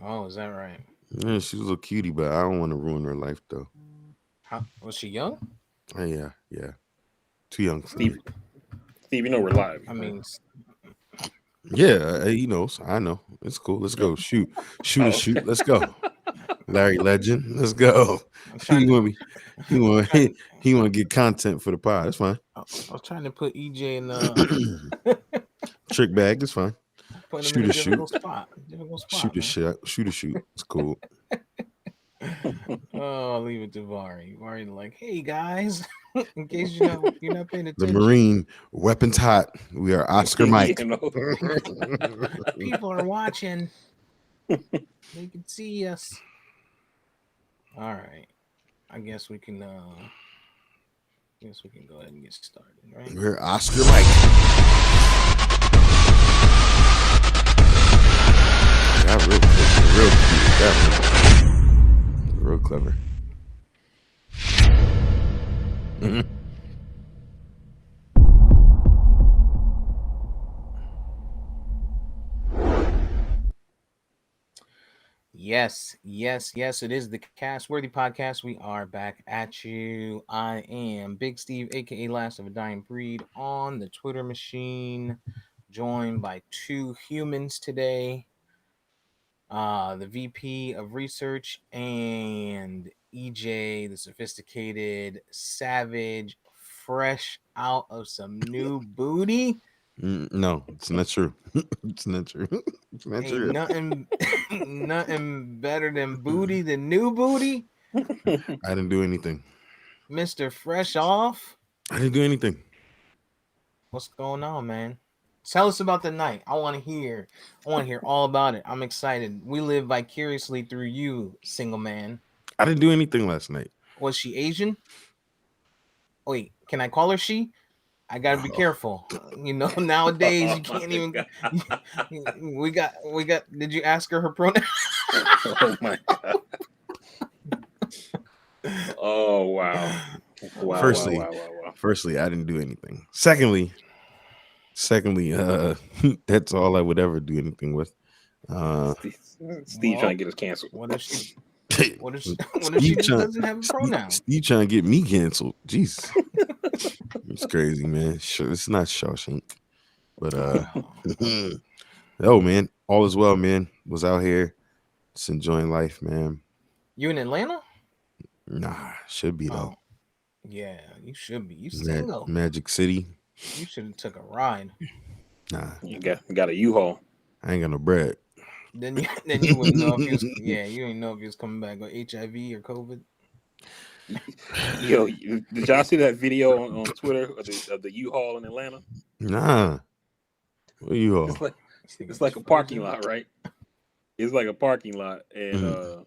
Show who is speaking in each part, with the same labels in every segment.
Speaker 1: Oh, is that right?
Speaker 2: Yeah, she's a little cutie, but I don't want to ruin her life though.
Speaker 1: How was she young?
Speaker 2: Yeah, yeah. Too young for me.
Speaker 3: Steve, Steve, you know we're live,
Speaker 1: I
Speaker 3: right?
Speaker 1: mean,
Speaker 2: Yeah, he knows. I know. It's cool. Let's
Speaker 3: Oh,
Speaker 2: go. Shoot. Shoot a
Speaker 3: oh,
Speaker 2: shoot. Let's go. Larry Legend. Let's go.
Speaker 1: I'm
Speaker 2: He
Speaker 1: trying to,
Speaker 2: want me. He
Speaker 1: I'm
Speaker 2: want.
Speaker 1: trying,
Speaker 2: He want to get content for the pod. That's fine.
Speaker 1: I was trying to put EJ in
Speaker 2: Trick bag. It's fine.
Speaker 1: putting him in
Speaker 2: Shoot
Speaker 1: a
Speaker 2: a shoot.
Speaker 1: difficult spot. Difficult
Speaker 2: Shoot
Speaker 1: spot,
Speaker 2: a
Speaker 1: man.
Speaker 2: shot. Shoot a shoot. It's cool.
Speaker 1: Oh, I'll leave it to Vari. Vari, like, hey guys, in case you're not paying
Speaker 2: The
Speaker 1: attention,
Speaker 2: Marine weapons hot. We are Oscar Mike.
Speaker 3: you know.
Speaker 1: people are watching. They can see us. All right. I guess we can. Guess we can go ahead and get started, right?
Speaker 2: We're Oscar Mike. Got real cute. That real clever.
Speaker 1: Yes, yes, yes. It is the Castworthy podcast. We are back at you. I am Big Steve, aka Last of a Dying Breed, on the Twitter machine, joined by two humans today. The VP of Research and EJ, the sophisticated savage, fresh out of some new booty.
Speaker 2: No, it's not true. It's not true. It's not
Speaker 1: Ain't
Speaker 2: true.
Speaker 1: nothing, nothing better than booty than new booty.
Speaker 2: I didn't do anything.
Speaker 1: Mr. Fresh Off.
Speaker 2: I didn't do anything.
Speaker 1: What's going on, man? Tell us about the night. I want to hear. I want to hear all about it. I'm excited. We live vicariously through you, single man.
Speaker 2: I didn't do anything last night.
Speaker 1: Was she Asian? Wait, can I call her she? I gotta be careful. Nowadays you can't even. We got. Did you ask her pronoun?
Speaker 3: Oh my god. Oh wow. Wow,
Speaker 2: Firstly,
Speaker 3: wow, wow, wow, wow.
Speaker 2: firstly, I didn't do anything. Secondly, that's all I would ever do anything with.
Speaker 3: Steve,
Speaker 1: Well,
Speaker 3: trying to get us canceled.
Speaker 1: What if she? What if she just doesn't have a pronoun?
Speaker 2: Steve trying to get me canceled. Jeez, it's crazy, man. Sure, it's not Shawshank, but oh man, all is well, man. Was out here, just enjoying life, man.
Speaker 1: You in Atlanta?
Speaker 2: Nah, should be though.
Speaker 1: Oh, yeah. You should be. You single.
Speaker 2: Magic City.
Speaker 1: You should have took a ride.
Speaker 2: Nah,
Speaker 3: You got a U-Haul.
Speaker 2: I ain't got no bread.
Speaker 1: Then you wouldn't know if you was. Yeah, you didn't know if you was coming back with HIV or COVID.
Speaker 3: Yo, did y'all see that video on Twitter of the U-Haul in Atlanta?
Speaker 2: Nah, what you all?
Speaker 3: It's like a parking lot, right? It's like a parking lot, and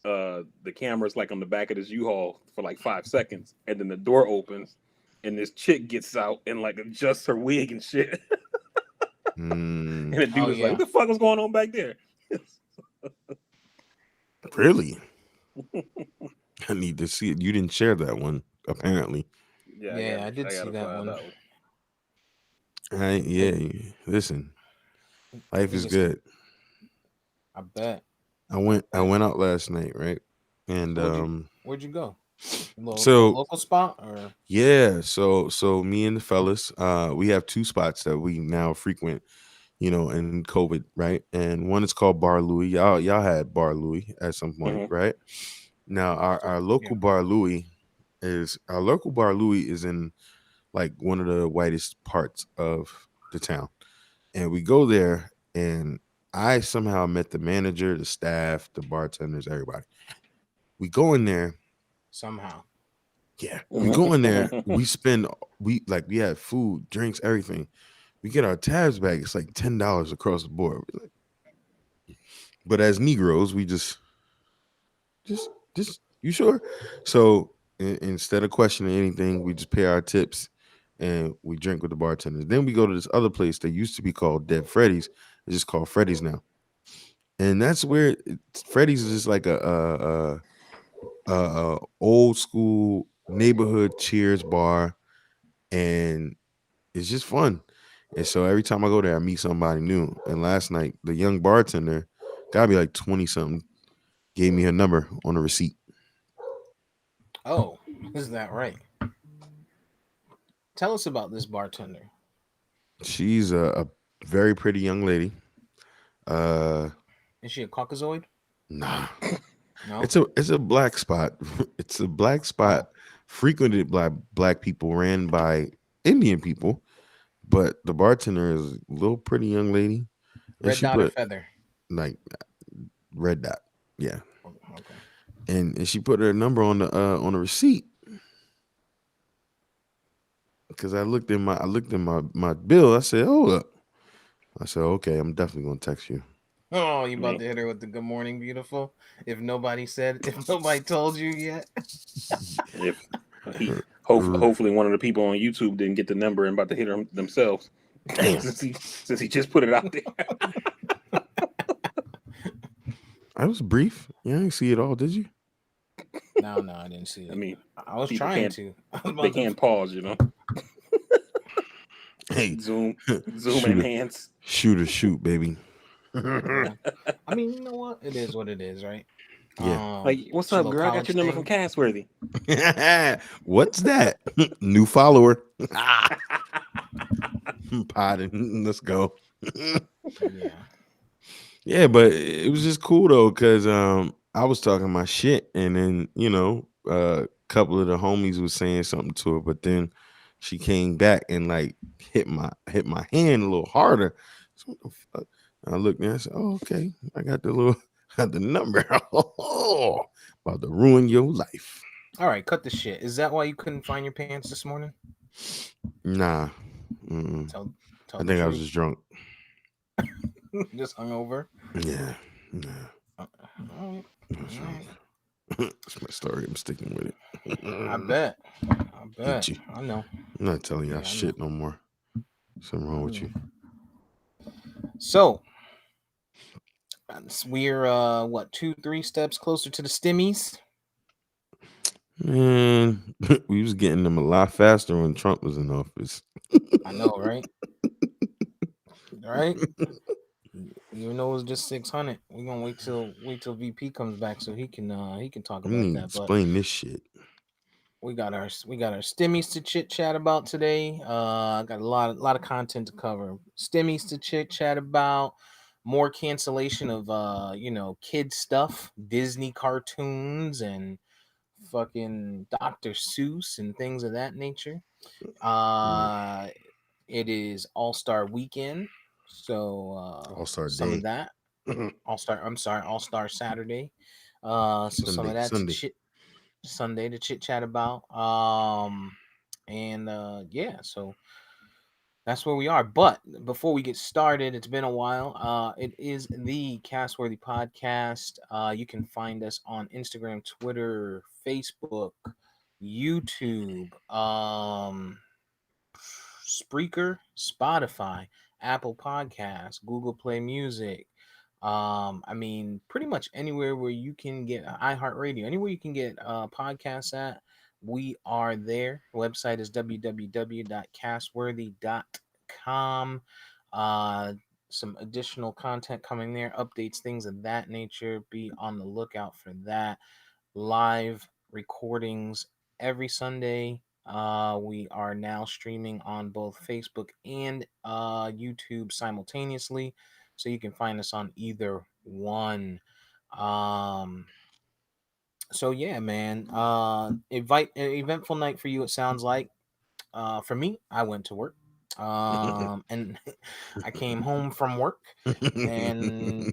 Speaker 3: the camera's like on the back of this U-Haul for like 5 seconds, and then the door opens, and this chick gets out and like adjusts her wig and shit. And the dude was like, "What the fuck was going on back there?"
Speaker 2: Really? I need to see it. You didn't share that one, apparently.
Speaker 1: Yeah, I did see that one.
Speaker 2: Yeah. Listen, life is good.
Speaker 1: I bet.
Speaker 2: I went out last night, right? And
Speaker 1: where'd you go?
Speaker 2: So
Speaker 1: Local spot or
Speaker 2: yeah, so me and the fellas, we have two spots that we now frequent, in COVID, right? And one is called Bar Louie. Y'all had Bar Louie at some point, right? Now our local Bar Louie is in like one of the whitest parts of the town. And we go there, and I somehow met the manager, the staff, the bartenders, everybody. We go in there.
Speaker 1: Somehow.
Speaker 2: Yeah. We go in there. We had food, drinks, everything. We get our tabs back. It's like $10 across the board. But as Negroes, we just you sure? So instead of questioning anything, we just pay our tips and we drink with the bartenders. Then we go to this other place that used to be called Dead Freddy's. It's just called Freddy's now. And that's where Freddy's is just like a old school neighborhood Cheers bar, and it's just fun. And so every time I go there, I meet somebody new. And last night, the young bartender gotta be like 20 something. Gave me her number on a receipt.
Speaker 1: Oh, is that right? Tell us about this bartender.
Speaker 2: She's a very pretty young lady. Uh,
Speaker 1: Is she a Caucasoid?
Speaker 2: nah,
Speaker 1: No.
Speaker 2: it's a black spot. It's a black spot
Speaker 1: Oh,
Speaker 2: frequented by black people, ran by Indian people. But the bartender is a little pretty young lady, and
Speaker 1: red
Speaker 2: she
Speaker 1: dot or
Speaker 2: put
Speaker 1: feather?
Speaker 2: like red dot, yeah,
Speaker 1: Oh, okay.
Speaker 2: and she put her number on the receipt because I looked in my bill. I said, hold up. I said, okay, I'm definitely gonna text you.
Speaker 1: Oh, you about
Speaker 3: Man,
Speaker 1: to hit her with the good morning, beautiful? If nobody told you yet.
Speaker 3: if he
Speaker 2: R- r-
Speaker 3: hopefully one of the people on YouTube didn't get the number and about to hit them themselves,
Speaker 2: Damn,
Speaker 3: since he just put it out there.
Speaker 2: I was brief. You didn't see it all, did you?
Speaker 1: No, no, I didn't see
Speaker 3: I
Speaker 1: it.
Speaker 3: mean,
Speaker 1: I was
Speaker 3: people
Speaker 1: trying
Speaker 3: can't
Speaker 1: to. I was
Speaker 3: they
Speaker 1: about to.
Speaker 3: can't pause, you know.
Speaker 2: Hey,
Speaker 3: Zoom, zoom and
Speaker 2: shoot
Speaker 3: enhance.
Speaker 2: shoot, baby.
Speaker 1: Yeah. I mean, you know what? It is what it is, right?
Speaker 2: Yeah.
Speaker 3: Like, what's
Speaker 1: It's a
Speaker 3: up,
Speaker 1: little
Speaker 3: girl? I got your
Speaker 1: college
Speaker 3: number from
Speaker 1: thing.
Speaker 3: Castworthy.
Speaker 2: What's that? New follower. Potting. Let's go.
Speaker 1: Yeah.
Speaker 2: Yeah, but it was just cool though, cause I was talking my shit, and then a couple of the homies was saying something to her, but then she came back and like hit my hand a little harder. So what the fuck? And I looked and I said, "Oh, okay, I got the little got the number." Oh, about to ruin your life.
Speaker 1: All right, cut the shit. Is that why you couldn't find your pants this morning?
Speaker 2: Nah, mm-mm.
Speaker 1: Tell
Speaker 2: I
Speaker 1: tell the
Speaker 2: think I was
Speaker 1: truth.
Speaker 2: just drunk.
Speaker 1: Just hungover.
Speaker 2: Yeah, nah,
Speaker 1: All right.
Speaker 2: I was
Speaker 1: All
Speaker 2: drunk.
Speaker 1: right.
Speaker 2: That's my story. I'm sticking with
Speaker 1: I
Speaker 2: it.
Speaker 1: bet. I
Speaker 2: Ain't
Speaker 1: bet.
Speaker 2: you?
Speaker 1: I know.
Speaker 2: I'm not telling y'all
Speaker 1: Yeah, I know.
Speaker 2: shit no more. Something wrong
Speaker 1: I
Speaker 2: with
Speaker 1: know.
Speaker 2: you.
Speaker 1: So we're what 2, 3 steps closer to the stimmies.
Speaker 2: Man, we was getting them a lot faster when Trump was in office.
Speaker 1: I know, right? Right? Even though it was just 600, we're gonna wait till VP comes back so he can talk
Speaker 2: You
Speaker 1: about
Speaker 2: need to
Speaker 1: that. But
Speaker 2: explain this shit.
Speaker 1: we got our stimmies to chit chat about today. I got a lot of content to cover. Stimmies to chit chat about, more cancellation of kid stuff, Disney cartoons and fucking Dr. Seuss and things of that nature.
Speaker 2: Mm.
Speaker 1: Uh it is All-Star weekend, so
Speaker 2: All Star
Speaker 1: some of
Speaker 2: Day.
Speaker 1: that All-Star Saturday. So some of
Speaker 2: Sunday.
Speaker 1: that to
Speaker 2: Sunday.
Speaker 1: chit Sunday to chit chat about. And yeah, so that's where we are. But before we get started, it's been a while. It is the Castworthy podcast. You can find us on Instagram, Twitter, Facebook, YouTube, Spreaker, Spotify, Apple Podcasts, Google Play Music. I mean, pretty much anywhere where you can get iHeartRadio, anywhere you can get podcasts at, we are there. Website is www.castworthy.com. Uh, some additional content coming there, updates, things of that nature. Be on the lookout for that. Live recordings every Sunday. We are now streaming on both Facebook and YouTube simultaneously, so you can find us on either one. Um, so yeah, man. Eventful night for you. It sounds like. For me, I went to work. And I came home from work and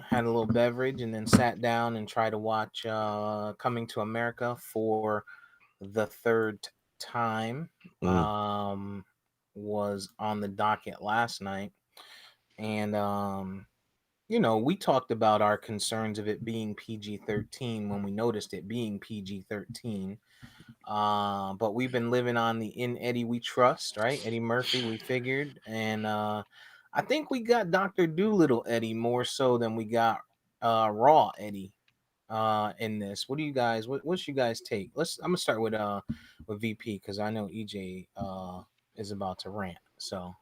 Speaker 1: had a little beverage and then sat down and tried to watch Coming to America for the third time.
Speaker 2: Mm.
Speaker 1: Um, was on the docket last night, and we talked about our concerns of it being PG-13 when we noticed it being PG-13. But we've been living on the in Eddie we trust, right? Eddie Murphy, we figured, and I think we got Dr. Doolittle Eddie more so than we got Raw Eddie in this. What do you guys? What's you guys take? I'm gonna start with VP because I know EJ is about to rant. So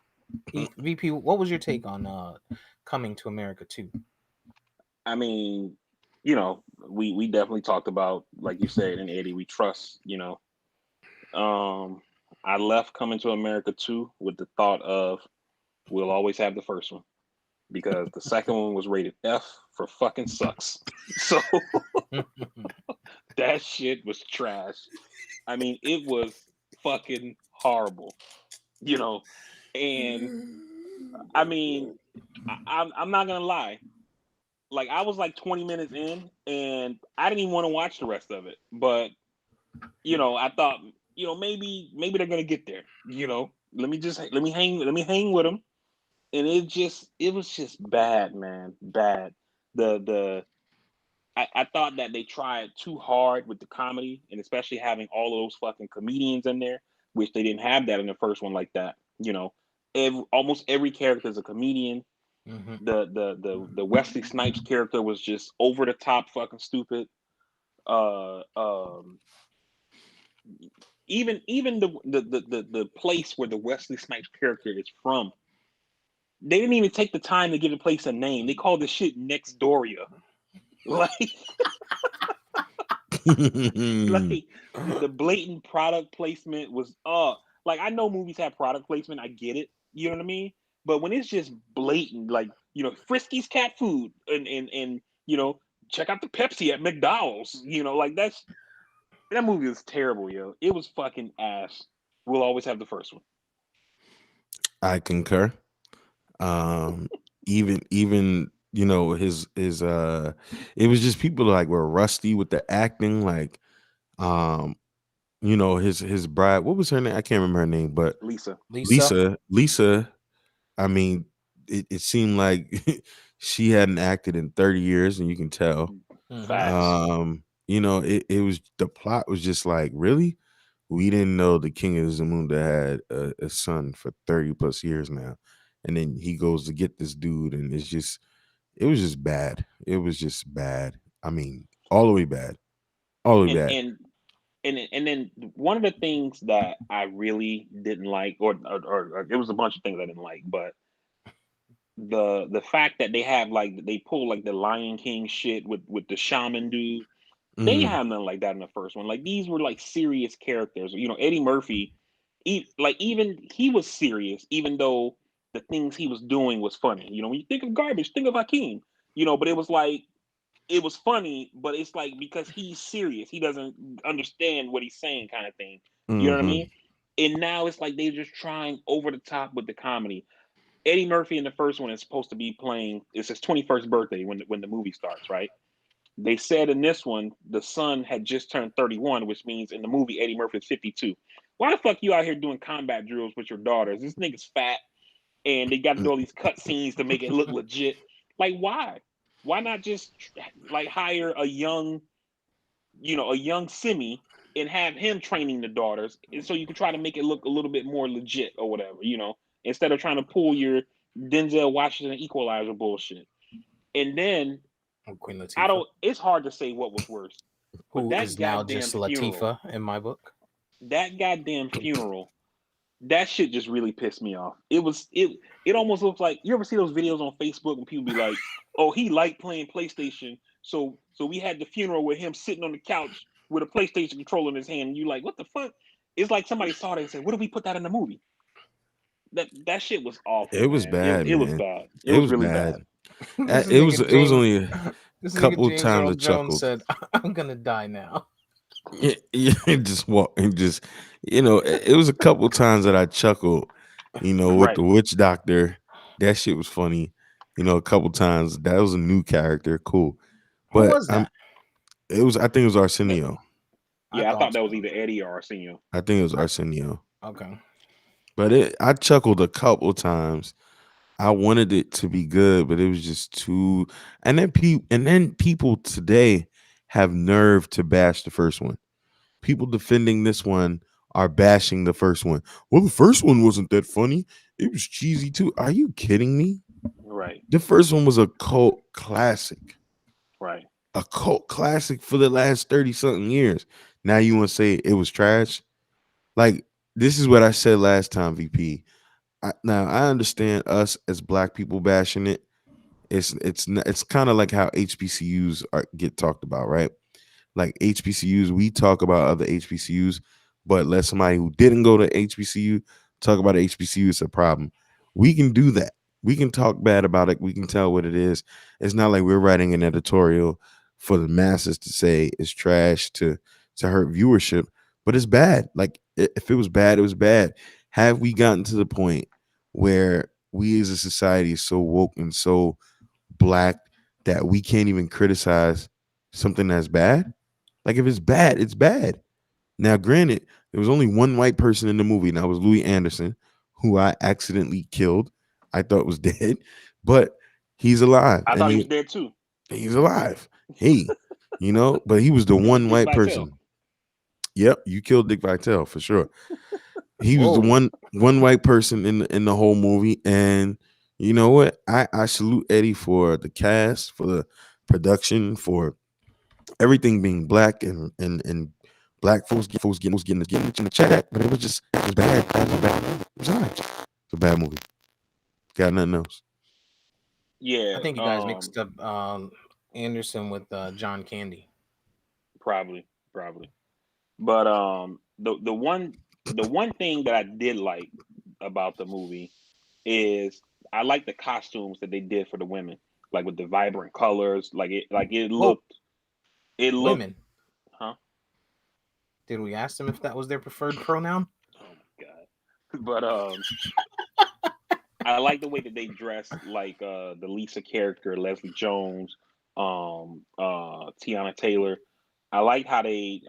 Speaker 1: VP, what was your take on Coming to America 2?
Speaker 3: I mean, we definitely talked about, like you said, and Eddie, we trust, I left Coming to America 2 with the thought of we'll always have the first one because the second one was rated F for fucking sucks. So that shit was trash. I mean, it was fucking horrible, you know. And I mean, I'm not gonna lie. Like I was like 20 minutes in, and I didn't even want to watch the rest of it. But I thought, maybe they're gonna get there. Let me hang with them. And it was just bad, man, bad. I thought that they tried too hard with the comedy, and especially having all of those fucking comedians in there, which they didn't have that in the first one like that. Almost every character is a comedian.
Speaker 1: Mm-hmm.
Speaker 3: The Wesley Snipes character was just over the top fucking stupid. Uh, um, even the place where the Wesley Snipes character is from, they didn't even take the time to give the place a name. They called the shit Nextdoria. Like, like the blatant product placement was like I know movies have product placement, I get it, you know what I mean? But when it's just blatant, like, Friskies cat food and check out the Pepsi at McDonald's, like that movie was terrible, yo. It was fucking ass. We'll always have the first one.
Speaker 2: I concur. Um, even his it was just people like were rusty with the acting, like um his bride, what was her name? I can't remember her name, but
Speaker 3: Lisa.
Speaker 1: Lisa.
Speaker 2: Lisa. I mean, it seemed like she hadn't acted in 30 years, and you can tell.
Speaker 1: Mm-hmm.
Speaker 3: Facts.
Speaker 2: It was, the plot was just like, really? We didn't know the King of Zamunda had a son for 30 plus years now. And then he goes to get this dude, and it was just bad. It was just bad. I mean, all the way bad. All the way
Speaker 3: And
Speaker 2: bad.
Speaker 3: and then one of the things that I really didn't like, or it was a bunch of things I didn't like, but the fact that they have, like, they pull like the Lion King shit with the shaman dude. They didn't
Speaker 2: Mm,
Speaker 3: have nothing like that in the first one. Like, these were like serious characters. Eddie Murphy, even he was serious, even though the things he was doing was funny. When you think of garbage, think of Hakeem. But it was like, it was funny, but it's like because he's serious, he doesn't understand what he's saying, kind of thing. You know what I
Speaker 2: mm-hmm.
Speaker 3: mean? And now it's like they're just trying over the top with the comedy. Eddie Murphy in the first one is supposed to be playing. It's his 21st birthday when the movie starts, right? They said in this one the son had just turned 31, which means in the movie Eddie Murphy is 52. Why the fuck you out here doing combat drills with your daughters? This nigga's fat, and they got to do all these cut scenes to make it look legit. Like, why? Why not just like hire a young Simi and have him training the daughters, and so you can try to make it look a little bit more legit or whatever, instead of trying to pull your Denzel Washington Equalizer bullshit. And then
Speaker 1: Queen
Speaker 3: I
Speaker 1: Latifah,
Speaker 3: don't. It's hard to say what was worse, but
Speaker 1: who is now just Latifah in my book.
Speaker 3: that goddamn funeral, that shit just really pissed me off. It almost looks like, you ever see those videos on Facebook when people be like, "Oh, he liked playing PlayStation, so we had the funeral with him sitting on the couch with a PlayStation controller in his hand." And you like, what the fuck? It's like somebody saw that and said, "What if we put that in the movie?" That shit was awful,
Speaker 2: It was
Speaker 3: man. It
Speaker 2: bad,
Speaker 3: it was
Speaker 2: man.
Speaker 3: bad. It
Speaker 2: It
Speaker 3: was
Speaker 2: was
Speaker 3: really
Speaker 2: bad.
Speaker 3: bad.
Speaker 1: this
Speaker 2: It was
Speaker 1: nigga
Speaker 2: it was
Speaker 1: James,
Speaker 2: only a
Speaker 1: this nigga
Speaker 2: couple
Speaker 1: James
Speaker 2: times
Speaker 1: Earl
Speaker 2: I
Speaker 1: Jones
Speaker 2: chuckled.
Speaker 1: said, "I'm gonna die now."
Speaker 2: Yeah, just walk and just, it was a couple times that I chuckled, with
Speaker 3: Right.
Speaker 2: the witch doctor. That shit was funny. A couple times that was a new character, cool.
Speaker 1: Who
Speaker 2: But
Speaker 1: was that?
Speaker 2: I think it was Arsenio.
Speaker 1: I
Speaker 3: Yeah, I
Speaker 1: thought
Speaker 3: thought that was
Speaker 1: so.
Speaker 3: either Eddie or Arsenio.
Speaker 2: I think it was
Speaker 1: I,
Speaker 2: Arsenio.
Speaker 1: okay.
Speaker 2: But I chuckled a couple times. I wanted it to be good, but it was just too. And then people today have nerve to bash the first one. People defending this one are bashing the first one. Well, the first one wasn't that funny. It was cheesy too. Are you kidding me?
Speaker 3: Right.
Speaker 2: The first one was a cult classic.
Speaker 3: Right.
Speaker 2: A cult classic for the last 30 something years. Now you want to say it was trash? Like, this is what I said last time, VP. Now I understand us as black people bashing it. It's kind of like how HBCUs get talked about, right? Like HBCUs, we talk about other HBCUs, but let somebody who didn't go to HBCU talk about HBCU, it's a problem. We can do that. We can talk bad about it. We can tell what it is. It's not like we're writing an editorial for the masses to say it's trash to hurt viewership, but it's bad. Like if it was bad, it was bad. Have we gotten to the point where we as a society is so woke and so black that we can't even criticize something that's bad? Like if it's bad, it's bad. Now, granted, there was only one white person in the movie, and that was Louis Anderson, who I accidentally killed. I thought was dead, but he's alive,
Speaker 3: I
Speaker 2: and
Speaker 3: thought he was dead too.
Speaker 2: he's alive. Hey, but he was the one
Speaker 3: Dick
Speaker 2: white
Speaker 3: Vitale.
Speaker 2: person. Yep, you killed Dick Vitale for sure. He was the
Speaker 1: Whoa.
Speaker 2: one white person in the whole movie, and you know what? I salute Eddie for the cast, for the production, for everything being black and black folks getting in the chat, but it was bad. It was bad. It was alright. It's a bad movie. Got nothing else.
Speaker 1: I
Speaker 3: Yeah,
Speaker 1: think you guys mixed up Anderson with John Candy.
Speaker 3: probably. But the one thing that I did like about the movie is I like the costumes that they did for the women, like with the vibrant colors. It
Speaker 1: Whoa,
Speaker 3: looked,
Speaker 1: women.
Speaker 3: huh?
Speaker 1: Did we ask them if that was their preferred pronoun?
Speaker 3: Oh my god! But I like the way that they dressed, like the Lisa character, Leslie Jones, Tiana Taylor. I like how they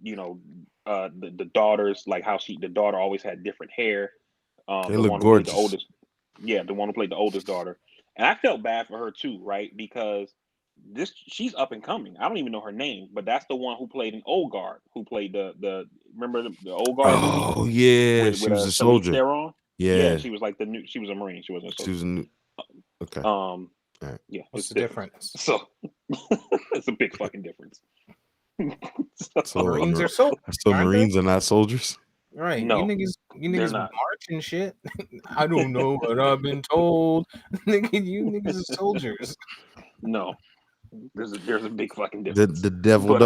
Speaker 3: the daughters, like how the daughter always had different hair.
Speaker 2: They
Speaker 3: The
Speaker 2: look
Speaker 3: one who played the
Speaker 2: gorgeous.
Speaker 3: oldest, yeah, the one who played the oldest daughter, and I felt bad for her too, right? Because this she's up and coming. I don't even know her name, but that's the one who played an old guard, who played the remember the old guard movie
Speaker 2: Oh yeah,
Speaker 3: with
Speaker 2: she was a
Speaker 3: Charlize
Speaker 2: soldier.
Speaker 3: Theron. Yeah,
Speaker 2: Yeah,
Speaker 3: she was like the new. She was a Marine. She wasn't a
Speaker 2: she was
Speaker 3: soldier.
Speaker 2: a new. Okay,
Speaker 3: Um,
Speaker 2: all right.
Speaker 3: yeah,
Speaker 1: What's
Speaker 3: it's
Speaker 1: the
Speaker 3: different.
Speaker 1: difference?
Speaker 3: So it's a big fucking difference.
Speaker 2: So
Speaker 3: So,
Speaker 1: Marines are soldiers,
Speaker 2: so
Speaker 1: aren't they?
Speaker 2: Marines are not soldiers.
Speaker 1: Right.
Speaker 3: no,
Speaker 1: You
Speaker 3: they're
Speaker 1: niggas
Speaker 3: not.
Speaker 1: march and shit. I don't know what I've been told. Nigga, you niggas are soldiers.
Speaker 3: No, there's a big fucking
Speaker 2: The
Speaker 3: difference.
Speaker 2: the devil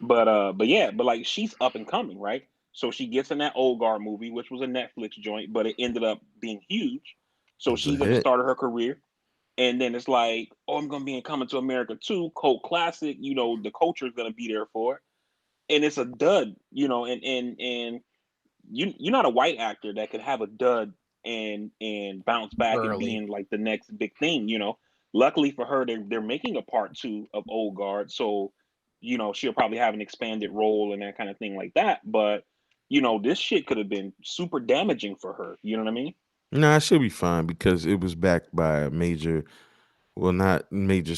Speaker 3: But
Speaker 2: dog.
Speaker 3: yeah, but like she's up and coming, right? So she gets in that old guard movie, which was a Netflix joint, but it ended up being huge.
Speaker 2: It
Speaker 3: So
Speaker 2: was a
Speaker 3: she's at the
Speaker 2: hit.
Speaker 3: start of her career. And then it's like, oh, I'm gonna be in Coming to America too, cult classic. The culture is gonna be there for it, and it's a dud. And you're not a white actor that could have a dud and bounce back and be
Speaker 1: Early.
Speaker 3: in like the next big thing. Luckily for her, they're making a part two of Old Guard, so she'll probably have an expanded role and that kind of thing like that. But this shit could have been super damaging for her. You know what I mean?
Speaker 2: Nah, it should be fine because it was backed by a major. Well, not major.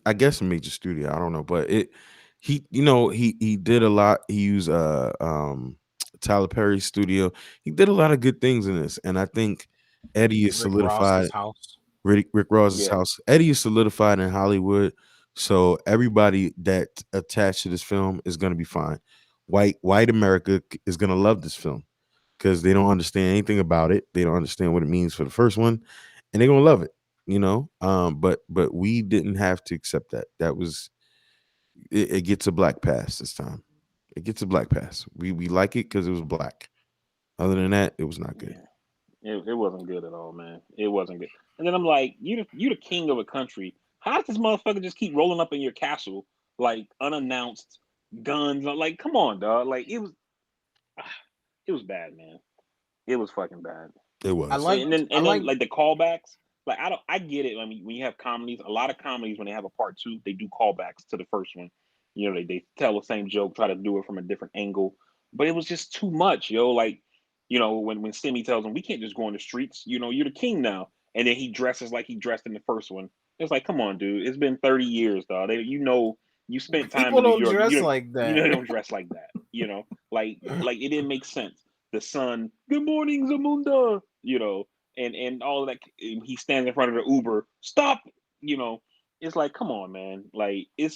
Speaker 2: I guess a major studio. I don't know, but he did a lot. He used Tyler Perry's studio. He did a lot of good things in this, and I think Eddie is
Speaker 1: Rick Ross's
Speaker 2: solidified.
Speaker 1: house.
Speaker 2: Rick Ross's
Speaker 3: Yeah.
Speaker 2: house. Eddie is solidified in Hollywood, so everybody that attached to this film is going to be fine. White America is going to love this film because they don't understand anything about it. They don't understand what it means for the first one, and they're gonna love it. But we didn't have to accept that. That was it gets a black pass this time. It gets a black pass. We like it because it was black. Other than that, it was not good.
Speaker 3: Yeah. It wasn't good at all, man. It wasn't good. And then I'm like, you the king of a country. How does this motherfucker just keep rolling up in your castle like unannounced, guns? Like, come on, dog. Like it was bad, man. It was fucking bad.
Speaker 2: It
Speaker 1: I
Speaker 2: was.
Speaker 3: And
Speaker 1: liked
Speaker 3: then
Speaker 1: I
Speaker 3: and then
Speaker 1: like
Speaker 3: like the callbacks. Like I get it. I mean, when you have comedies, a lot of comedies when they have a part two, they do callbacks to the first one. They tell the same joke, try to do it from a different angle. But it was just too much, yo. Like, when Simi tells him we can't just go on the streets, you're the king now. And then he dresses like he dressed in the first one. It's like, come on, dude. It's been 30 years, dog. You spent time
Speaker 1: people
Speaker 3: in New
Speaker 1: don't
Speaker 3: York.
Speaker 1: dress like
Speaker 3: They
Speaker 1: that.
Speaker 3: don't dress like that. Like it didn't make sense. The son, good morning, Zamunda. And all of that. He stands in front of the Uber. Stop. You know, it's like, come on, man. Like it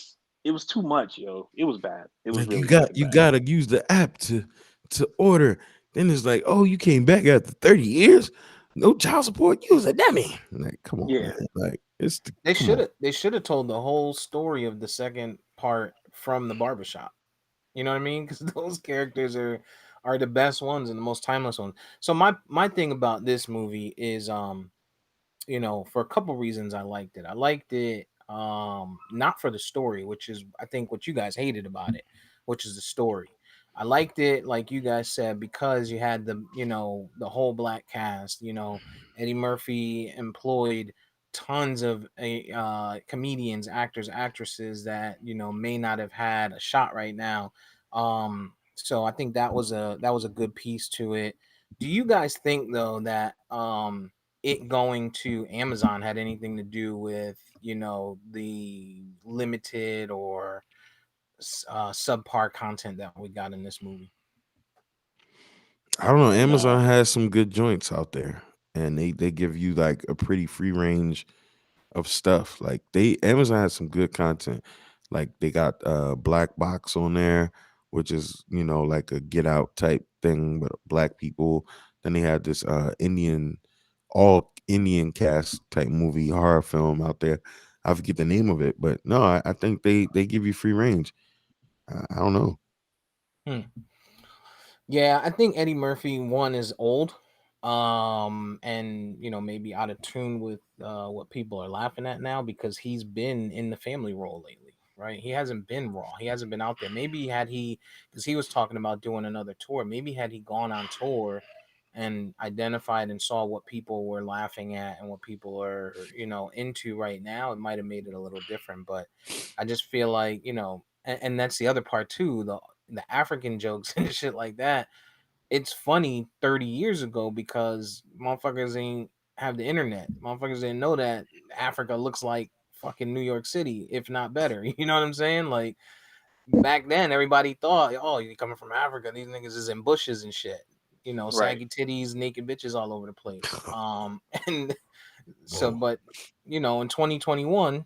Speaker 3: was too much, yo. It was bad. It was
Speaker 2: Like
Speaker 3: really fucking
Speaker 2: you
Speaker 3: bad.
Speaker 2: gotta use the app to order. Then it's like, oh, you came back after 30 years, no child support. You was a dummy. Like, come on,
Speaker 3: Yeah.
Speaker 2: man. Like,
Speaker 1: They
Speaker 2: come on.
Speaker 1: should have told the whole story of the second part from the barbershop. You know what I mean? Because those characters are the best ones and the most timeless ones. So my thing about this movie is for a couple reasons I liked it. I liked it not for the story, which is I think what you guys hated about it, which is the story. I liked it like you guys said because you had the whole black cast, Eddie Murphy employed tons of comedians, actors, actresses that may not have had a shot right now. So I think that was a good piece to it. Do you guys think though that it going to Amazon had anything to do with the limited or subpar content that we got in this movie?
Speaker 2: I don't know.
Speaker 3: No.
Speaker 2: Amazon has some good joints out there, and they give you like a pretty free range of stuff. Like Amazon has some good content. Like they got Black Box on there, which is like a Get Out type thing with black people. Then they had this all Indian cast type movie horror film out there. I forget the name of it, but no, I think they give you free range. I don't know.
Speaker 1: Hmm. Yeah, I think Eddie Murphy one is old, and maybe out of tune with what people are laughing at now because he's been in the family role lately, right? He hasn't been raw. He hasn't been out there. Maybe had he, because he was talking about doing another tour. Maybe had he gone on tour and identified and saw what people were laughing at and what people are into right now, it might have made it a little different. But I just feel like and that's the other part too. The African jokes and shit like that. It's funny 30 years ago because motherfuckers ain't have the internet. Motherfuckers didn't know that Africa looks like fucking New York City, if not better. You know what I'm saying? Like back then, everybody thought, oh, you coming from Africa? These niggas is in bushes and shit.
Speaker 3: Right.
Speaker 1: Saggy titties, naked bitches all over the place. And so,
Speaker 2: Whoa.
Speaker 1: but in 2021,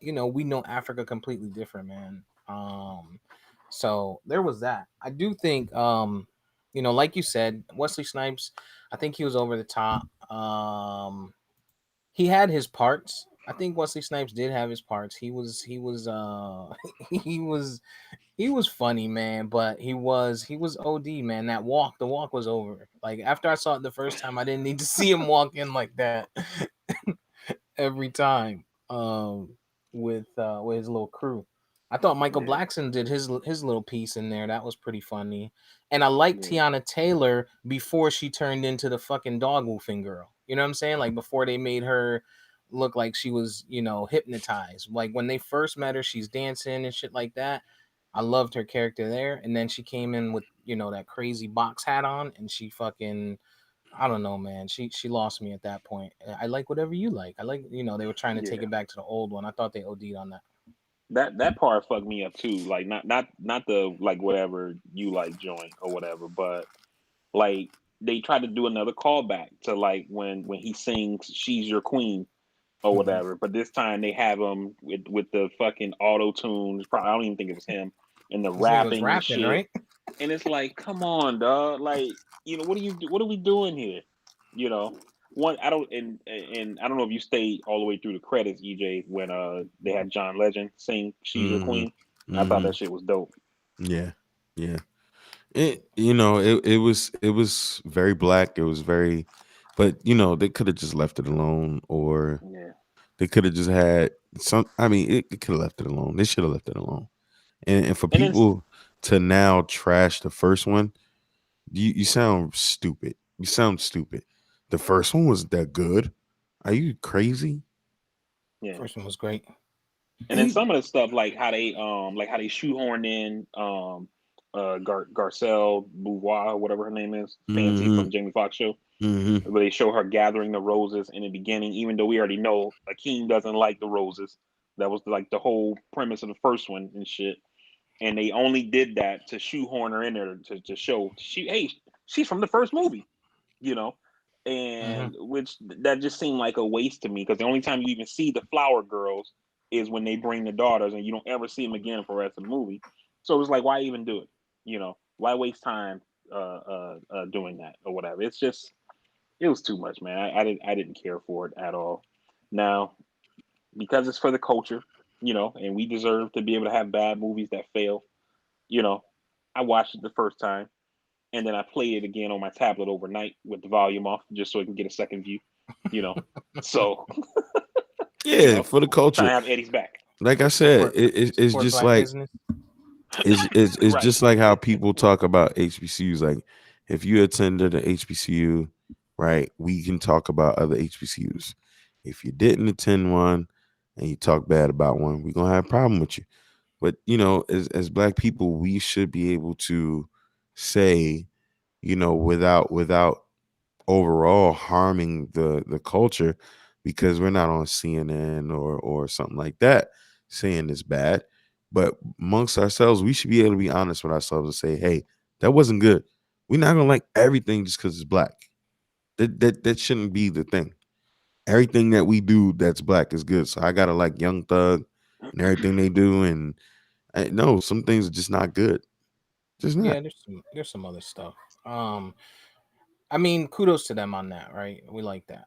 Speaker 1: we know Africa completely different, man. So there was that. I do think, like you said, Wesley Snipes, I think he was over the top. He had his parts. I think Wesley Snipes did have his parts. He was he was funny, man, but he was OD, man. The walk was over. Like after I saw it the first time, I didn't need to see him walk in like that every time. With his little crew. I thought Michael
Speaker 3: Yeah.
Speaker 1: Blackson did his little piece in there. That was pretty funny. And I liked
Speaker 3: Yeah.
Speaker 1: Tiana Taylor before she turned into the fucking dog woofing girl. You know what I'm saying? Like before they made her look like she was, hypnotized. Like when they first met her, she's dancing and shit like that. I loved her character there. And then she came in with, that crazy box hat on and she fucking I don't know, man. She lost me at that point. I like whatever you like. I like, they were trying to take
Speaker 3: Yeah.
Speaker 1: it back to the old one. I thought they OD'd on that.
Speaker 3: That part fucked me up too. Like not the like whatever you like joint or whatever, but like they tried to do another callback to like when he sings "She's Your Queen" or
Speaker 1: Mhm.
Speaker 3: whatever. But this time they have him with the fucking auto tunes. Probably I don't even think it was him and the
Speaker 1: This nigga was
Speaker 3: rapping and
Speaker 1: rapping,
Speaker 3: shit.
Speaker 1: right?
Speaker 3: And it's like, come on, dog. Like, what are we doing here? You know, one I don't and I don't know if you stayed all the way through the credits, EJ, when they had John Legend sing "She's Your
Speaker 2: Mm-hmm.
Speaker 3: Queen." I thought
Speaker 2: Mm-hmm.
Speaker 3: that shit was dope.
Speaker 2: Yeah. Yeah. It was very black. It was very, but they could have just left it alone, or
Speaker 3: Yeah,
Speaker 2: they could have just had some. I mean, it could have left it alone. They should have left it alone. And for
Speaker 3: and then
Speaker 2: people to now trash the first one, you sound stupid. You sound stupid. The first one was that good. Are you crazy?
Speaker 3: yeah,
Speaker 1: First one was great.
Speaker 3: and then some of the stuff like how they shoehorned in Garcelle Beauvoir, whatever her name is, Fancy
Speaker 2: Mm-hmm.
Speaker 3: from Jamie Foxx show,
Speaker 2: Mm-hmm.
Speaker 3: where they show her gathering the roses in the beginning, even though we already know Akeem doesn't like the roses. That was like the whole premise of the first one and shit. And they only did that to shoehorn her in there to show she's from the first movie, you know,
Speaker 1: Hmm.
Speaker 3: and which that just seemed like a waste to me because the only time you even see the flower girls is when they bring the daughters and you don't ever see them again for the rest of the movie. So it was like, why even do it? Why waste time doing that or whatever. It's just it was too much, man. I didn't care for it at all. Now, because it's for the culture, and we deserve to be able to have bad movies that fail. You know, I watched it the first time, and then I played it again on my tablet overnight with the volume off, just so I can get a second view. You know, so you
Speaker 2: Yeah,
Speaker 3: know,
Speaker 2: for the
Speaker 3: trying
Speaker 2: culture.
Speaker 3: to have Eddie's back.
Speaker 2: Like I said,
Speaker 1: Support
Speaker 2: it's
Speaker 1: support
Speaker 2: just
Speaker 1: black
Speaker 2: like
Speaker 1: business.
Speaker 2: it's
Speaker 3: Right.
Speaker 2: just like how people talk about HBCUs. Like, if you attended an HBCU, right, we can talk about other HBCUs. If you didn't attend one and you talk bad about one, we're gonna have a problem with you. But as black people, we should be able to say, without overall harming the culture, because we're not on CNN or something like that saying it's bad. But amongst ourselves, we should be able to be honest with ourselves and say, hey, that wasn't good. We're not gonna like everything just because it's black. That shouldn't be the thing. Everything that we do that's black is good. So I gotta like Young Thug and everything they do. And no, some things are just not good. Just not.
Speaker 1: Yeah, there's some other stuff. Um, I mean, kudos to them on that, right? We like that.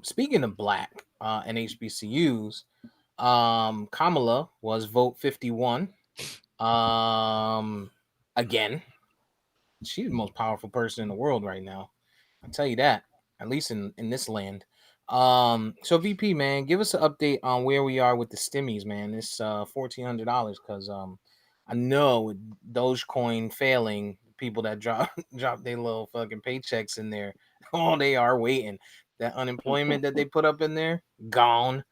Speaker 1: Speaking of black and HBCUs, Kamala was vote 51. Um, again, she's the most powerful person in the world right now. I'll tell you that, at least in this land. So VP man, give us an update on where we are with the stimmies, man. This $1,400, because I know with Dogecoin failing, people that drop drop their little fucking paychecks in there, oh, they are waiting. That unemployment that they put up in there, gone.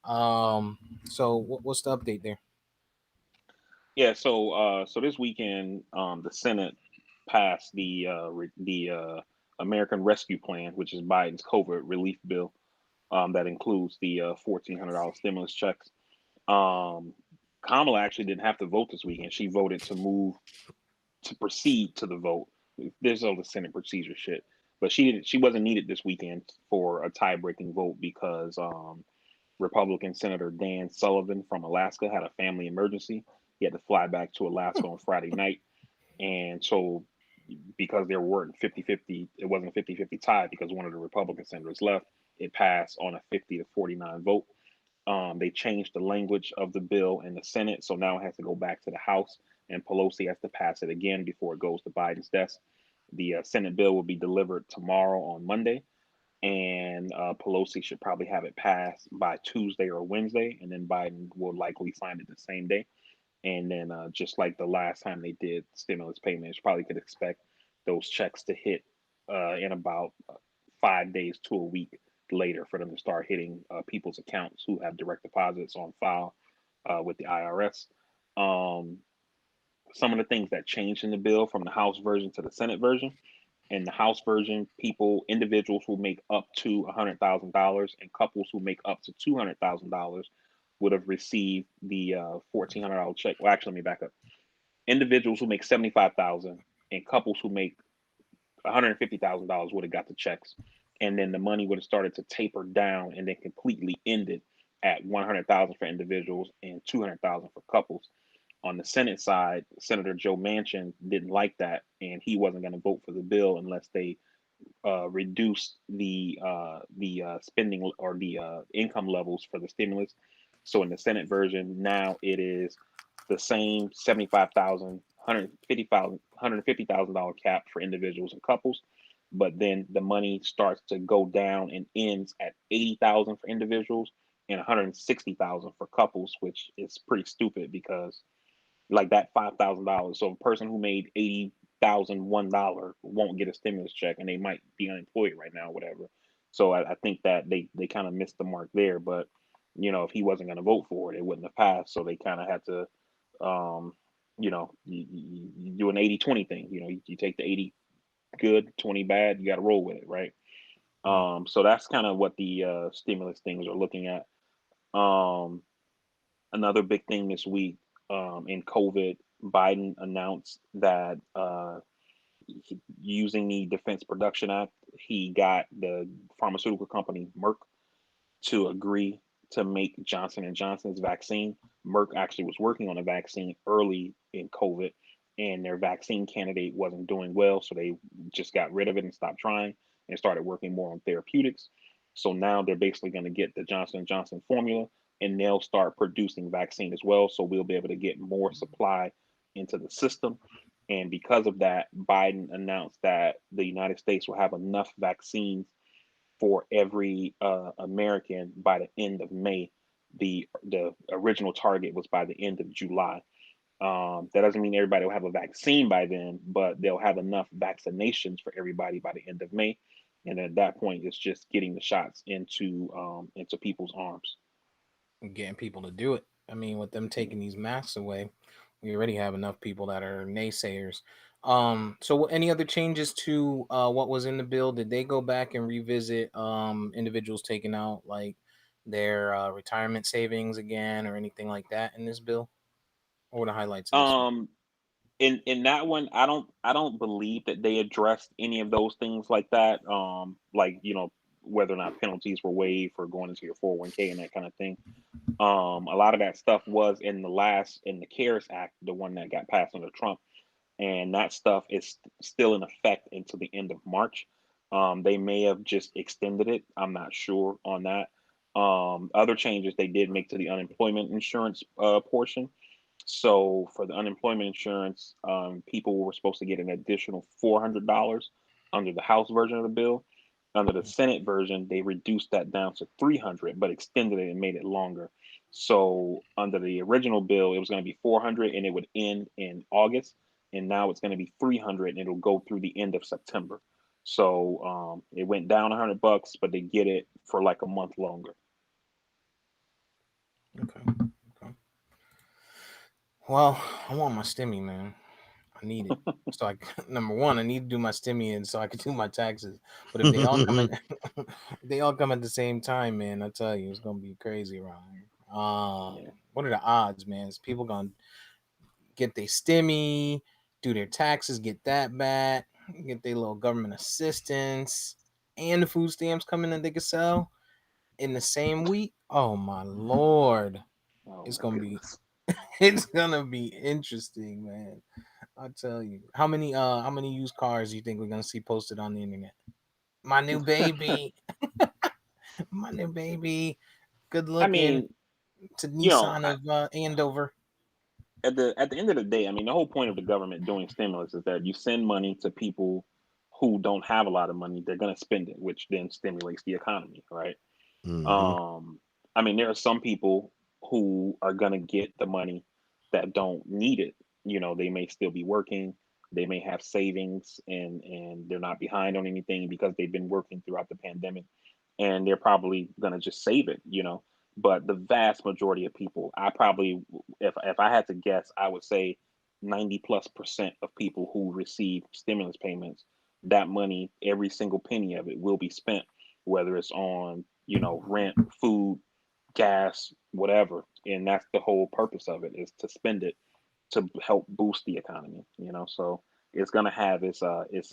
Speaker 1: So what's the update there?
Speaker 3: Yeah. So this weekend, the Senate passed the American Rescue Plan, which is Biden's COVID relief bill. That includes the $1,400 stimulus checks. Um, Kamala actually didn't have to vote this weekend. She voted to proceed to the vote. There's all the Senate procedure shit, but she wasn't needed this weekend for a tie breaking vote because Republican Senator Dan Sullivan from Alaska had a family emergency. He had to fly back to Alaska on Friday night, and so because there weren't 50-50, it wasn't a 50-50 tie because one of the Republican senators left. It passed on a 50-49 vote. They changed the language of the bill in the Senate, so now it has to go back to the House, and Pelosi has to pass it again before it goes to Biden's desk. The Senate bill will be delivered tomorrow on Monday, and Pelosi should probably have it passed by Tuesday or Wednesday, and then Biden will likely sign it the same day. And then, just like the last time they did stimulus payments, probably could expect those checks to hit in about 5 days to a week later for them to start hitting people's accounts who have direct deposits on file with the IRS. Um, some of the things that changed in the bill from the House version to the Senate version. In the House version, individuals who make up to $100,000 and couples who make up to $200,000 would have received the $1,400 check. Well, actually, let me back up. Individuals who make 75,000 and couples who make $150,000 would have got the checks, and then the money would have started to taper down and then completely ended at 100,000 for individuals and 200,000 for couples. On the Senate side, Senator Joe Manchin didn't like that, and he wasn't going to vote for the bill unless they reduced the spending or the income levels for the stimulus. So in the Senate version, now it is the same 75,000, $150,000 cap for individuals and couples, but then the money starts to go down and ends at 80,000 for individuals and 160,000 for couples, which is pretty stupid because like that $5,000. So a person who made $80,001 won't get a stimulus check, and they might be unemployed right now, whatever. So I think that they kind of missed the mark there. But if he wasn't going to vote for it, it wouldn't have passed. So they kind of had to, you do an 80-20 thing. You take the 80 good, 20 bad, you got to roll with it, right?
Speaker 1: Mm.
Speaker 3: So that's kind of what the stimulus things are looking at. Um, Another big thing this week in COVID, Biden announced that using the Defense Production Act, he got the pharmaceutical company Merck to agree to make Johnson and Johnson's vaccine. Merck actually was working on a vaccine early in COVID, and their vaccine candidate wasn't doing well, so they just got rid of it and stopped trying and started working more on therapeutics. So now they're basically going to get the Johnson and Johnson formula, and they'll start producing vaccine as well. So we'll be able to get more supply into the system. And because of that, Biden announced that the United States will have enough vaccines for every American by the end of May. The original target was by the end of July. That doesn't mean everybody will have a vaccine by then, but they'll have enough vaccinations for everybody by the end of May. And at that point, it's just getting the shots into people's arms.
Speaker 1: Getting people to do it. I mean, with them taking these masks away, we already have enough people that are naysayers. So any other changes to what was in the bill? Did they go back and revisit individuals taking out like their retirement savings again or anything like that in this bill? What were the highlights of this one?
Speaker 3: Um, in that one, I don't believe that they addressed any of those things like that. Like whether or not penalties were waived for going into your 401k and that kind of thing. A lot of that stuff was in the CARES Act, the one that got passed under Trump, and that stuff is still in effect until the end of March. They may have just extended it. I'm not sure on that. Other changes they did make to the unemployment insurance portion. So for the unemployment insurance, people were supposed to get an additional $400 under the House version of the bill. Under the Senate version, they reduced that down to 300, but extended it and made it longer. So under the original bill, it was going to be 400 and it would end in August, and now it's going to be 300 and it'll go through the end of September. So it went down $100, but they get it for like a month longer.
Speaker 1: Okay. Okay. Well, I want my stimmy, man. I need it. So number one, I need to do my stimmy and so I can do my taxes. But if they all come at they all come at the same time, man, I tell you, it's gonna be crazy around here.
Speaker 3: Yeah.
Speaker 1: What are the odds, man? Is people gonna get their stimmy, do their taxes, get that back, get their little government assistance, and the food stamps coming that they can sell in the same week? Oh my lord.
Speaker 3: Oh
Speaker 1: It's
Speaker 3: my
Speaker 1: gonna be
Speaker 3: goodness.
Speaker 1: it's gonna be interesting, man. I tell you. How many used cars do you think we're gonna see posted on the internet? My new baby. My new baby. Good
Speaker 3: I
Speaker 1: looking
Speaker 3: mean,
Speaker 1: to
Speaker 3: you know,
Speaker 1: Nissan of Andover.
Speaker 3: at the end of the day, I mean, the whole point of the government doing stimulus is that you send money to people who don't have a lot of money. They're going to spend it, which then stimulates the economy, right?
Speaker 2: Hmm.
Speaker 3: Um, I mean, there are some people who are going to get the money that don't need it. They may still be working. They may have savings, and they're not behind on anything because they've been working throughout the pandemic, and they're probably going to just save it. But the vast majority of people, I probably, if I had to guess, I would say 90+% of people who receive stimulus payments, that money, every single penny of it will be spent, whether it's on rent, food, gas, whatever. And that's the whole purpose of it, is to spend it to help boost the economy. So it's going to have its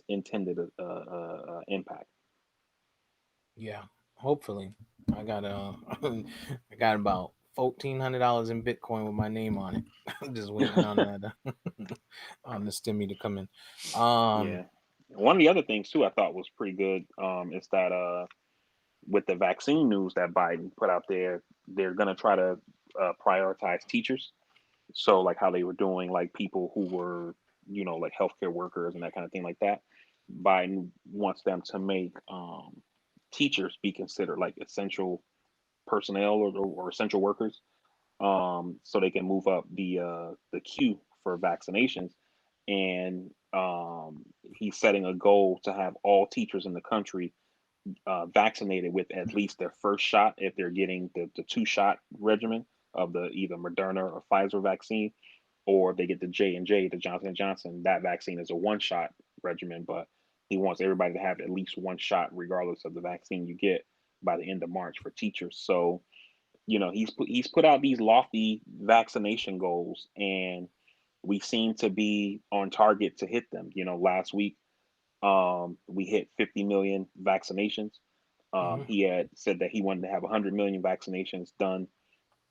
Speaker 3: intended impact.
Speaker 1: Yeah, hopefully. I got I got about $1,400 in Bitcoin with my name on it. I'm just waiting on that on the stimmy to come in. Um,
Speaker 3: Yeah. One of the other things too I thought was pretty good, is that with the vaccine news that Biden put out there, they're going to try to prioritize teachers. So like how they were doing like people who were, like healthcare workers and that kind of thing like that. Biden wants them to make teachers be considered like essential personnel, or essential workers, so they can move up the queue for vaccinations. And he's setting a goal to have all teachers in the country vaccinated with at least their first shot if they're getting the two-shot regimen of the either Moderna or Pfizer vaccine, or if they get the J&J, the Johnson and Johnson. That vaccine is a one-shot regimen, but he wants everybody to have at least one shot regardless of the vaccine you get by the end of March for teachers. So he's put out these lofty vaccination goals, and we seem to be on target to hit them. Last week, we hit 50 million vaccinations.
Speaker 1: mhm.
Speaker 3: He had said that he wanted to have 100 million vaccinations done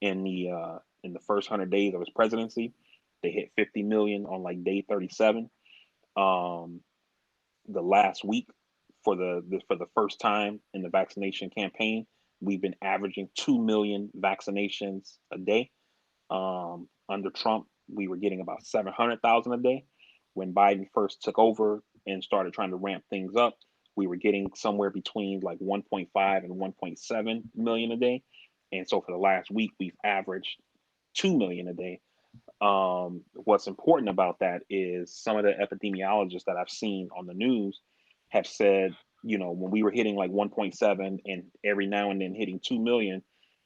Speaker 3: in the first 100 days of his presidency. They hit 50 million on like day 37. The last week for the first time in the vaccination campaign, we've been averaging 2 million vaccinations a day. Under Trump, we were getting about 700,000 a day. When Biden first took over and started trying to ramp things up, we were getting somewhere between like 1.5 and 1.7 million a day. And so for the last week, we've averaged 2 million a day. What's important about that is some of the epidemiologists that I've seen on the news have said, when we were hitting like 1.7 and every now and then hitting 2 million,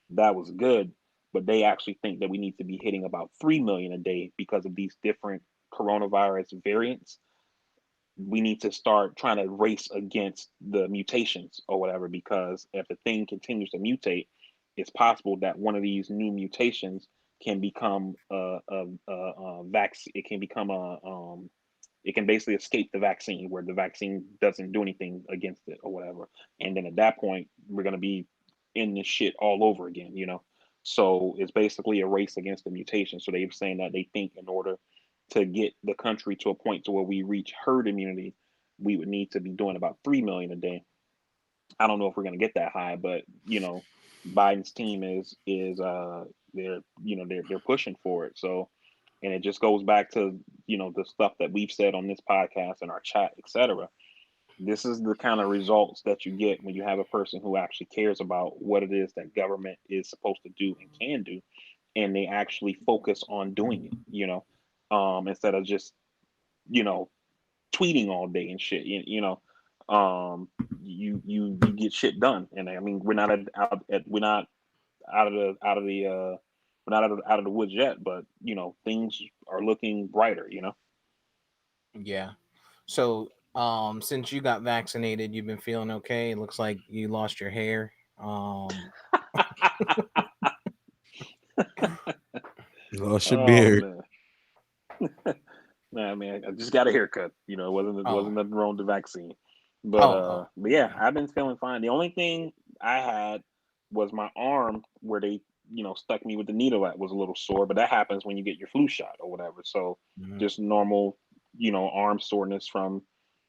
Speaker 3: that was good. But they actually think that we need to be hitting about 3 million a day because of these different coronavirus variants. We need to start trying to race against the mutations or whatever, because if the thing continues to mutate, it's possible that one of these new mutations can become a vaccine. It can become it can basically escape the vaccine, where the vaccine doesn't do anything against it or whatever. And then at that point, we're going to be in this shit all over again. So it's basically a race against the mutation. So they're saying that they think in order to get the country to a point to where we reach herd immunity, we would need to be doing about 3 million a day. I don't know if we're going to get that high, but Biden's team is they're pushing for it. So, and it just goes back to the stuff that we've said on this podcast and our chat, etc. This is the kind of results that you get when you have a person who actually cares about what it is that government is supposed to do and can do, and they actually focus on doing it. Instead of just tweeting all day and shit. You get shit done, and I mean we're not out of the woods yet, but things are looking brighter.
Speaker 1: Yeah. So, since you got vaccinated, you've been feeling okay. It looks like you lost your hair.
Speaker 2: Lost your
Speaker 3: Oh
Speaker 2: beard.
Speaker 3: man. Nah, man, I just got a haircut. It wasn't nothing wrong with the vaccine. But yeah, I've been feeling fine. The only thing I had was my arm, where they stuck me with the needle at, was a little sore, but that happens when you get your flu shot or whatever. So just normal, arm soreness from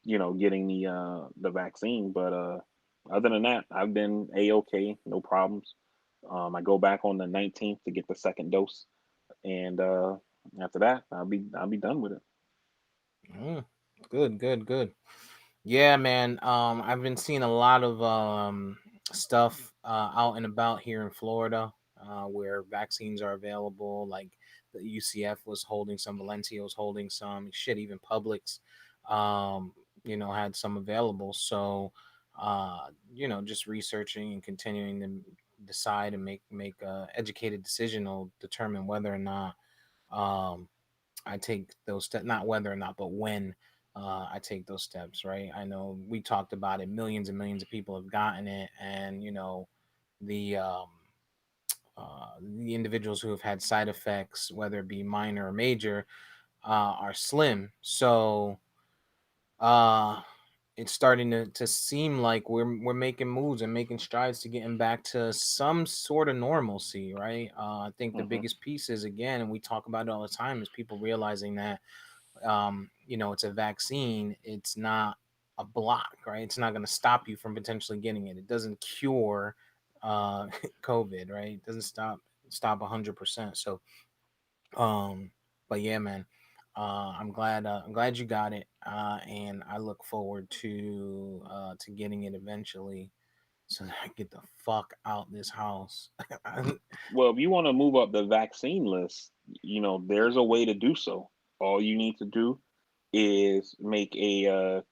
Speaker 3: getting the vaccine. But other than that, I've been a-okay, no problems. I go back on the 19th to get the second dose, and after that, I'll be done with it.
Speaker 1: Good. Yeah, man. I've been seeing a lot of stuff out and about here in Florida, where vaccines are available. Like the UCF was holding some, Valencia was holding some. Shit, even Publix, had some available. So, just researching and continuing to decide and make a educated decision will determine whether or not I take those steps. Not whether or not, but when I take those steps, right? I know we talked about it. Millions and millions of people have gotten it, and the the individuals who have had side effects, whether it be minor or major, are slim. So uh, it's starting to seem like we're making moves and making strides to getting back to some sort of normalcy, right? I think the biggest piece is, again, and we talk about it all the time, is people realizing that it's a vaccine. It's not a block, right? It's not going to stop you from potentially getting it. It doesn't cure COVID, right? It doesn't stop 100%. So, but yeah, man, I'm glad you got it, and I look forward to getting it eventually, so that I get the fuck out this house.
Speaker 3: Well, if you want to move up the vaccine list, there's a way to do so. All you need to do is make a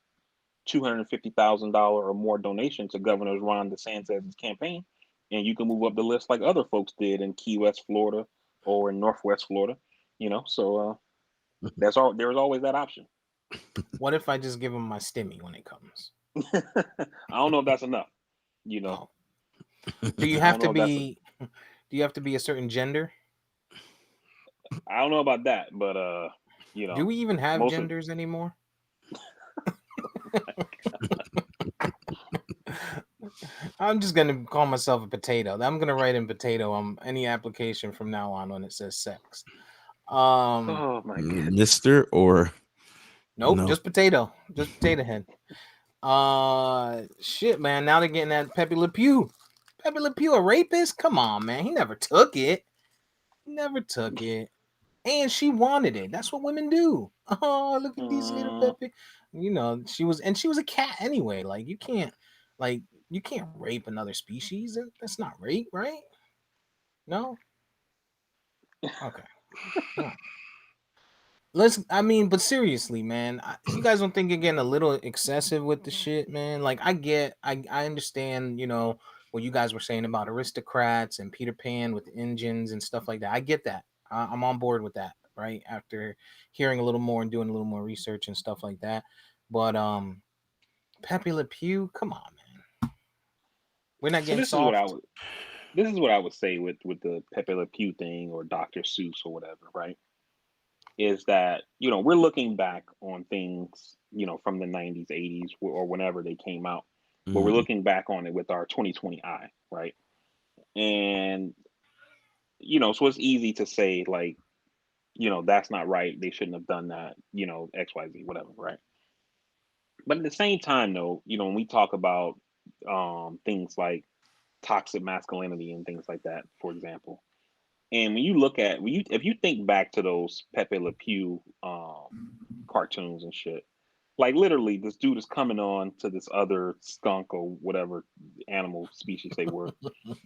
Speaker 3: $250,000 or more donation to Governor Ron DeSantis' campaign, and you can move up the list like other folks did in Key West, Florida, or in Northwest Florida. So that's all. There is always that option.
Speaker 1: What if I just give him my stimmy when it comes?
Speaker 3: I don't know if that's enough.
Speaker 1: Oh. Do you have to be? Do you have to be a certain gender?
Speaker 3: I don't know about that, but
Speaker 1: do we even have genders anymore? I'm just gonna call myself a potato. I'm gonna write in potato on any application from now on when it says sex.
Speaker 3: Oh my goodness.
Speaker 2: Mister or
Speaker 1: Nope,
Speaker 2: no?
Speaker 1: just potato. Just potato head. Shit, man. Now they're getting at Pepe Le Pew. Pepe Le Pew, a rapist? Come on, man. He never took it. He never took it. And she wanted it. That's what women do. Oh, look at these little Pepe. You know, she was a cat anyway. Like you can't rape another species. That's not rape, right? No. Okay. No. I mean, but seriously, man, you guys don't think you're getting a little excessive with the shit, man? Like, I understand, what you guys were saying about aristocrats and Peter Pan with engines and stuff like that. I get that. I'm on board with that, right? After hearing a little more and doing a little more research and stuff like that. But, Pepe Le Pew, come on, man. We're not
Speaker 3: So
Speaker 1: getting soft.
Speaker 3: this is what I would say with the Pepe Le Pew thing or Dr. Seuss or whatever, right? Is that we're looking back on things from the 90s, 80s, or whenever they came out, but we're
Speaker 2: Mhm.
Speaker 3: looking back on it with our 2020 eye, right? And so it's easy to say like that's not right, they shouldn't have done that, XYZ, whatever, right? But at the same time, though, when we talk about things like toxic masculinity and things like that, for example, and if you think back to those Pepe Le Pew cartoons and shit, like literally this dude is coming on to this other skunk or whatever animal species they were,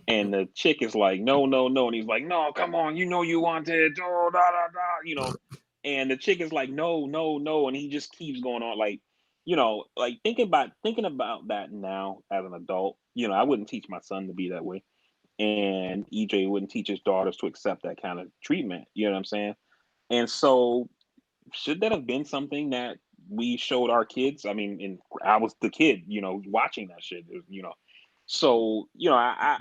Speaker 3: and the chick is like, no, no, no, and he's like, no, come on, you want it, oh, da da da, and the chick is like, no, no, no, and he just keeps going on, like, like thinking about that now as an adult, I wouldn't teach my son to be that way, and EJ wouldn't teach his daughters to accept that kind of treatment. You know what I'm saying? And so, should that have been something that we showed our kids? I mean, and I was the kid, watching that shit. So I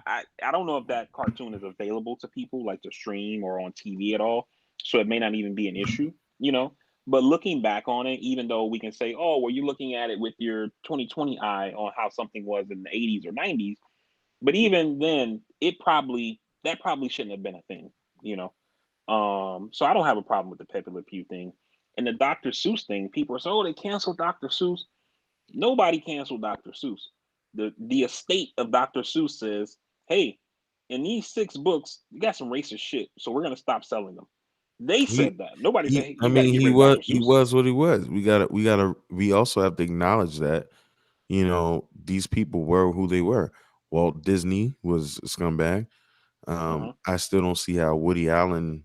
Speaker 3: don't know if that cartoon is available to people like to stream or on TV at all. So it may not even be an issue, you know. But looking back on it, even though we can say, oh, well, you're looking at it with your 2020 eye on how something was in the 80s or 90s, but even then, that probably shouldn't have been a thing, you know. So I don't have a problem with the Pepe Le Pew thing. And the Dr. Seuss thing, people are saying, oh, they canceled Dr. Seuss. Nobody canceled Dr. Seuss. The estate of Dr. Seuss says, hey, in these 6 books, you got some racist shit, so we're gonna stop selling them. They
Speaker 2: He
Speaker 3: said that. Nobody said,
Speaker 2: he.
Speaker 3: hey,
Speaker 2: I
Speaker 3: you got to
Speaker 2: mean,
Speaker 3: get rid of Dr.
Speaker 2: he
Speaker 3: Seuss.
Speaker 2: was what he was. We also have to acknowledge that these people were who they were. Walt Disney was a scumbag.
Speaker 3: Uh-huh.
Speaker 2: I still don't see how Woody Allen.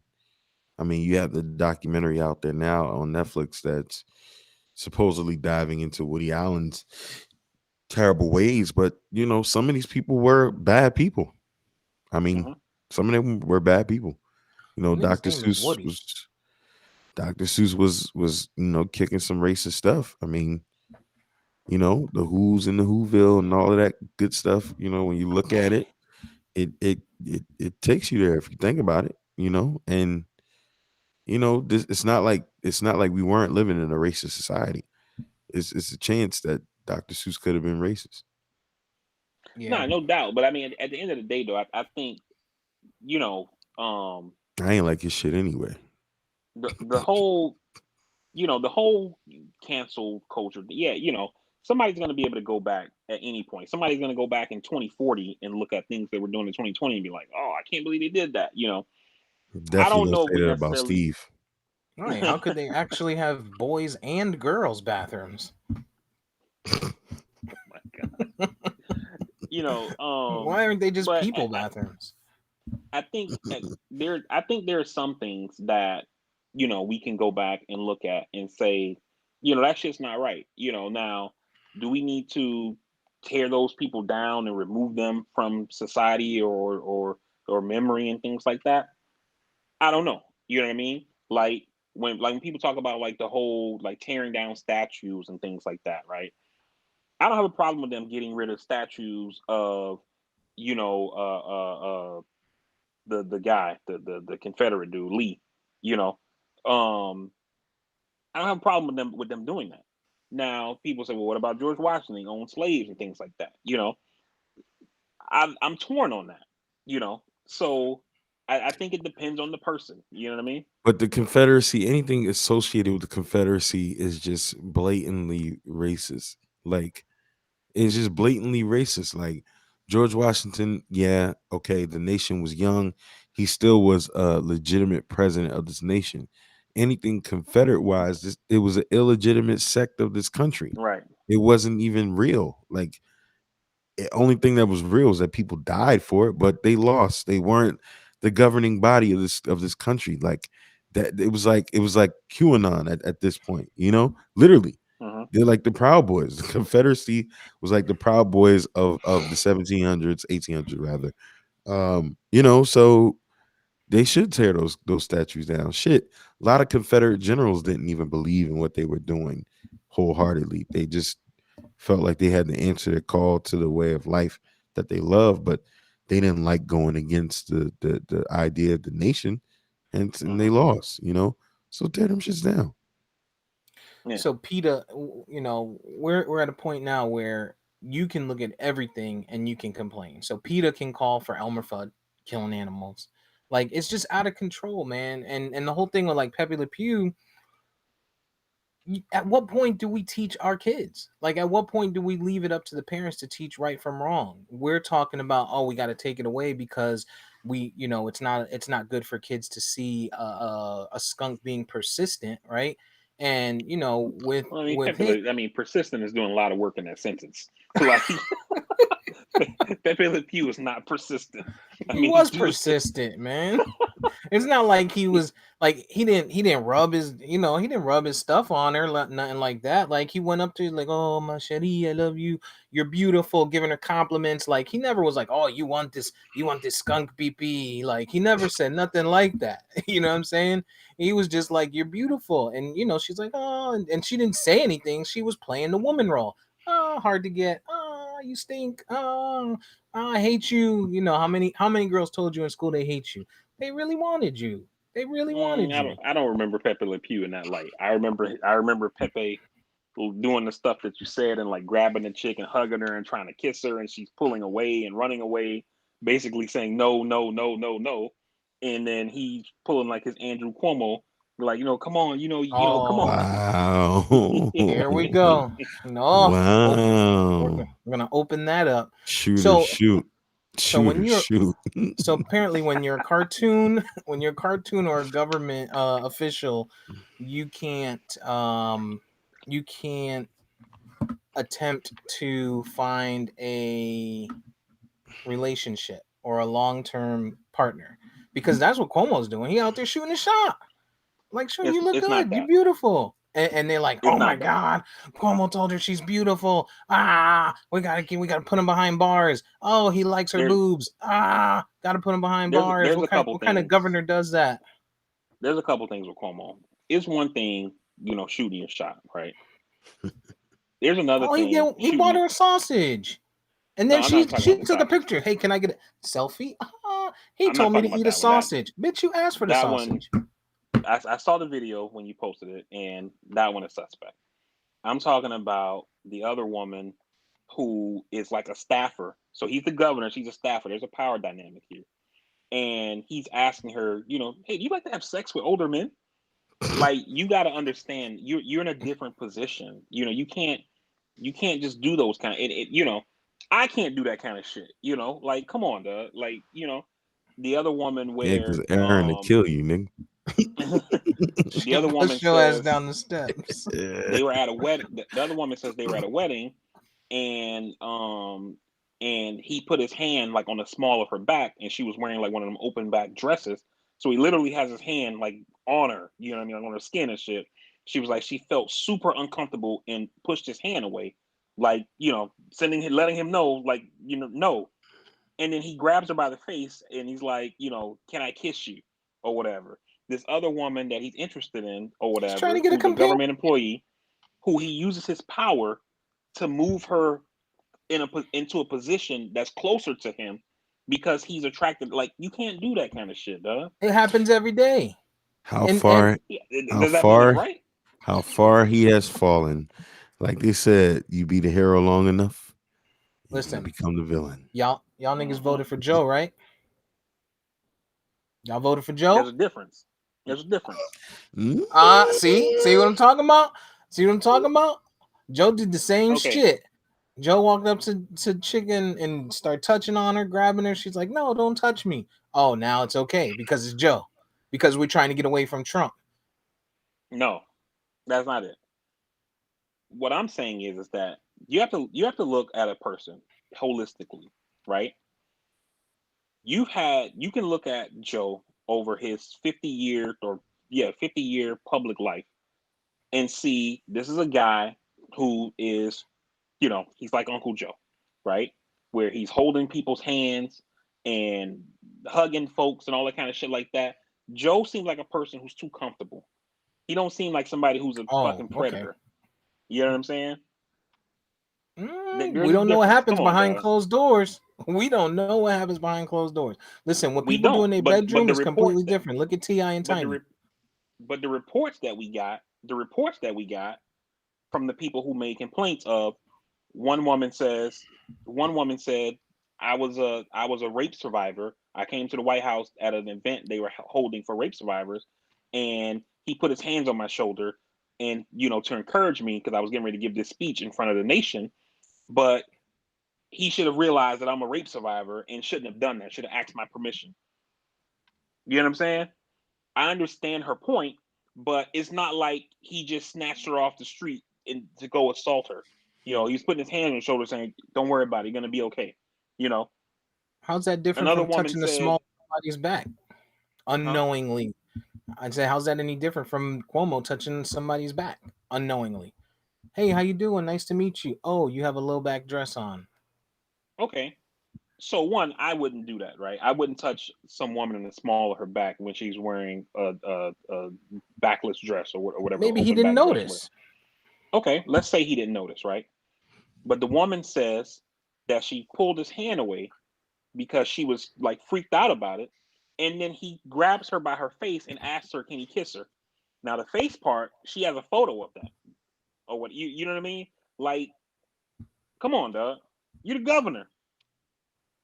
Speaker 2: I mean, you have the documentary out there now on Netflix that's supposedly diving into Woody Allen's terrible ways, but some of these people were bad people. I mean,
Speaker 3: Uh-huh.
Speaker 2: some of them were bad people.
Speaker 1: And his
Speaker 2: Dr.
Speaker 1: name is
Speaker 2: Seuss
Speaker 1: Woody.
Speaker 2: was kicking some racist stuff. I mean, the Who's and the Whoville and all of that good stuff. When you look at it, it takes you there if you think about it. And this it's not like we weren't living in a racist society. It's a chance that Dr. Seuss could have been racist.
Speaker 1: Yeah.
Speaker 3: No, no doubt. But I mean, at the end of the day, though, I think you know, um,
Speaker 2: I ain't like his shit anyway.
Speaker 3: the whole the whole cancel culture. Yeah, somebody's going to be able to go back at any point. Somebody's going to go back in 2040 and look at things they were doing in 2020 and be like, "Oh, I can't believe they did that." I
Speaker 2: Definitely
Speaker 3: don't
Speaker 2: gonna
Speaker 3: know if
Speaker 2: say
Speaker 3: we
Speaker 2: that about
Speaker 3: necessarily.
Speaker 2: Steve.
Speaker 1: Right. How could they actually have boys and girls bathrooms?
Speaker 3: Oh my god. You know,
Speaker 1: Why aren't they just
Speaker 3: but
Speaker 1: people bathrooms?
Speaker 3: I think I think there are some things that we can go back and look at and say, that shit's not right. Now, do we need to tear those people down and remove them from society or memory and things like that? I don't know. You know what I mean? Like when people talk about like the whole like tearing down statues and things like that, right? I don't have a problem with them getting rid of statues of you know the guy, the Confederate dude, Lee, you know. Um I don't have a problem with them doing that. Now people say, well, what about George Washington? He owned slaves and things like that. I'm torn on that, you know. So I think it depends on the person. You know what I mean?
Speaker 2: But the Confederacy, anything associated with the Confederacy is just blatantly racist. Like it's just blatantly racist. Like George Washington, yeah, okay, the nation was young. He still was a legitimate president of this nation. Anything Confederate wise, it was an illegitimate sect of this country.
Speaker 3: Right.
Speaker 2: It wasn't even real. Like the only thing that was real is that people died for it, but they lost. They weren't the governing body of this country. Like that, it was like QAnon at this point. You know, literally,
Speaker 3: Mm-hmm.
Speaker 2: they're like the Proud Boys. The Confederacy was like the Proud Boys of the 1700s, 1800s rather. You know, so they should tear those statues down. Shit, a lot of Confederate generals didn't even believe in what they were doing wholeheartedly. They just felt like they had to answer their call to the way of life that they love, but they didn't like going against the idea of the nation, and they
Speaker 3: Mm-hmm.
Speaker 2: lost. You know, so tear them shits down.
Speaker 3: Yeah.
Speaker 1: So PETA, we're at a point now where you can look at everything and you can complain. So PETA can call for Elmer Fudd killing animals. Like it's just out of control, man. And the whole thing with like Pepe Le Pew, at what point do we teach our kids? Like at what point do we leave it up to the parents to teach right from wrong? We're talking about, oh, we got to take it away because it's not good for kids to see a skunk being persistent, right? And with
Speaker 3: Well, I mean,
Speaker 1: with him,
Speaker 3: persistent is doing a lot of work in that sentence. Like, Pepe Le Pew is not persistent. I
Speaker 1: he
Speaker 3: mean, he
Speaker 1: was
Speaker 3: do.
Speaker 1: persistent, man. It's not like he was like he didn't rub his he didn't rub his stuff on her, nothing like that. Like he went up to her like, oh my Cherie, I love you, you're beautiful, giving her compliments. Like he never was like, oh, you want this skunk BP. Like he never said nothing like that. You know what I'm saying? He was just like, you're beautiful, and she's like, oh, and she didn't say anything. She was playing the woman role. Oh, hard to get. Oh, you stink. Oh, I hate you. How many girls told you in school they hate you? They really wanted you. They really wanted
Speaker 3: I
Speaker 1: you.
Speaker 3: don't. I don't remember Pepe Le Pew in that light. I remember. I remember Pepe doing the stuff that you said and like grabbing the chick and hugging her and trying to kiss her and she's pulling away and running away, basically saying no, no, no, no, no, and then he's pulling like his Andrew Cuomo, like come on, come on.
Speaker 1: Oh,
Speaker 2: Wow.
Speaker 1: here we go. No, we're
Speaker 2: Wow.
Speaker 1: gonna open that up.
Speaker 2: Shoot or
Speaker 1: So,
Speaker 2: shoot.
Speaker 1: so
Speaker 2: Shoot
Speaker 1: when
Speaker 2: or
Speaker 1: you're
Speaker 2: shoot.
Speaker 1: so apparently when you're a cartoon, when you're a cartoon or a government official, you can't attempt to find a relationship or a long-term partner because that's what Cuomo's doing. He out there shooting a shot. Like, sure,
Speaker 3: it's
Speaker 1: you look
Speaker 3: it's not
Speaker 1: good. You're
Speaker 3: that.
Speaker 1: beautiful. And they're like,
Speaker 3: It's
Speaker 1: oh my
Speaker 3: not that.
Speaker 1: God, Cuomo told her she's beautiful. We gotta put him behind bars. Oh, he likes her
Speaker 3: There's
Speaker 1: boobs. Gotta put him behind bars.
Speaker 3: there's a
Speaker 1: What kind
Speaker 3: couple
Speaker 1: what kind of
Speaker 3: things.
Speaker 1: governor does that?
Speaker 3: There's a couple things with Cuomo. It's one thing, shooting your shot, right? There's another
Speaker 1: Oh, he
Speaker 3: thing
Speaker 1: did, he bought
Speaker 3: shooting.
Speaker 1: her a sausage. And
Speaker 3: No,
Speaker 1: then
Speaker 3: I'm
Speaker 1: she
Speaker 3: not talking
Speaker 1: she
Speaker 3: about the
Speaker 1: took a
Speaker 3: sausage.
Speaker 1: picture. Hey, can I get a selfie? He
Speaker 3: I'm not
Speaker 1: told me to
Speaker 3: talking about
Speaker 1: eat a
Speaker 3: that one. That
Speaker 1: sausage. Bitch, you asked for the
Speaker 3: that one.
Speaker 1: sausage.
Speaker 3: I saw the video when you posted it, and that one is suspect. I'm talking about the other woman who is like a staffer. So he's the governor, she's a staffer. There's a power dynamic here. And he's asking her, hey, do you like to have sex with older men? Like you got to understand, you're in a different position. You can't just do those kind of I can't do that kind of shit. Like come on, duh. Like the other woman
Speaker 2: Yeah, because
Speaker 3: where
Speaker 2: Aaron to kill you, nigga.
Speaker 3: the
Speaker 1: She
Speaker 3: other woman
Speaker 1: pushed your ass
Speaker 3: says
Speaker 1: down the steps.
Speaker 3: they were at a wedding. The other woman says they were at a wedding, and he put his hand like on the small of her back, and she was wearing like one of them open back dresses. So he literally has his hand like on her, you know what I mean, like on her skin and shit. She was like, she felt super uncomfortable and pushed his hand away, like letting him know, like no. And then he grabs her by the face and he's like, can I kiss you or whatever. This other woman that he's interested in or
Speaker 1: He's trying to
Speaker 3: whatever,
Speaker 1: get a
Speaker 3: who's a
Speaker 1: companion.
Speaker 3: government employee, who he uses his power to move her into a position that's closer to him because he's attracted. Like you can't do that kind of shit, duh.
Speaker 1: It happens every day.
Speaker 2: how
Speaker 1: And
Speaker 2: far
Speaker 3: Yeah,
Speaker 2: how
Speaker 3: does that make it
Speaker 2: far
Speaker 3: right?
Speaker 2: how far he has fallen. Like they said, you be the hero long enough, you're gonna
Speaker 1: listen,
Speaker 2: become the villain.
Speaker 1: y'all niggas
Speaker 3: Mm-hmm.
Speaker 1: voted for Joe, right? Y'all voted for
Speaker 3: There's
Speaker 1: Joe?
Speaker 3: a difference. There's a difference.
Speaker 1: See what I'm talking about? See what I'm talking about? Joe did the same
Speaker 3: Okay.
Speaker 1: shit. Joe walked up to Chicken and started touching on her, grabbing her. She's like, "No, don't touch me." Oh, now it's okay because it's Joe. Because we're trying to get away from Trump.
Speaker 3: No, that's not it. What I'm saying is that you have to look at a person holistically, right? You can look at Joe over his 50-year or 50-year public life and see this is a guy who is, he's like Uncle Joe, right? Where he's holding people's hands and hugging folks and all that kind of shit like that. Joe seems like a person who's too comfortable. He don't seem like somebody who's a
Speaker 1: Oh,
Speaker 3: fucking
Speaker 1: okay.
Speaker 3: predator. You know what I'm saying?
Speaker 1: We
Speaker 3: There's a
Speaker 1: don't know what
Speaker 3: difference.
Speaker 1: happens
Speaker 3: Come on,
Speaker 1: behind
Speaker 3: dog.
Speaker 1: closed doors. We don't know what happens behind closed doors. Listen, what
Speaker 3: We
Speaker 1: people do
Speaker 3: don't.
Speaker 1: in their
Speaker 3: But
Speaker 1: bedroom
Speaker 3: the
Speaker 1: is completely
Speaker 3: reports that
Speaker 1: different. Look at Ti and
Speaker 3: but the
Speaker 1: Tiny.
Speaker 3: re- but the reports that we got from the people who made complaints of one woman says one woman said I was a rape survivor. I came to the White House at an event they were holding for rape survivors, and he put his hands on my shoulder and to encourage me because I was getting ready to give this speech in front of the nation. But he should have realized that I'm a rape survivor and shouldn't have done that. Should have asked my permission. You know what I'm saying? I understand her point, but it's not like he just snatched her off the street and to go assault her. He's putting his hand on her shoulder saying, "Don't worry about it. You're gonna be okay." You know.
Speaker 1: How's that different
Speaker 3: Another
Speaker 1: from
Speaker 3: woman
Speaker 1: touching the
Speaker 3: said,
Speaker 1: small body's back
Speaker 3: "Huh?
Speaker 1: unknowingly? I'd say, how's that any different from Cuomo touching somebody's back unknowingly? Hey, how you doing? Nice to meet you. Oh, you have a low back dress on.
Speaker 3: Okay." So one, I wouldn't do that, right? I wouldn't touch some woman in the small of her back when she's wearing a backless dress or whatever,
Speaker 1: Maybe he
Speaker 3: open
Speaker 1: didn't
Speaker 3: back dress, whatever.
Speaker 1: notice.
Speaker 3: Okay, let's say he didn't notice, right? But the woman says that she pulled his hand away because she was like freaked out about it. And then he grabs her by her face and asks her, "Can he kiss her?" Now the face part, she has a photo of that. Or what you know what I mean? Like, come on, dog. You're the governor.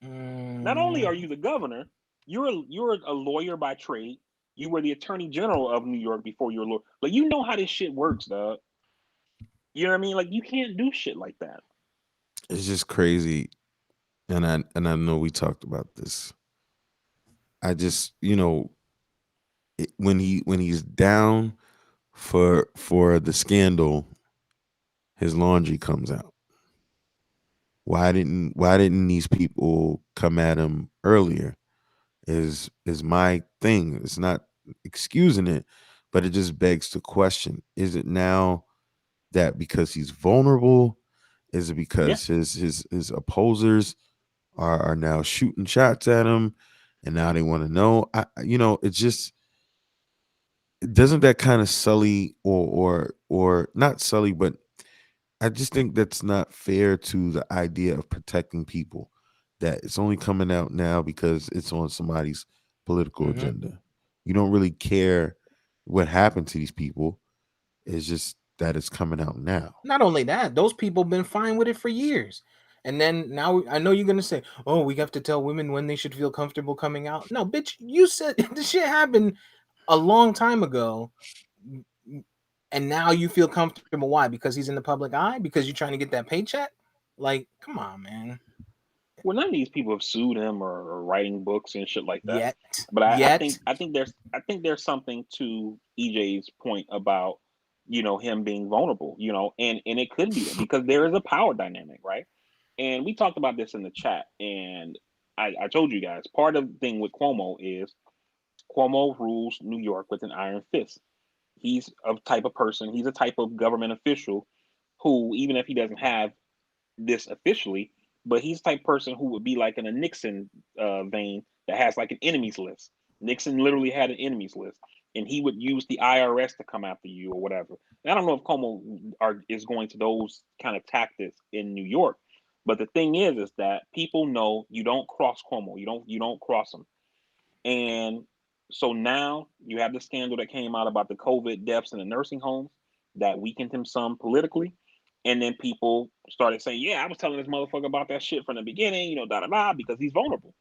Speaker 3: Not only are
Speaker 1: Mm,
Speaker 3: you the governor, you're a lawyer by trade. You were the attorney general of New York before you were lawyer. Like, you know how this shit works, dog. You know what I mean? Like, you can't do shit like that.
Speaker 2: It's just crazy, and I know we talked about this. I just when he's down for the scandal, his laundry comes out. Why didn't these people come at him earlier? Is my thing. It's not excusing it, but it just begs the question: is it now that because he's vulnerable? Is it
Speaker 3: Yeah.
Speaker 2: because his opposers are now shooting shots at him, and now they want to know? It's just, doesn't that kind of sully or not sully, but I just think that's not fair to the idea of protecting people. That it's only coming out now because it's on somebody's political
Speaker 1: hmm
Speaker 2: agenda. You don't really care what happened to these people. It's just that it's coming out now.
Speaker 1: Not only that, those people been fine with it for years. And then now I know you're gonna say, "Oh, we have to tell women when they should feel comfortable coming out." No, bitch, you said this shit happened a long time ago, and now you feel comfortable. Why? Because he's in the public eye? Because you're trying to get that paycheck? Like, come on, man.
Speaker 3: Well, none of these people have sued him or writing books and shit like that.
Speaker 1: Yet,
Speaker 3: But
Speaker 1: yet.
Speaker 3: I think there's something to EJ's point about him being vulnerable, and it could be that because there is a power dynamic, right? And we talked about this in the chat, and I told you guys part of the thing with Cuomo is Cuomo rules New York with an iron fist. He's a type of person, he's a type of government official who, even if he doesn't have this officially, but he's the type of person who would be like in a Nixon vein that has like an enemies list. Nixon literally had an enemies list, and he would use the IRS to come after you or whatever. And I don't know if Cuomo is going to those kind of tactics in New York, but the thing is that people know you don't cross Cuomo, you don't cross him, and so now you have the scandal that came out about the COVID deaths in the nursing homes that weakened him some politically. And then people started saying, "Yeah, I was telling this motherfucker about that shit from the beginning, da da da," because he's vulnerable.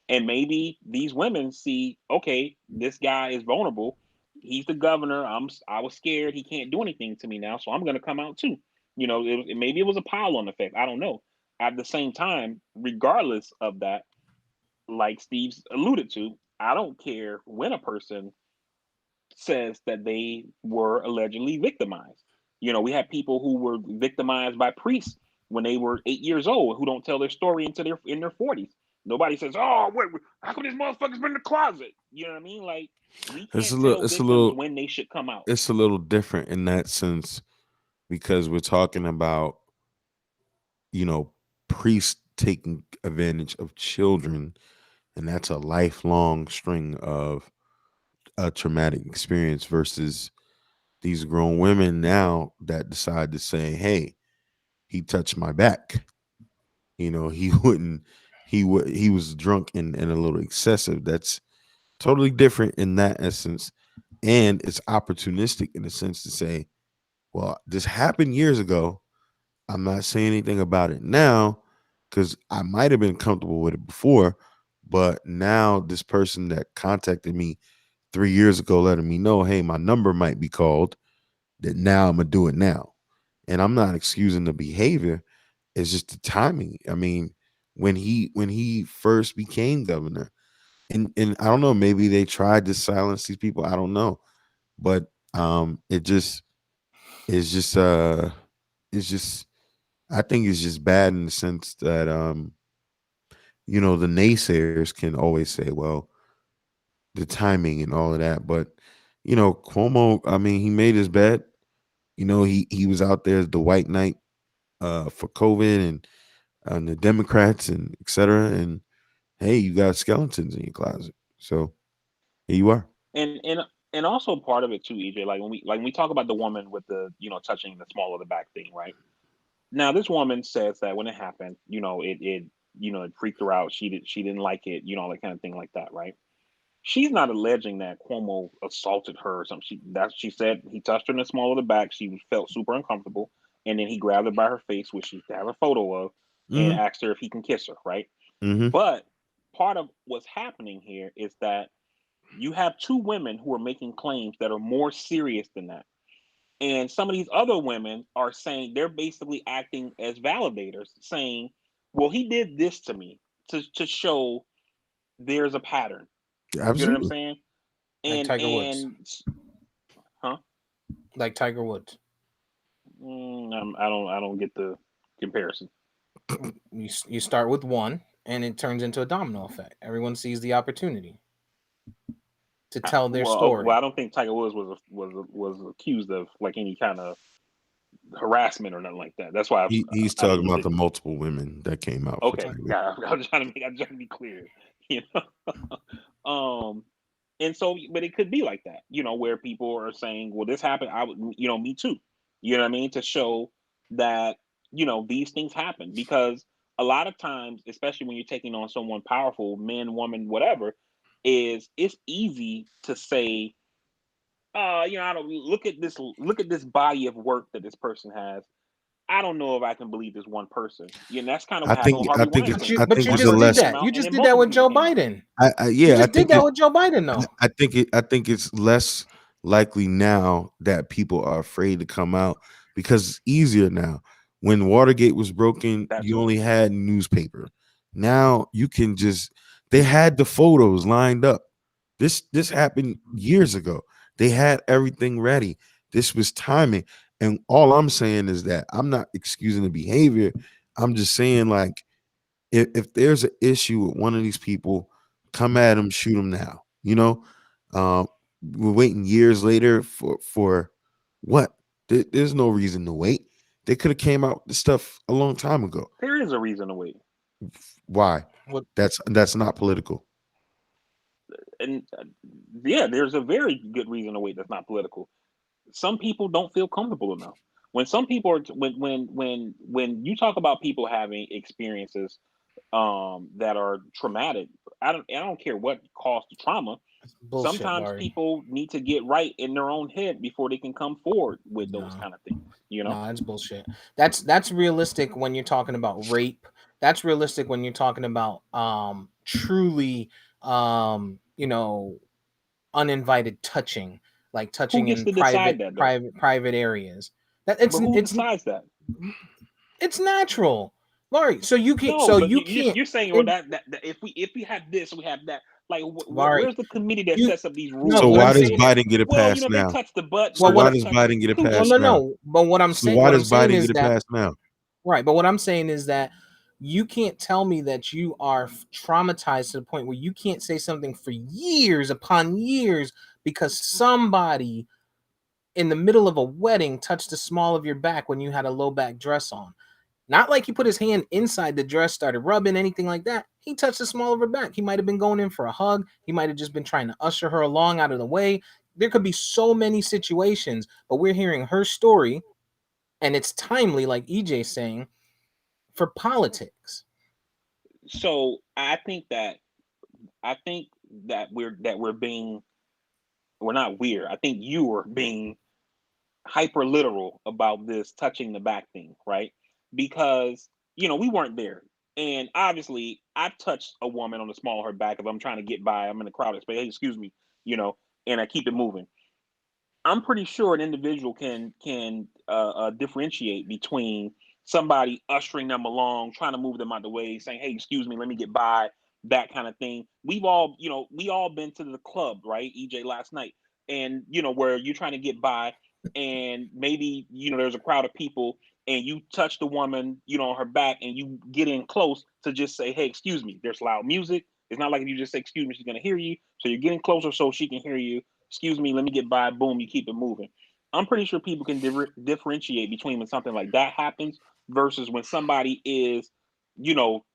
Speaker 4: And maybe these women see, okay, this guy is vulnerable. He's the governor. I was scared. He can't do anything to me now, so I'm going to come out too. Maybe it was a pile-on effect. I don't know. At the same time, regardless of that, like Steve's alluded to, I don't care when a person says that they were allegedly victimized. We had people who were victimized by priests when they were 8 years old who don't tell their story until they're in their 40s. Nobody says, "Oh, wait, how come this motherfucker's been in the closet?" You know what I mean? Like, we
Speaker 2: It's a
Speaker 4: can't
Speaker 2: little.
Speaker 4: tell
Speaker 2: It's a
Speaker 4: victims
Speaker 2: little.
Speaker 4: when they should come out.
Speaker 2: It's a little different in that sense because we're talking about, you know, priests taking advantage of children, and that's a lifelong string of a traumatic experience versus these grown women now that decide to say, "Hey, he touched my back." He wouldn't. He was drunk and a little excessive. That's totally different in that essence, and it's opportunistic in the sense to say, "Well, this happened years ago. I'm not saying anything about it now because I might have been comfortable with it before, but now this person that contacted me 3 years ago, letting me know, hey, my number might be called. That now I'm gonna do it now, and I'm not excusing the behavior. It's just the timing. I mean, when he first became governor, and I don't know, maybe they tried to silence these people. I don't know, but it just it's just it's just I think it's just bad in the sense that the naysayers can always say, well, the timing and all of that, but Cuomo, I mean, he made his bed. He was out there as the white knight for COVID and the Democrats and et cetera. And hey, you got skeletons in your closet. So here you are.
Speaker 4: And also part of it too, EJ. Like when we talk about the woman with the touching the small of the back thing, right? Now this woman says that when it happened, it freaked her out. She didn't like it, all that kind of thing like that, right? She's not alleging that Cuomo assaulted her or something. She said he touched her in the small of the back. She felt super uncomfortable, and then he grabbed her by her face, which she have a photo of, and
Speaker 2: Mm-hmm.
Speaker 4: asked her if he can kiss her, right?
Speaker 2: Mm-hmm.
Speaker 4: But part of what's happening here is that you have two women who are making claims that are more serious than that. And some of these other women are saying they're basically acting as validators, saying, well, he did this to me to show there's a pattern. You know what I'm
Speaker 2: Absolutely.
Speaker 4: saying?
Speaker 1: Like
Speaker 4: And
Speaker 1: Tiger Woods.
Speaker 4: and huh?
Speaker 1: Like Tiger Woods.
Speaker 4: I don't get the comparison.
Speaker 1: You start with one, and it turns into a domino effect. Everyone sees the opportunity to tell their
Speaker 4: Well,
Speaker 1: story.
Speaker 4: I don't think Tiger Woods was accused of like any kind of harassment or nothing like that. That's why
Speaker 2: He's
Speaker 4: I
Speaker 2: talking
Speaker 4: didn't
Speaker 2: about the
Speaker 4: think.
Speaker 2: multiple women that came out for
Speaker 4: Okay,
Speaker 2: Tiger.
Speaker 4: yeah, I'm trying to be clear, you know. And so, but it could be like that, where people are saying, "Well, this happened. I would, me too." You know what I mean? To show that these things happen because a lot of times, especially when you're taking on someone powerful, man, woman, whatever, it's easy to say, I don't look at this body of work that this person has. I don't know if I can believe this one person. And that's kind of
Speaker 2: I
Speaker 4: what happened
Speaker 2: think
Speaker 4: with
Speaker 2: I
Speaker 4: Harvey
Speaker 2: think it's
Speaker 4: Weinstein.
Speaker 2: I
Speaker 1: But
Speaker 2: think
Speaker 1: you
Speaker 4: One
Speaker 2: it's a
Speaker 1: just did
Speaker 4: person
Speaker 2: less.
Speaker 4: came
Speaker 1: that.
Speaker 4: out,
Speaker 1: You
Speaker 4: and
Speaker 1: just
Speaker 4: then
Speaker 1: did
Speaker 4: both
Speaker 1: that
Speaker 4: of
Speaker 1: with
Speaker 4: them
Speaker 1: Joe
Speaker 4: came out.
Speaker 1: Biden. You
Speaker 2: Yeah, I
Speaker 1: just did
Speaker 2: think
Speaker 1: that with Joe Biden, though.
Speaker 2: I think it's less likely now that people are afraid to come out because it's easier now. When Watergate was broken,
Speaker 4: That
Speaker 2: you
Speaker 4: too.
Speaker 2: only had newspaper. Now you can just they had the photos lined up. This happened years ago. They had everything ready. This was timing. And all I'm saying is that I'm not excusing the behavior. I'm just saying like if there's an issue with one of these people, come at them, shoot them now. Um, we're waiting years later for what? There's no reason to wait. They could have came out with the stuff a long time ago.
Speaker 4: There is a reason to wait,
Speaker 2: Why?
Speaker 1: What?
Speaker 2: That's not political.
Speaker 4: and yeah, there's a very good reason to wait. That's not political. Some people don't feel comfortable enough. When some people are when you talk about people having experiences that are traumatic, I don't care what caused the trauma.
Speaker 1: Bullshit,
Speaker 4: Sometimes
Speaker 1: Laurie.
Speaker 4: people need to get right in their own head before they can come forward with those
Speaker 1: No.
Speaker 4: kind of things.
Speaker 1: No, that's bullshit. That's realistic when you're talking about rape. That's realistic when you're talking about truly uninvited touching, like
Speaker 4: Who
Speaker 1: touching
Speaker 4: gets
Speaker 1: in
Speaker 4: to decide that though?
Speaker 1: private areas. That
Speaker 4: But who decides that?
Speaker 1: it's natural. Vari, so you can't
Speaker 4: No, but
Speaker 1: can't
Speaker 4: you're saying, well, that if we have this, we have that. Like,
Speaker 1: Vari,
Speaker 4: where's the committee that
Speaker 1: you
Speaker 4: sets up these
Speaker 1: no,
Speaker 2: So
Speaker 4: rules?
Speaker 1: what
Speaker 4: Like,
Speaker 1: I'm
Speaker 2: why does
Speaker 1: saying is
Speaker 2: Biden get a
Speaker 4: well,
Speaker 2: pass
Speaker 4: if they
Speaker 2: now?
Speaker 4: touch the butt,
Speaker 2: So
Speaker 1: well
Speaker 2: why
Speaker 1: what
Speaker 2: does
Speaker 4: touch
Speaker 2: Biden get a
Speaker 4: too
Speaker 2: pass
Speaker 1: no
Speaker 2: now?
Speaker 1: no, but what I'm
Speaker 2: So
Speaker 1: saying
Speaker 2: why
Speaker 1: what I'm
Speaker 2: does
Speaker 1: saying
Speaker 2: Biden
Speaker 1: is
Speaker 2: get a
Speaker 1: that
Speaker 2: pass now?
Speaker 1: right, but what I'm saying is that you can't tell me that you are traumatized to the point where you can't say something for years upon years because somebody in the middle of a wedding touched the small of your back when you had a low back dress on. Not like he put his hand inside the dress, started rubbing, anything like that. He touched the small of her back. He might have been going in for a hug. He might have just been trying to usher her along out of the way. There could be so many situations, but we're hearing her story, and it's timely, like EJ's saying, for politics.
Speaker 4: So I think that we're not weird. I think you are being hyper literal about this touching the back thing, right? Because we weren't there, and obviously I've touched a woman on the small of her back if I'm trying to get by. I'm in a crowded space. Hey, excuse me, and I keep it moving. I'm pretty sure an individual can differentiate between somebody ushering them along, trying to move them out the way, saying, "Hey, excuse me, let me get by," that kind of thing. We all been to the club, right, EJ, last night, and where you're trying to get by, and maybe there's a crowd of people, and you touch the woman, on her back, and you get in close to just say, "Hey, excuse me." There's loud music. It's not like if you just say, "Excuse me," she's gonna hear you. So you're getting closer so she can hear you. Excuse me, let me get by. Boom, you keep it moving. I'm pretty sure people can differentiate between when something like that happens versus when somebody is, you know,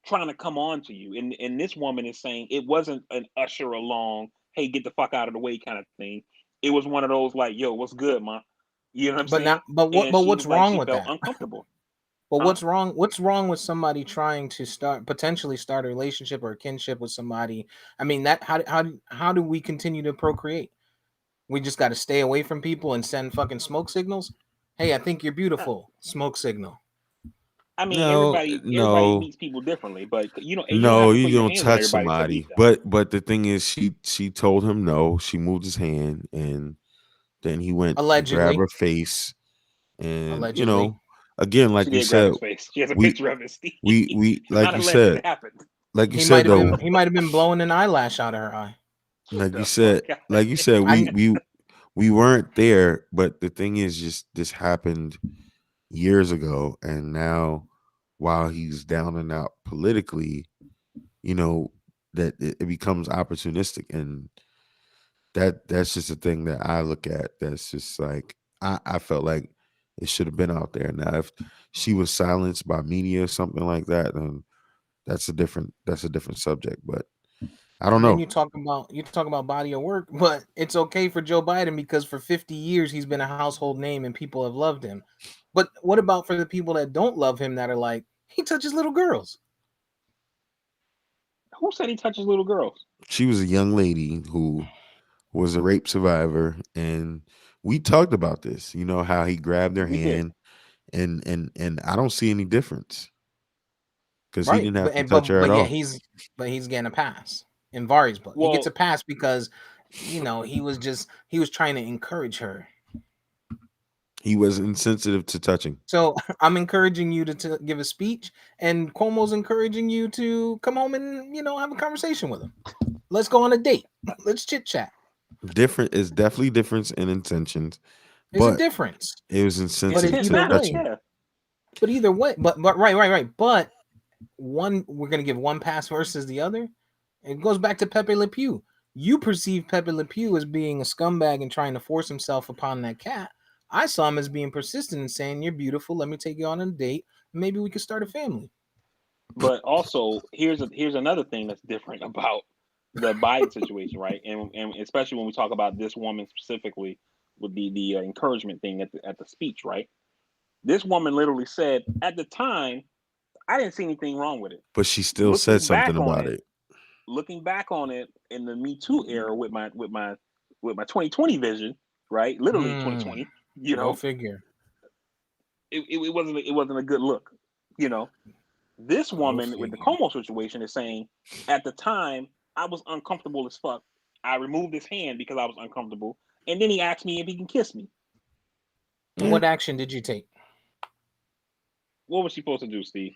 Speaker 4: trying to come on to you. And this woman is saying it wasn't an usher along, hey, get the fuck out of the way kind of thing. It was one of those like, yo, what's good, ma? You know what I'm
Speaker 1: But not
Speaker 4: saying? And
Speaker 1: but
Speaker 4: she
Speaker 1: what's
Speaker 4: was like,
Speaker 1: wrong
Speaker 4: she
Speaker 1: with
Speaker 4: felt
Speaker 1: that?
Speaker 4: uncomfortable.
Speaker 1: But
Speaker 4: Huh?
Speaker 1: what's wrong with somebody trying to potentially start a relationship or a kinship with somebody? I mean, that how do we continue to procreate? We just got to stay away from people and send fucking smoke signals. Hey, I think you're
Speaker 4: Uh,
Speaker 1: beautiful. Smoke signal.
Speaker 4: I mean,
Speaker 2: No,
Speaker 4: everybody
Speaker 2: no,
Speaker 4: meets people differently, but you don't have
Speaker 2: no.
Speaker 4: to put
Speaker 2: You
Speaker 4: your
Speaker 2: don't
Speaker 4: hands on
Speaker 2: touch
Speaker 4: everybody to meet
Speaker 2: somebody.
Speaker 4: them.
Speaker 2: But the thing is, she told him no. She moved his hand, and then he went and grabbed
Speaker 1: Allegedly,
Speaker 2: her face. And
Speaker 1: allegedly.
Speaker 2: again,
Speaker 4: She
Speaker 2: like you
Speaker 4: did grab
Speaker 2: said,
Speaker 4: his face. She has a
Speaker 2: we
Speaker 4: picture of it, Steve.
Speaker 2: we
Speaker 4: It's
Speaker 2: like
Speaker 4: not
Speaker 2: you
Speaker 4: alleged.
Speaker 2: said,
Speaker 4: It happened.
Speaker 2: though,
Speaker 1: He might have been blowing an eyelash out of her eye.
Speaker 4: Get the fuck out of
Speaker 2: like you
Speaker 4: here.
Speaker 2: said,
Speaker 1: I
Speaker 2: we weren't there. But the thing is, just this happened years ago, and now while he's down and out politically, you know that it becomes opportunistic, and that's just a thing that I look at. That's just like I felt like it should have been out there. Now, if she was silenced by media or something like that, then that's a different subject. But I don't
Speaker 1: and then
Speaker 2: know.
Speaker 1: you talk about body of work, but it's okay for Joe Biden because for 50 years he's been a household name and people have loved him. But what about for the people that don't love him that are like he touches little girls?
Speaker 4: Who said he touches little girls?
Speaker 2: She was a young lady who was a rape survivor, and we talked about this. How he grabbed her
Speaker 4: We did.
Speaker 2: hand, and I don't see any difference because he
Speaker 1: Right,
Speaker 2: didn't have to touch her at
Speaker 1: but yeah,
Speaker 2: all.
Speaker 1: he's getting a pass in Vari's book. He gets a
Speaker 4: Well,
Speaker 1: pass because he was trying to encourage her.
Speaker 2: He was insensitive to touching.
Speaker 1: So I'm encouraging you to give a speech, and Cuomo's encouraging you to come home and have a conversation with him. Let's go on a date. Let's chit chat.
Speaker 2: Different is definitely difference in intentions,
Speaker 1: There's a
Speaker 2: but
Speaker 1: difference.
Speaker 2: it was
Speaker 1: But
Speaker 2: insensitive
Speaker 4: intent
Speaker 2: to
Speaker 1: either
Speaker 4: matters.
Speaker 1: way,
Speaker 2: touching.
Speaker 4: Yeah.
Speaker 1: but either way, but right. But we're gonna give one pass versus the other. It goes back to Pepe Le Pew. You perceive Pepe Le Pew as being a scumbag and trying to force himself upon that cat. I saw him as being persistent and saying, "You're beautiful. Let me take you on a date. Maybe we could start a family."
Speaker 4: But also, here's another thing that's different about the Biden situation, right? And especially when we talk about this woman specifically with the encouragement thing at the speech, right? This woman literally said at the time, I didn't see anything wrong with it.
Speaker 2: But she still said
Speaker 4: Looking
Speaker 2: something
Speaker 4: back on
Speaker 2: about
Speaker 4: it,
Speaker 2: it.
Speaker 4: in the Me Too era with my 2020 vision, right? Literally
Speaker 1: Mm,
Speaker 4: 2020,
Speaker 1: go figure.
Speaker 4: it wasn't a good look, you know. This
Speaker 1: Go
Speaker 4: woman with the
Speaker 1: figure.
Speaker 4: Como situation is saying, at the time, I was uncomfortable as fuck. I removed his hand because I was uncomfortable. And then he asked me if he can kiss me.
Speaker 1: And what action did you take?
Speaker 4: What was she supposed to do, Steve?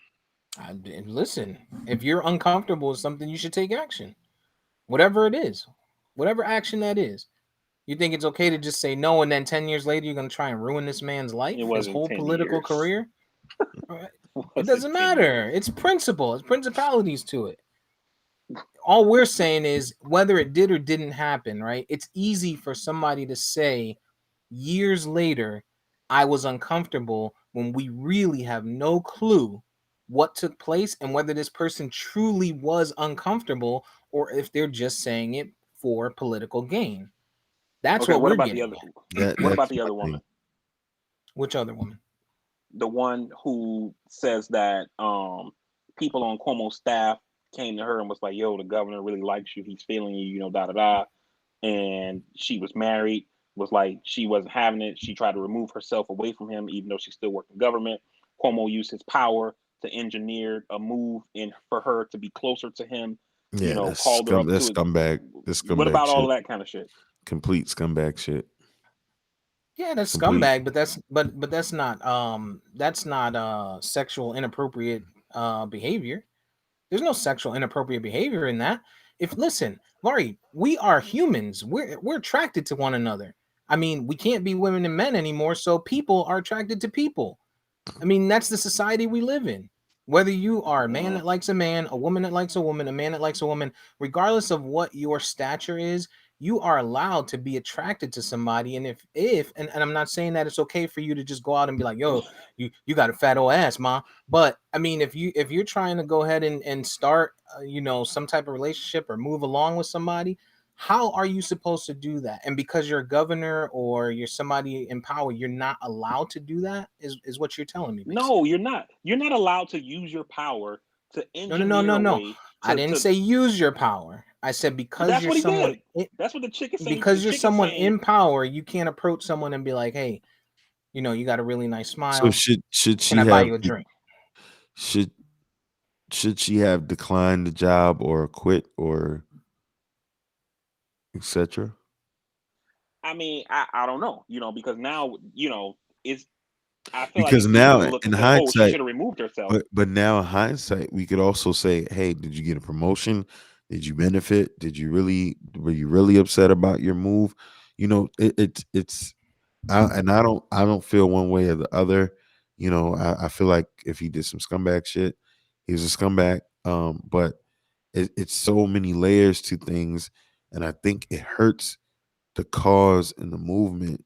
Speaker 1: Listen, if you're uncomfortable with something, you should take action. Whatever it is, whatever action that is. You think it's okay to just say no, and then 10 years later, you're going to try and ruin this man's
Speaker 4: It
Speaker 1: life, his
Speaker 4: wasn't
Speaker 1: whole
Speaker 4: 10
Speaker 1: political
Speaker 4: years.
Speaker 1: career? Right. It
Speaker 4: Wasn't
Speaker 1: doesn't
Speaker 4: 10
Speaker 1: matter.
Speaker 4: years.
Speaker 1: It's principle. It's principalities to it. All we're saying is whether it did or didn't happen, right? It's easy for somebody to say years later, I was uncomfortable when we really have no clue what took place and whether this person truly was uncomfortable or if they're just saying it for political gain. That's
Speaker 4: Okay,
Speaker 1: what
Speaker 4: what
Speaker 1: we're
Speaker 4: about the
Speaker 1: getting
Speaker 4: other?
Speaker 1: at.
Speaker 4: What about
Speaker 2: That's
Speaker 4: the
Speaker 2: my
Speaker 4: other
Speaker 2: thing.
Speaker 4: woman?
Speaker 1: Which other woman?
Speaker 4: The one who says that people on Cuomo's staff came to her and was like, "Yo, the governor really likes you. He's feeling you. You know, da da da." And she was married. Was like she wasn't having it. She tried to remove herself away from him, even though she still worked in government. Cuomo used his power to engineer a move in for her to be closer to him. You
Speaker 2: Yeah,
Speaker 4: know, called her up
Speaker 2: that's
Speaker 4: to it.
Speaker 2: scumbag. That's
Speaker 4: What
Speaker 2: scumbag
Speaker 4: about all
Speaker 2: shit.
Speaker 4: of that kind of shit?
Speaker 2: Complete scumbag shit.
Speaker 1: Yeah, that's
Speaker 2: Complete.
Speaker 1: scumbag, but that's not sexual inappropriate behavior. There's no sexual inappropriate behavior in that. If listen, Laurie, we are humans. We're attracted to one another. I mean, we can't be women and men anymore, so people are attracted to people. I mean, that's the society we live in. Whether you are a man that likes a man, a woman that likes a woman, a man that likes a woman, regardless of what your stature is, you are allowed to be attracted to somebody. And if and I'm not saying that it's okay for you to just go out and be like, yo, you got a fat old ass, ma. But I mean, if you're trying to go ahead and start some type of relationship or move along with somebody, how are you supposed to do that? And because you're a governor or you're somebody in power, you're not allowed to do that, is what you're telling me, Big
Speaker 4: No,
Speaker 1: Steve.
Speaker 4: you're not. You're not allowed to use your power to
Speaker 1: No, no, no,
Speaker 4: engineer
Speaker 1: no,
Speaker 4: a
Speaker 1: no.
Speaker 4: way
Speaker 1: I
Speaker 4: to
Speaker 1: didn't
Speaker 4: to.
Speaker 1: say use your power. I said because
Speaker 4: That's
Speaker 1: you're
Speaker 4: what he
Speaker 1: someone
Speaker 4: did. That's what the chick is saying. The
Speaker 1: because you're
Speaker 4: chick is
Speaker 1: someone
Speaker 4: saying,
Speaker 1: in power, you can't approach someone and be like, hey, you got a really nice
Speaker 2: So
Speaker 1: smile.
Speaker 2: should
Speaker 1: Can I
Speaker 2: she
Speaker 1: buy
Speaker 2: have
Speaker 1: you a drink?
Speaker 2: should should she have declined the job or quit or etc.?
Speaker 4: I mean, I don't know, because now, it's, I feel like
Speaker 2: Because
Speaker 4: it's easy to
Speaker 2: now
Speaker 4: look
Speaker 2: in
Speaker 4: and say, oh, she
Speaker 2: hindsight,
Speaker 4: should have removed herself.
Speaker 2: but now in hindsight, we could also say, hey, did you get a promotion? Did you benefit? Were you really upset about your move? It's I don't feel one way or the other. I feel like if he did some scumbag shit, he was a scumbag. But it's so many layers to things, and I think it hurts the cause and the movement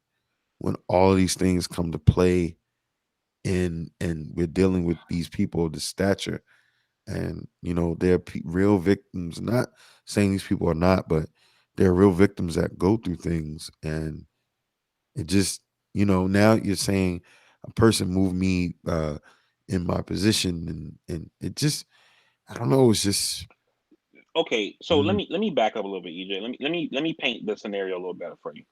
Speaker 2: when all of these things come to play and we're dealing with these people of the stature, and they're real victims. Not saying these people are not, but they're real victims that go through things, and it just now you're saying a person moved me in my position, and it just, I don't know, it's just
Speaker 4: Okay, so let
Speaker 2: mm,
Speaker 4: me back up a little bit, EJ. Let me paint the scenario a little better for you.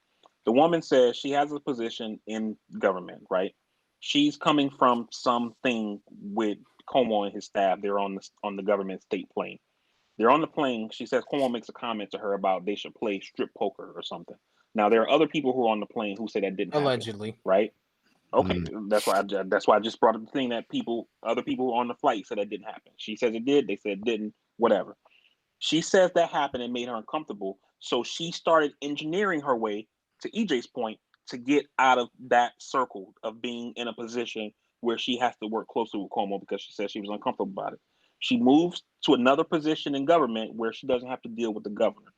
Speaker 4: The woman says she has a position in government, right? She's coming from something with Como and his staff. They're on the government state plane. They're on the plane. She says Cuomo makes a comment to her about they should play strip poker or something. Now there are other people who are on the plane who say that didn't happen,
Speaker 1: Allegedly.
Speaker 4: right? Okay,
Speaker 2: mm,
Speaker 4: that's why I just brought up the thing that other people on the flight said that didn't happen. She says it did. They said it didn't. Whatever. She says that happened and made her uncomfortable. So she started engineering her way, to EJ's point, to get out of that circle of being in a position where she has to work closely with Cuomo because she said she was uncomfortable about it. She moves to another position in government where she doesn't have to deal with the governor.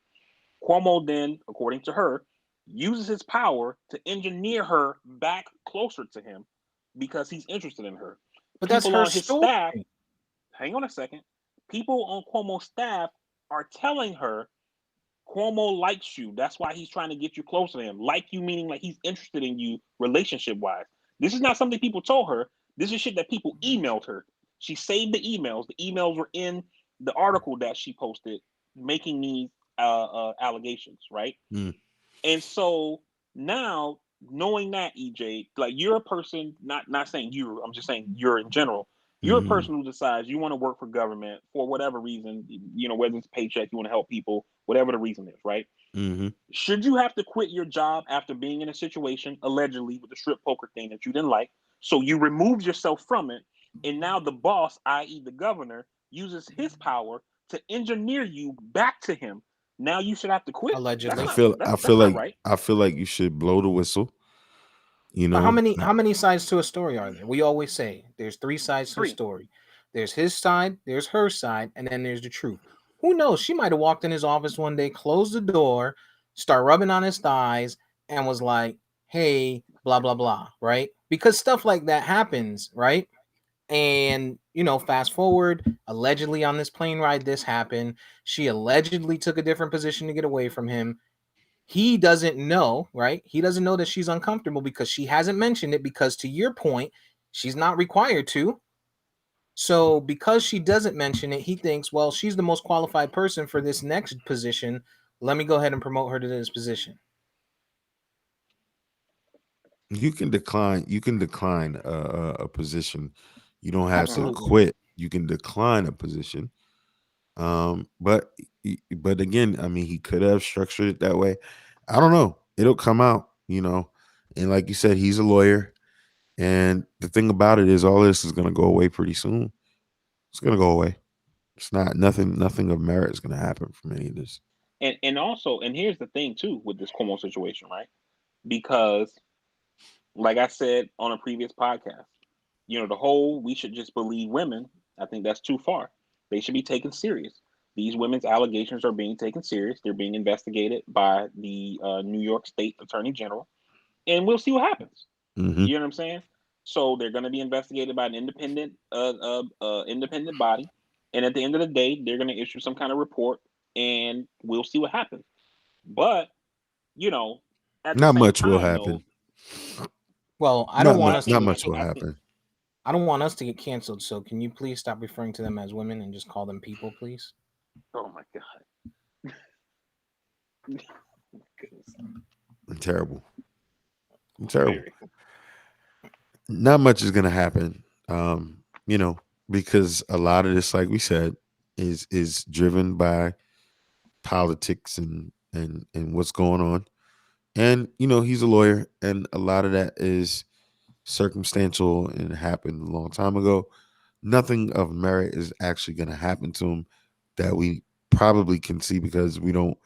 Speaker 4: Cuomo then, according to her, uses his power to engineer her back closer to him because he's interested in her.
Speaker 1: But that's
Speaker 4: People
Speaker 1: her
Speaker 4: on his
Speaker 1: story.
Speaker 4: staff, hang on a second, people on Cuomo's staff are telling her Cuomo likes you. That's why he's trying to get you close to him. Like you meaning like he's interested in you relationship wise. This is not something people told her. This is shit that people emailed her. She saved the emails. The emails were in the article that she posted making these allegations, right?
Speaker 2: mm.
Speaker 4: And so now knowing that, EJ, like you're a person, not saying you, I'm just saying you're in general. You're a person who decides you want to work for government for whatever reason, whether it's a paycheck, you want to help people, whatever the reason is, right?
Speaker 2: Mm-hmm.
Speaker 4: Should you have to quit your job after being in a situation, allegedly, with the strip poker thing that you didn't like? So you removed yourself from it, and now the boss, i.e., the governor, uses his power to engineer you back to him. Now you should have to quit.
Speaker 1: Allegedly.
Speaker 2: I feel like you should blow the whistle.
Speaker 1: But how many sides to a story are there? We always say there's 3 sides to a
Speaker 4: 3.
Speaker 1: story. There's his side, there's her side, and then there's the truth. Who knows? She might have walked in his office one day, closed the door, start rubbing on his thighs, and was like, "Hey, blah blah blah," right? Because stuff like that happens, right? And fast forward, allegedly on this plane ride, this happened. She allegedly took a different position to get away from him. He doesn't know, right? He doesn't know that she's uncomfortable because she hasn't mentioned it, because to your point, she's not required to. So because she doesn't mention it, he thinks, well, she's the most qualified person for this next position. Let me go ahead and promote her to this position.
Speaker 2: You can decline. You can decline a position. You don't have
Speaker 1: Absolutely.
Speaker 2: to quit. You can decline a position. But again, I mean, he could have structured it that way. I don't know. It'll come out, And like you said, he's a lawyer. And the thing about it is, all this is going to go away pretty soon. It's going to go away. It's not nothing. Nothing of merit is going to happen from any of this.
Speaker 4: And also, and here's the thing too with this Cuomo situation, right? Because, like I said on a previous podcast, the whole we should just believe women, I think that's too far. They should be taken serious. These women's allegations are being taken serious. They're being investigated by the New York State Attorney General, and we'll see what happens.
Speaker 2: Mm-hmm.
Speaker 4: You know what I'm saying? So they're going to be investigated by an independent body, and at the end of the day, they're going to issue some kind of report, and we'll see what happens. But at the
Speaker 2: Not
Speaker 4: same
Speaker 2: much
Speaker 4: time,
Speaker 2: will happen.
Speaker 1: Well, I don't want us
Speaker 2: Not
Speaker 1: to
Speaker 2: much will happen.
Speaker 1: I don't want us to get canceled. So can you please stop referring to them as women and just call them people, please?
Speaker 4: Oh my god.
Speaker 2: I'm terrible. Not much is gonna happen. Because a lot of this, like we said, is driven by politics and what's going on. And he's a lawyer, and a lot of that is circumstantial and happened a long time ago. Nothing of merit is actually going to happen to him that we probably can see, because we don't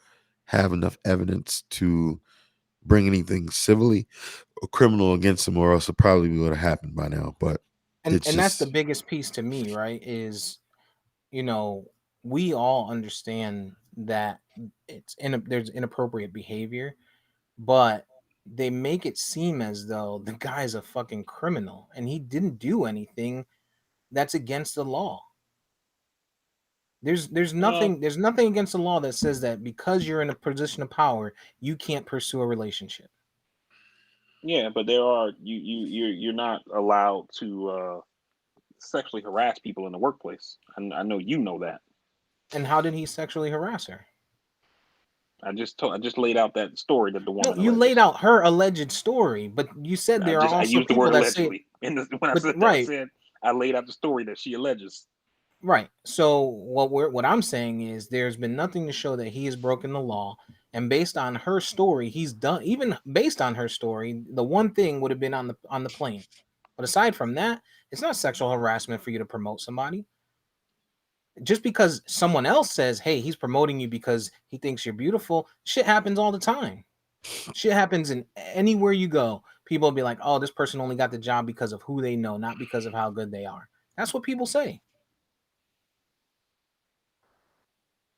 Speaker 2: have enough evidence to bring anything civilly or criminal against him, or else it probably would have happened by now. But
Speaker 1: and that's the biggest piece to me, right? Is we all understand that there's inappropriate behavior, but they make it seem as though the guy's a fucking criminal and he didn't do anything that's against the law. There's nothing against the law that says that because you're in a position of power, you can't pursue a relationship.
Speaker 4: Yeah, but there are you're not allowed to sexually harass people in the workplace. I know you know that.
Speaker 1: And how did he sexually harass her?
Speaker 4: I just laid out that story that the woman.
Speaker 1: No, you laid out her alleged story, but you said there are
Speaker 4: I
Speaker 1: also
Speaker 4: used the word
Speaker 1: people that
Speaker 4: allegedly.
Speaker 1: say,
Speaker 4: When I said that, I said I laid out the story that she alleges.
Speaker 1: Right. So what I'm saying is there's been nothing to show that he has broken the law, and based on her story, he's done. Even based on her story, the one thing would have been on the plane. But aside from that, it's not sexual harassment for you to promote somebody. Just because someone else says, "Hey, he's promoting you because he thinks you're beautiful," shit happens all the time. Shit happens in anywhere you go. People will be like, "Oh, this person only got the job because of who they know, not because of how good they are." That's what people say.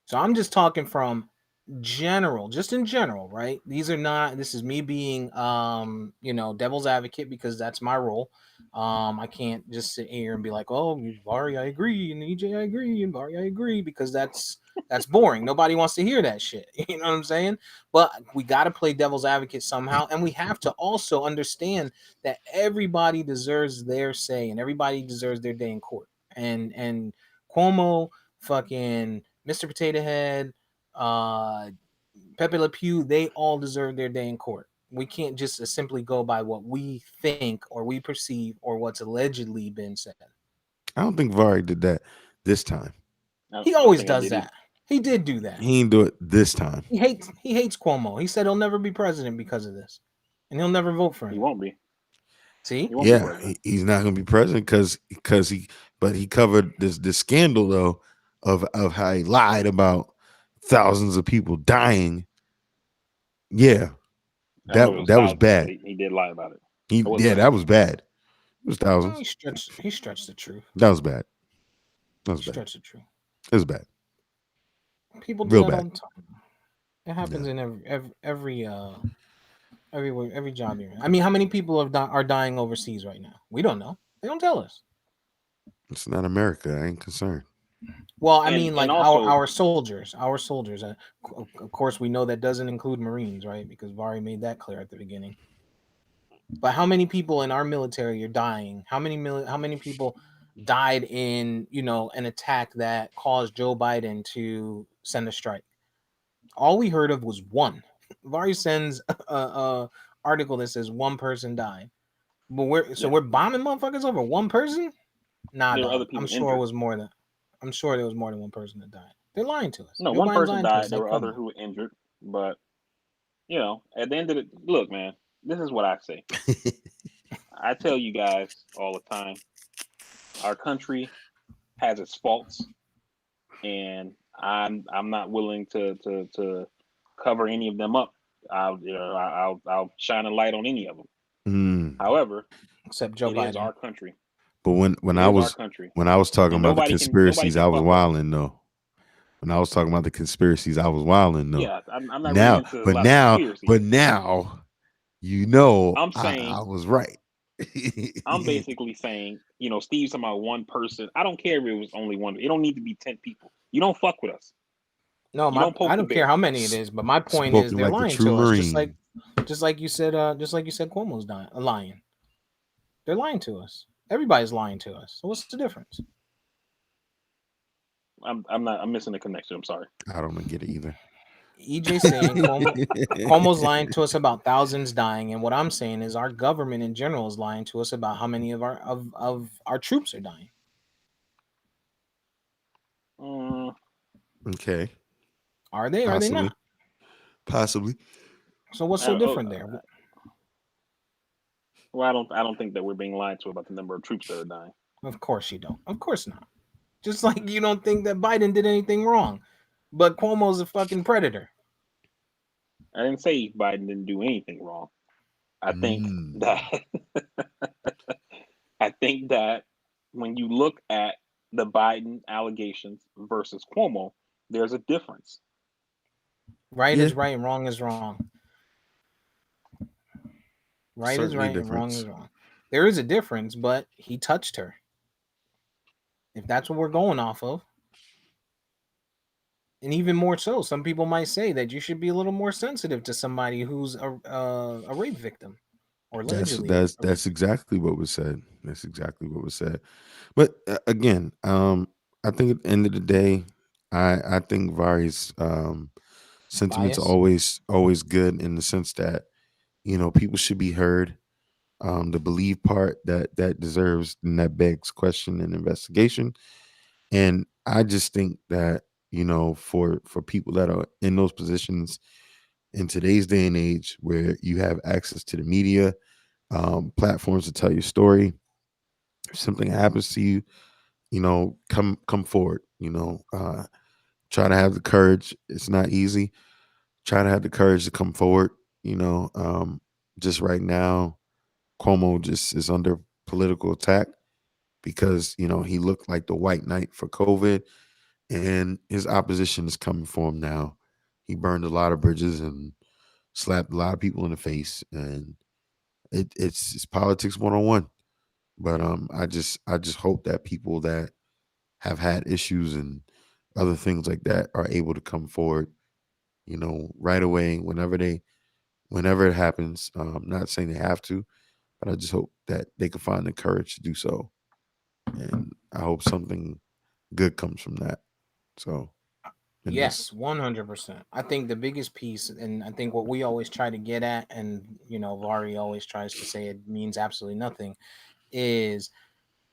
Speaker 1: So I'm just talking from just in general, right? This is me being devil's advocate, because that's my role. I can't just sit here and be like, "Oh, Vari, I agree," and EJ, I agree, and Vari, I agree, because that's boring. Nobody wants to hear that shit. You know what I'm saying? But we got to play devil's advocate somehow, and we have to also understand that everybody deserves their say and everybody deserves their day in court. And Cuomo, fucking Mr. Potato Head, Pepe Le Pew, they all deserve their day in court. We can't just simply go by what we think or we perceive or what's allegedly been said.
Speaker 2: I don't think Vari did that this time.
Speaker 1: He
Speaker 4: I don't
Speaker 1: always
Speaker 4: think I
Speaker 1: does
Speaker 4: did either.
Speaker 1: that. He did do that.
Speaker 2: He didn't do it this time.
Speaker 1: He hates Cuomo. He said he'll never be president because of this, and he'll never vote for
Speaker 4: He
Speaker 1: him.
Speaker 4: won't be.
Speaker 1: See,
Speaker 4: He won't be
Speaker 2: Yeah,
Speaker 4: president.
Speaker 2: he's not going to be president because he covered this scandal though of how he lied about thousands of people dying. Yeah,
Speaker 4: I don't know if it was
Speaker 2: that was
Speaker 4: thousands, but
Speaker 2: bad.
Speaker 4: he did lie about it.
Speaker 2: He
Speaker 4: It was
Speaker 2: yeah, that
Speaker 4: thousands.
Speaker 2: was bad. It was
Speaker 1: well,
Speaker 2: thousands.
Speaker 1: he stretched the truth.
Speaker 2: That was bad. That was
Speaker 1: He
Speaker 2: bad.
Speaker 1: stretched the truth.
Speaker 2: It was bad.
Speaker 1: People do
Speaker 2: Real
Speaker 1: that all
Speaker 2: bad.
Speaker 1: the time. It happens
Speaker 2: Yeah.
Speaker 1: in every job you're in. I mean, how many people are dying overseas right now? We don't know. They don't tell us.
Speaker 2: It's not America. I ain't concerned.
Speaker 1: Well, I
Speaker 4: And
Speaker 1: mean, like
Speaker 4: also,
Speaker 1: our soldiers, of course, we know that doesn't include Marines, right? Because Vari made that clear at the beginning. But how many people in our military are dying? How many people died in an attack that caused Joe Biden to send a strike? All we heard of was one. Vari sends a article that says one person died. But we're bombing motherfuckers over one person? Nah,
Speaker 4: there were other
Speaker 1: dog.
Speaker 4: people injured.
Speaker 1: I'm sure there was more than one person that died. They're lying to us.
Speaker 4: No,
Speaker 1: Joe
Speaker 4: one
Speaker 1: Biden's
Speaker 4: person
Speaker 1: lying to us
Speaker 4: died. There
Speaker 1: like
Speaker 4: were other
Speaker 1: Cuomo.
Speaker 4: who were injured. But at the end of the look, man, this is what I say. I tell you guys all the time, our country has its faults, and I'm not willing to cover any of them up. I'll shine a light on any of them. However,
Speaker 1: Except Joe
Speaker 4: it is
Speaker 1: Biden.
Speaker 4: our country.
Speaker 2: But
Speaker 4: It is our country,
Speaker 2: when I was talking
Speaker 4: and
Speaker 2: about the
Speaker 4: nobody
Speaker 2: conspiracies,
Speaker 4: can
Speaker 2: I was
Speaker 4: fuck with us.
Speaker 2: wilding though. When I was talking about the conspiracies, I was wilding though.
Speaker 4: Yeah, I'm not really into a lot of conspiracies.
Speaker 2: But now,
Speaker 4: I'm
Speaker 2: I
Speaker 4: saying
Speaker 2: was right.
Speaker 4: I'm basically saying, Steve's talking about one person. I don't care if it was only one. It don't need to be 10 people. You don't fuck with us.
Speaker 1: No,
Speaker 4: You don't
Speaker 1: I
Speaker 4: poke the
Speaker 1: don't care
Speaker 4: bear.
Speaker 1: how many it is, but my point is
Speaker 2: Spoken
Speaker 1: they're
Speaker 2: like a
Speaker 1: lying
Speaker 2: true
Speaker 1: to us,
Speaker 2: Marine.
Speaker 1: just like you said Cuomo's lying. They're lying to us. Everybody's lying to us. So what's the difference?
Speaker 4: I'm missing the connection. I'm sorry.
Speaker 2: I don't get it either.
Speaker 1: EJ saying Cuomo's lying to us about thousands dying, and what I'm saying is our government in general is lying to us about how many of our troops are dying.
Speaker 2: Okay.
Speaker 1: Are they? Are they
Speaker 2: Possibly.
Speaker 1: not?
Speaker 2: Possibly.
Speaker 1: So what's so different there?
Speaker 4: Well, I don't think that we're being lied to about the number of troops that are dying.
Speaker 1: Of course you don't. Of course not. Just like you don't think that Biden did anything wrong, but Cuomo's a fucking predator.
Speaker 4: I didn't say Biden didn't do anything wrong. I think that when you look at the Biden allegations versus Cuomo, there's a difference.
Speaker 1: Right is right and wrong is wrong. Right is right and wrong is wrong. There is a difference, but he touched her. If that's what we're going off of. And even more so, some people might say that you should be a little more sensitive to somebody who's a rape victim or allegedly.
Speaker 2: That's exactly what was said. That's exactly what was said. But again, I think at the end of the day, I think Vari's sentiments are always good in the sense that people should be heard. The believe part that deserves and that begs question and investigation. And I just think that for people that are in those positions in today's day and age where you have access to the media, platforms to tell your story, if something happens to you, come forward. Try to have the courage. It's not easy. Try to have the courage to come forward. Just right now, Cuomo just is under political attack because he looked like the white knight for COVID, and his opposition is coming for him now. He burned a lot of bridges and slapped a lot of people in the face, and it's politics 101. But I just hope that people that have had issues and other things like that are able to come forward, right away whenever it happens. Not saying they have to, but I just hope that they can find the courage to do so. And I hope something good comes from that. So,
Speaker 1: yes, 100%. I think the biggest piece, and I think what we always try to get at, and Vari always tries to say it means absolutely nothing, is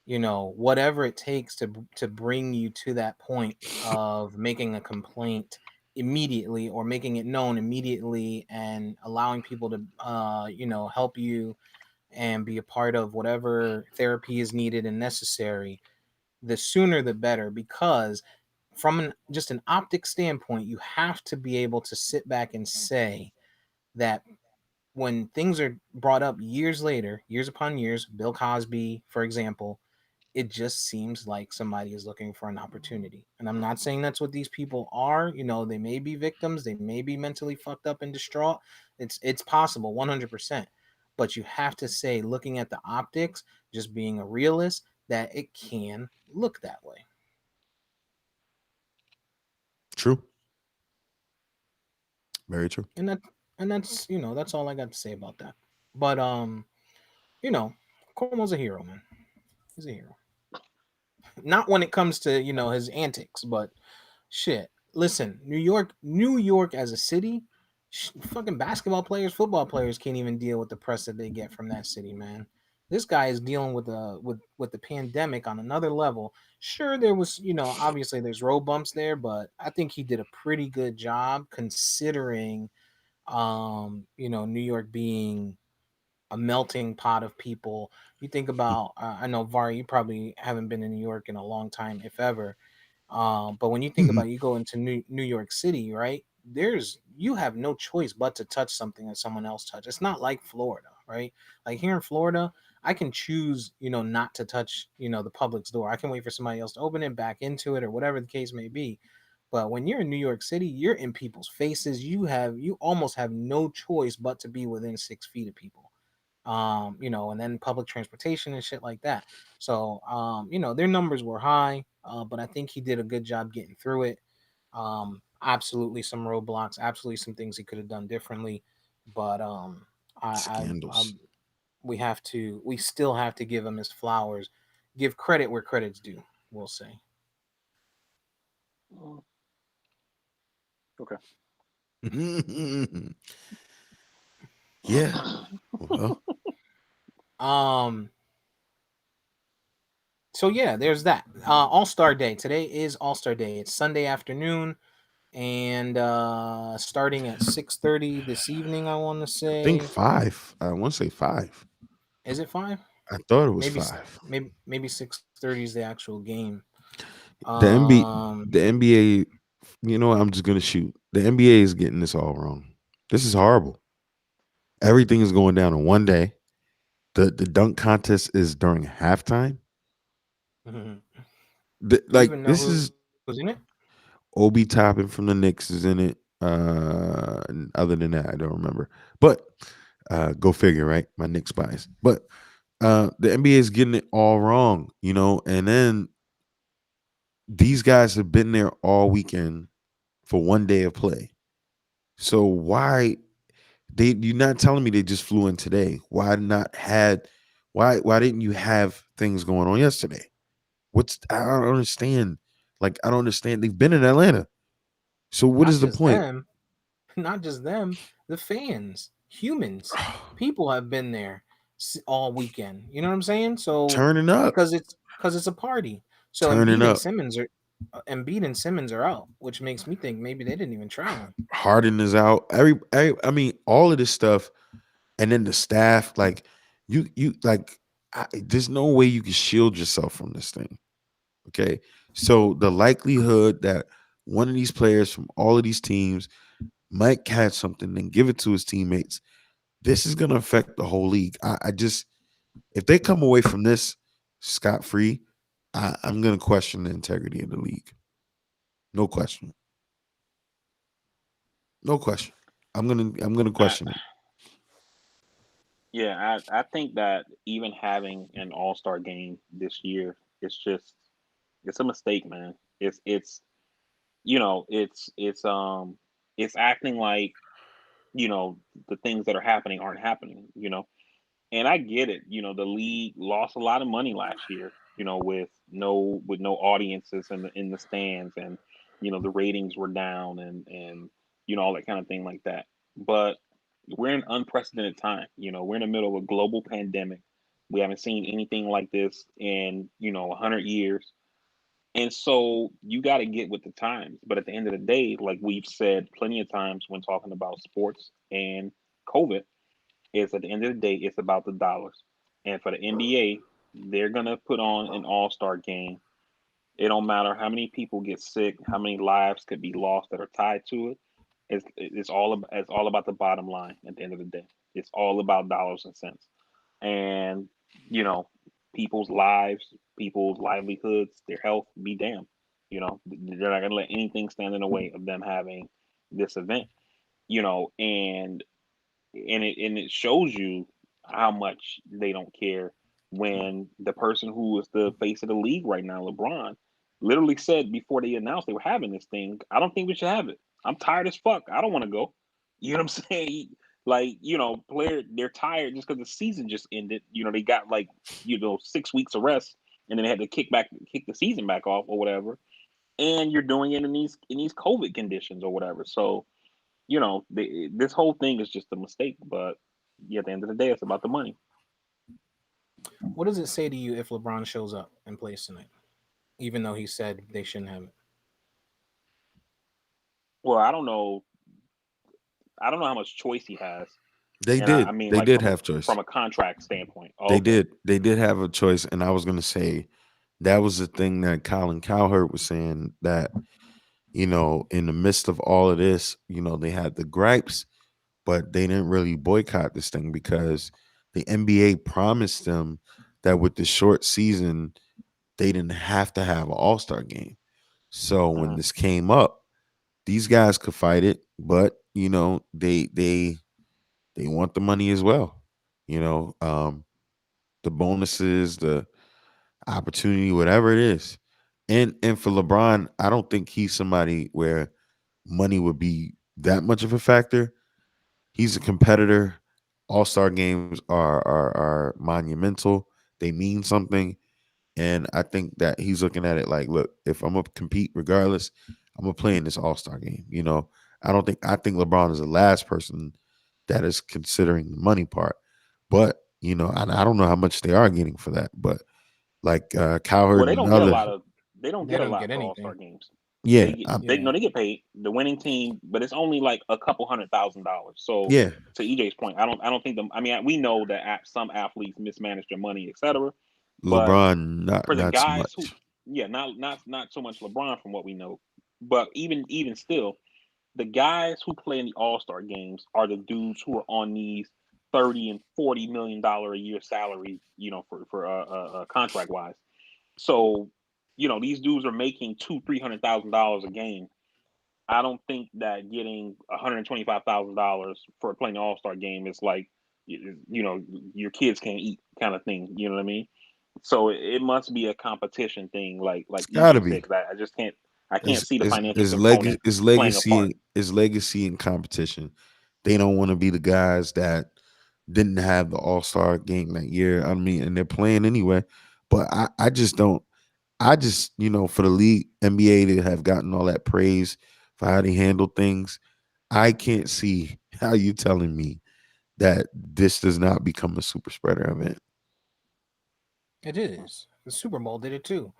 Speaker 1: whatever it takes to bring you to that point of making a complaint immediately or making it known immediately and allowing people to help you and be a part of whatever therapy is needed and necessary, the sooner the better, because from just an optic standpoint, you have to be able to sit back and say that when things are brought up years later, years upon years, Bill Cosby, for example, it just seems like somebody is looking for an opportunity. And I'm not saying that's what these people are. They may be victims, they may be mentally fucked up and distraught. It's possible, 100%. But you have to say, looking at the optics, just being a realist, that it can look that way.
Speaker 2: True. Very true.
Speaker 1: And that's all I got to say about that. But you know, Cuomo's a hero, man. He's a hero. Not when it comes to, his antics, but shit. Listen, New York as a city, fucking basketball players, football players can't even deal with the press that they get from that city, man. This guy is dealing with the pandemic on another level. Sure, there was, obviously there's road bumps there, but I think he did a pretty good job considering, New York being a melting pot of people. You think about, I know Vari, you probably haven't been in New York in a long time, if ever. But when you think about it, you go into New York City, right? You have no choice but to touch something that someone else touched. It's not like Florida, right? Like here in Florida, I can choose, not to touch, the public's door. I can wait for somebody else to open it, back into it, or whatever the case may be. But when you're in New York City, you're in people's faces. You almost have no choice but to be within 6 feet of people. And then public transportation and shit like that. So, their numbers were high, but I think he did a good job getting through it. Absolutely some roadblocks, absolutely some things he could have done differently, but I
Speaker 2: Scandals.
Speaker 1: we still have to give him his flowers, give credit where credit's due. We'll say.
Speaker 4: Mm, okay.
Speaker 2: Yeah. Well,
Speaker 1: Um. So yeah, there's that. All Star Day today is All Star Day. It's Sunday afternoon, and starting at 6:30 this evening. I want to
Speaker 2: I think
Speaker 1: say,
Speaker 2: five. I want to say five.
Speaker 1: is it five?
Speaker 2: I thought it was
Speaker 1: Maybe
Speaker 2: five.
Speaker 1: maybe 6:30 is the actual game.
Speaker 2: The NBA,
Speaker 1: Um,
Speaker 2: the NBA. You know what? I'm just gonna shoot. The NBA is getting this all wrong. This is horrible. Everything is going down in one day. The dunk contest is during halftime.
Speaker 1: do you
Speaker 2: Like
Speaker 1: even know
Speaker 2: this
Speaker 1: who's
Speaker 2: is
Speaker 1: in it?
Speaker 2: Obi Toppin from the Knicks is in it. And other than that, I don't remember. But go figure, right? My Knicks bias. But the NBA is getting it all wrong, and then these guys have been there all weekend for one day of play. So you're not telling me they just flew in today? Why didn't you have things going on yesterday? I don't understand. Like I don't understand. They've been in Atlanta. So what
Speaker 1: Not
Speaker 2: is the
Speaker 1: just
Speaker 2: point?
Speaker 1: them, not just them. The fans, humans, people have been there all weekend. You know what I'm saying? So
Speaker 2: Turning up.
Speaker 1: because it's a party. So
Speaker 2: Turning up.
Speaker 1: Embiid and Simmons are out, which makes me think maybe they didn't even travel.
Speaker 2: Harden is out. I mean, all of this stuff, and then the staff. Like there's no way you can shield yourself from this thing. Okay, so the likelihood that one of these players from all of these teams might catch something and give it to his teammates, this is going to affect the whole league. I just, if they come away from this scot free, I'm going to question the integrity of the league. No question. No question. I'm gonna
Speaker 4: I,
Speaker 2: question it.
Speaker 4: yeah, I think that even having an All Star game this year, it's a mistake, man. It's you know it's acting like the things that are happening aren't happening. And I get it. The league lost a lot of money last year. With no audiences in the stands, and the ratings were down, and all that kind of thing like that. But we're in unprecedented time. We're in the middle of a global pandemic. We haven't seen anything like this in 100 years. And so you got to get with the times. But at the end of the day, like we've said plenty of times when talking about sports and COVID, is at the end of the day, it's about the dollars. And for the NBA, they're gonna put on an all-star game. It don't matter how many people get sick, how many lives could be lost that are tied to it. It's all about the bottom line at the end of the day. It's all about dollars and cents. And you know, people's lives, people's livelihoods, their health be damned. They're not gonna let anything stand in the way of them having this event. And it shows you how much they don't care when the person who is the face of the league right now, LeBron, literally said before they announced they were having this thing, I don't think we should have it. I'm tired as fuck. I don't want to go. You know what I'm saying? Like, player, they're tired just because the season just ended. They got like, 6 weeks of rest, and then they had to kick the season back off or whatever. And you're doing it in these COVID conditions or whatever. So, this whole thing is just a mistake. But yeah, at the end of the day, it's about the money.
Speaker 1: What does it say to you if LeBron shows up and plays tonight, even though he said they shouldn't have it?
Speaker 4: Well, I don't know. I don't know how much choice he has,
Speaker 2: They
Speaker 4: and I
Speaker 2: did.
Speaker 4: mean,
Speaker 2: They
Speaker 4: like
Speaker 2: did
Speaker 4: from a
Speaker 2: have choice.
Speaker 4: from a contract standpoint. Oh,
Speaker 2: They
Speaker 4: okay.
Speaker 2: did. They did have a choice, and I was gonna say that was the thing that Colin Cowherd was saying that in the midst of all of this, they had the gripes, but they didn't really boycott this thing because the NBA promised them that with the short season, they didn't have to have an All Star game. So when
Speaker 4: Uh-huh.
Speaker 2: this came up, these guys could fight it, but they want the money as well. You know, the bonuses, the opportunity, whatever it is. And for LeBron, I don't think he's somebody where money would be that much of a factor. He's a competitor. All-Star games are monumental. They mean something. And I think that he's looking at it like, look, if I'm gonna compete regardless, I'm gonna play in this All-Star game. I think LeBron is the last person that is considering the money part. But, I don't know how much they are getting for that. But like
Speaker 4: Well,
Speaker 2: Cowherd
Speaker 4: they
Speaker 2: and
Speaker 4: don't get a
Speaker 2: another,
Speaker 4: lot of they don't
Speaker 1: They
Speaker 4: get a
Speaker 1: don't get
Speaker 4: lot for All Star
Speaker 1: anything.
Speaker 4: games.
Speaker 2: yeah,
Speaker 4: They get they no, they get paid the winning team, but it's only like a couple $100,000. So
Speaker 2: yeah,
Speaker 4: to EJ's point, I don't think them. I mean, we know that some athletes mismanage their money, etc. But
Speaker 2: LeBron not
Speaker 4: for the
Speaker 2: not so
Speaker 4: guys who,
Speaker 2: much.
Speaker 4: yeah, not so much LeBron from what we know, but even still, the guys who play in the All Star games are the dudes who are on these 30 and $40 million a year salaries, for contract wise. So, these dudes are making $200,000-$300,000 a game. I don't think that getting $125,000 for playing an All Star game is like, your kids can't eat kind of thing. You know what I mean? So it must be a competition thing, like
Speaker 2: It's gotta
Speaker 4: EJ said,
Speaker 2: be.
Speaker 4: because I just can't. I can't
Speaker 2: Is
Speaker 4: see the
Speaker 2: is
Speaker 4: financial
Speaker 2: is legacy
Speaker 4: component
Speaker 2: is
Speaker 4: playing a part.
Speaker 2: legacy is legacy and competition. They don't want to be the guys that didn't have the All Star game that year. I mean, and they're playing anyway. But I just don't. I just for the league NBA to have gotten all that praise for how they handle things. I can't see how you telling me that this does not become a super spreader event.
Speaker 1: It is. The Super Bowl did it too.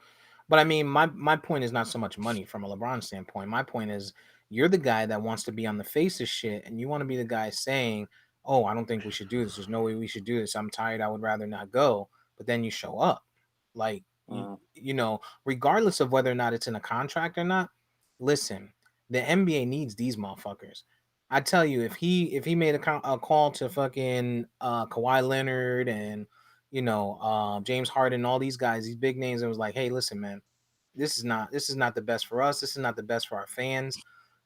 Speaker 1: But I mean, my point is not so much money from a LeBron standpoint. My point is you're the guy that wants to be on the face of shit, and you want to be the guy saying, "Oh, I don't think we should do this. There's no way we should do this. I'm tired. I would rather not go." But then you show up, like
Speaker 4: Uh,
Speaker 1: regardless of whether or not it's in a contract or not. Listen, the NBA needs these motherfuckers. I tell you, if he made a call to fucking Kawhi Leonard and James Harden, all these guys, these big names, and was like, hey, listen, man, this is not the best for us. This is not the best for our fans.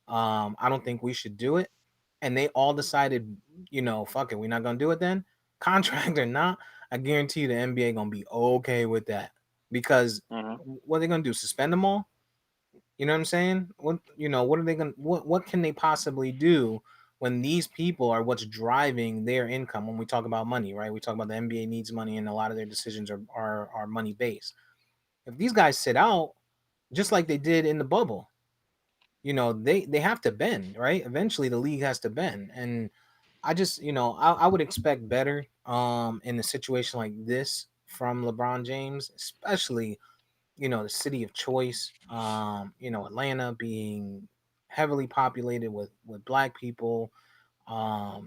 Speaker 1: I don't think we should do it. And they all decided, fuck it, we're not gonna do it then. Contract or not, I guarantee you the NBA gonna be okay with that. Because
Speaker 4: uh,
Speaker 1: what are they gonna do? Suspend them all? You know what I'm saying? What are they gonna what can they possibly do when these people are what's driving their income when we talk about money, right? We talk about the NBA needs money and a lot of their decisions are money based. If these guys sit out, just like they did in the bubble, they have to bend, right? Eventually the league has to bend. And I just, I would expect better in a situation like this from LeBron James, especially, the city of choice, Atlanta being heavily populated with black people. I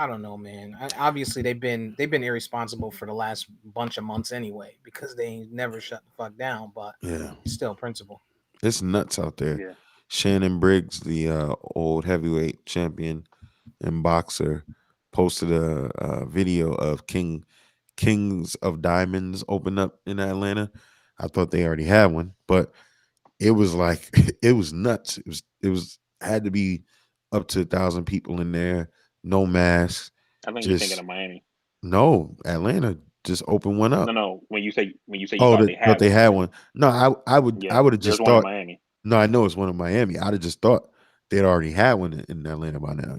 Speaker 1: don't know, man. Obviously they've been irresponsible for the last bunch of months anyway, because they ain't never shut the fuck down, but
Speaker 2: Yeah,
Speaker 1: still principle.
Speaker 2: it's nuts out there.
Speaker 4: Yeah.
Speaker 2: Shannon Briggs, the old heavyweight champion and boxer, posted a video of Kings of Diamonds open up in Atlanta. I thought they already had one, but it was like it was nuts. It was had to be up to 1,000 people in there, no masks,
Speaker 4: I think you're thinking
Speaker 2: just
Speaker 4: of Miami.
Speaker 2: no Atlanta just opened one
Speaker 4: No,
Speaker 2: up.
Speaker 4: no. When you say you
Speaker 2: Oh,
Speaker 4: thought they
Speaker 2: thought
Speaker 4: had
Speaker 2: they
Speaker 4: one,
Speaker 2: had one. No, I
Speaker 4: yeah,
Speaker 2: would have
Speaker 4: there's
Speaker 2: just
Speaker 4: one in
Speaker 2: thought.
Speaker 4: Miami.
Speaker 2: No, I know it's one in Miami. I'd have just thought they'd already had one in Atlanta by now,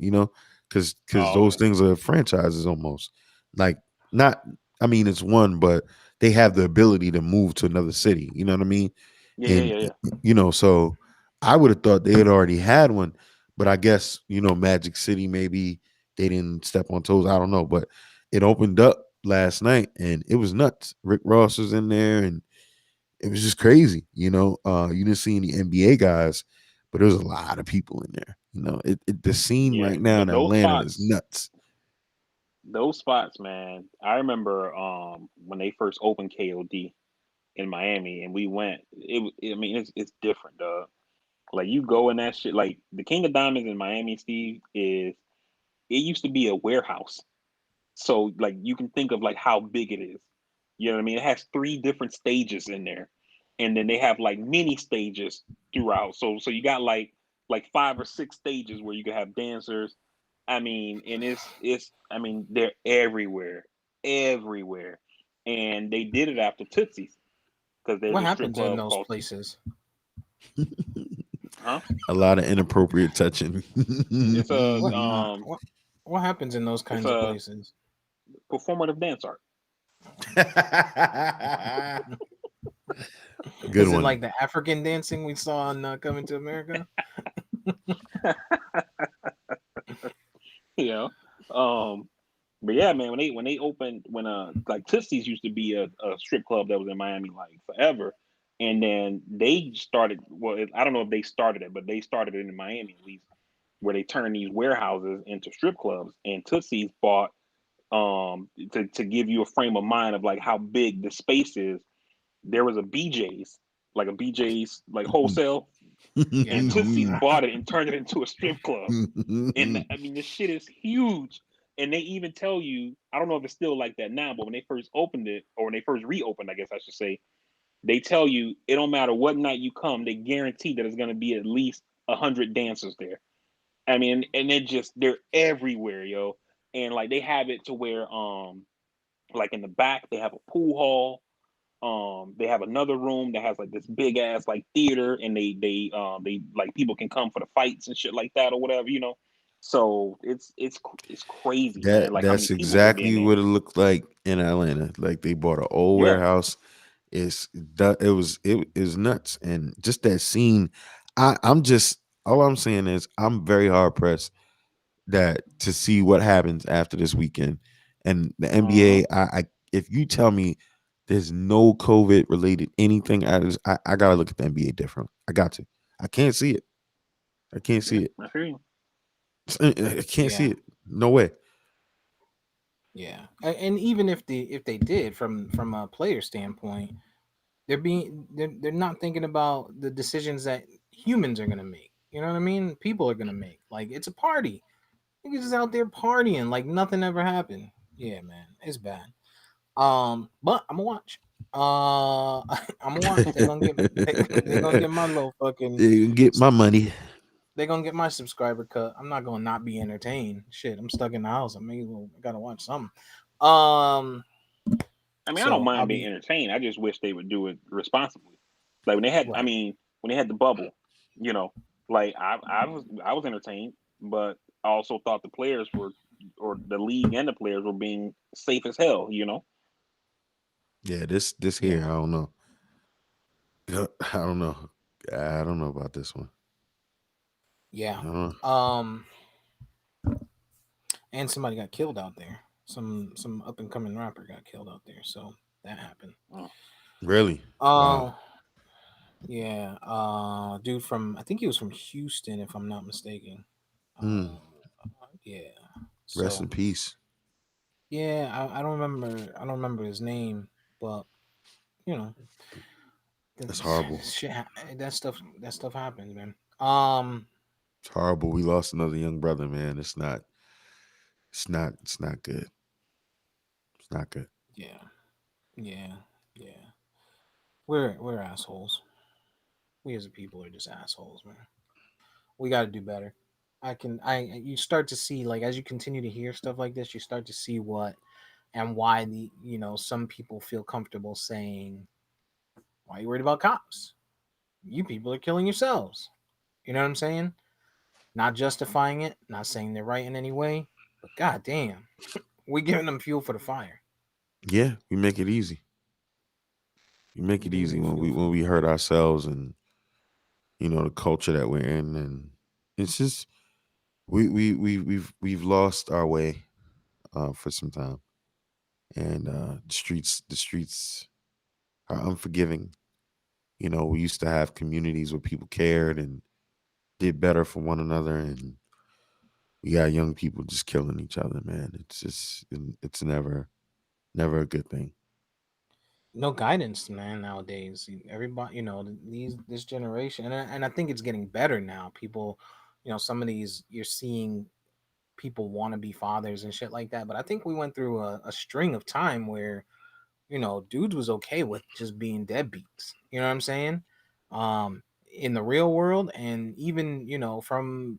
Speaker 2: because
Speaker 4: Oh,
Speaker 2: those
Speaker 4: okay.
Speaker 2: things are franchises almost. Like not, I mean, it's one, but they have the ability to move to another city. You know what I mean?
Speaker 4: Yeah, yeah,
Speaker 2: And
Speaker 4: yeah, yeah.
Speaker 2: so I would have thought they had already had one, but I guess Magic City maybe they didn't step on toes. I don't know, but it opened up last night and it was nuts. Rick Ross was in there and it was just crazy. You didn't see any NBA guys, but there was a lot of people in there. The scene
Speaker 4: Yeah.
Speaker 2: right now in
Speaker 4: Those
Speaker 2: Atlanta is
Speaker 4: spots,
Speaker 2: nuts.
Speaker 4: man. I remember when they first opened KOD in Miami, and we went. I mean, it's different, dog. Like you go in that shit. Like the King of Diamonds in Miami, Steve, is it used to be a warehouse. So like you can think of like how big it is. You know what I mean? It has three different stages in there, and then they have like mini stages throughout. So you got like five or six stages where you can have dancers. I mean, and it's I mean they're everywhere, everywhere, and they did it after Tootsie's because there's
Speaker 1: What
Speaker 4: a strip
Speaker 1: happens in
Speaker 4: club
Speaker 1: those
Speaker 4: called
Speaker 1: places?
Speaker 4: huh?
Speaker 2: A lot of inappropriate touching.
Speaker 4: It's a
Speaker 1: What what happens in those
Speaker 4: it's
Speaker 1: kinds of
Speaker 4: a
Speaker 1: places?
Speaker 4: performative dance art.
Speaker 2: Good
Speaker 1: Is it
Speaker 2: one.
Speaker 1: like the African dancing we saw on Coming to America?
Speaker 4: You know, um, but yeah, man, when they opened like Tootsie's used to be a strip club that was in Miami like forever, and then they started. Well, I don't know if they started it, but they started it in Miami at least, where they turned these warehouses into strip clubs. And Tootsie's bought to give you a frame of mind of like how big the space is. There was a BJ's like a BJ's like wholesale,
Speaker 1: Yeah,
Speaker 4: and
Speaker 1: no.
Speaker 4: Tootsie's bought it and turned it into a strip club. And I mean, this shit is huge. And they even tell you, I don't know if it's still like that now, but when they first opened it, or when they first reopened, I guess I should say, they tell you it don't matter what night you come, they guarantee that it's going to be at least 100 dancers there. I mean, and they're everywhere, yo. And like they have it to where, like in the back they have a pool hall. They have another room that has like this big ass like theater, and they like people can come for the fights and shit like that or whatever. So it's crazy, man. Like how
Speaker 2: That's
Speaker 4: many people can be in
Speaker 2: exactly
Speaker 4: there.
Speaker 2: what it looked like in Atlanta. Like they bought an old
Speaker 4: Yeah.
Speaker 2: warehouse. It was nuts, and just that scene. I'm just all I'm saying is I'm very hard pressed that to see what happens after this weekend. And the
Speaker 4: Uh-huh.
Speaker 2: NBA, I if you tell me there's no COVID related anything, I gotta look at the NBA different. I got to. I can't see it. I can't
Speaker 4: Yeah,
Speaker 2: see it.
Speaker 4: I hear you.
Speaker 2: I can't see
Speaker 1: Yeah,
Speaker 2: it. No way.
Speaker 1: yeah. And even if they did, from a player standpoint, they're not thinking about the decisions that humans are gonna make. You know what I mean? People are gonna make. Like, it's a party. Niggas just out there partying like nothing ever happened. Yeah, man, it's bad. But I'm gonna watch. I'm gonna watch. They gonna get my little fucking.
Speaker 2: You get my money.
Speaker 1: They gonna get my subscriber cut. I'm not gonna not be entertained. Shit, I'm stuck in the house. I gotta watch something. Um,
Speaker 4: I mean, I don't
Speaker 1: so I'll
Speaker 4: mind being
Speaker 1: be
Speaker 4: entertained. I just wish they would do it responsibly. Like when they had, I
Speaker 1: right.
Speaker 4: mean, when they had the bubble, you know, like I was entertained, but I also thought the players were, or the league and the players were being safe as hell.
Speaker 2: Yeah, this here, I
Speaker 1: Yeah,
Speaker 2: don't know. I don't know. I don't know about this one.
Speaker 1: yeah.
Speaker 2: Uh,
Speaker 1: Um, and somebody got killed out there. Some up and coming rapper got killed out there. So that happened.
Speaker 4: Oh.
Speaker 2: Really?
Speaker 1: Oh,
Speaker 2: Wow.
Speaker 1: yeah. Dude from I think he was from Houston, if I'm not mistaken.
Speaker 2: Mm.
Speaker 1: Uh, yeah.
Speaker 2: Rest
Speaker 1: So
Speaker 2: in peace.
Speaker 1: yeah, I don't remember. I don't remember his name, but you know,
Speaker 2: That's horrible.
Speaker 1: that stuff happens, man. Um,
Speaker 2: It's horrible. We lost another young brother, man. It's not good. It's not good.
Speaker 1: yeah, yeah, yeah. We're assholes. We as a people are just assholes, man. We got to do better. You start to see, like, as you continue to hear stuff like this, you start to see what and why some people feel comfortable saying, "Why are you worried about cops? You people are killing yourselves." You know what I'm saying? Not justifying it, not saying they're right in any way, but goddamn, we're giving them fuel for the fire.
Speaker 2: Yeah, we make it easy. We make
Speaker 1: We're
Speaker 2: it
Speaker 1: giving
Speaker 2: easy
Speaker 1: them
Speaker 2: when
Speaker 1: fuel
Speaker 2: we
Speaker 1: for
Speaker 2: when
Speaker 1: the
Speaker 2: we hurt
Speaker 1: fire.
Speaker 2: ourselves and the culture that we're in, and it's just we've lost our way for some time, and the streets are unforgiving. We used to have communities where people cared and did better for one another, and we got young people just killing each other, man. It's never a good thing.
Speaker 1: No guidance, man. Nowadays, everybody, this generation, and I think it's getting better now. People, some of these you're seeing people want to be fathers and shit like that. But I think we went through a string of time where dudes was okay with just being deadbeats. You know what I'm saying? In the real world, and even from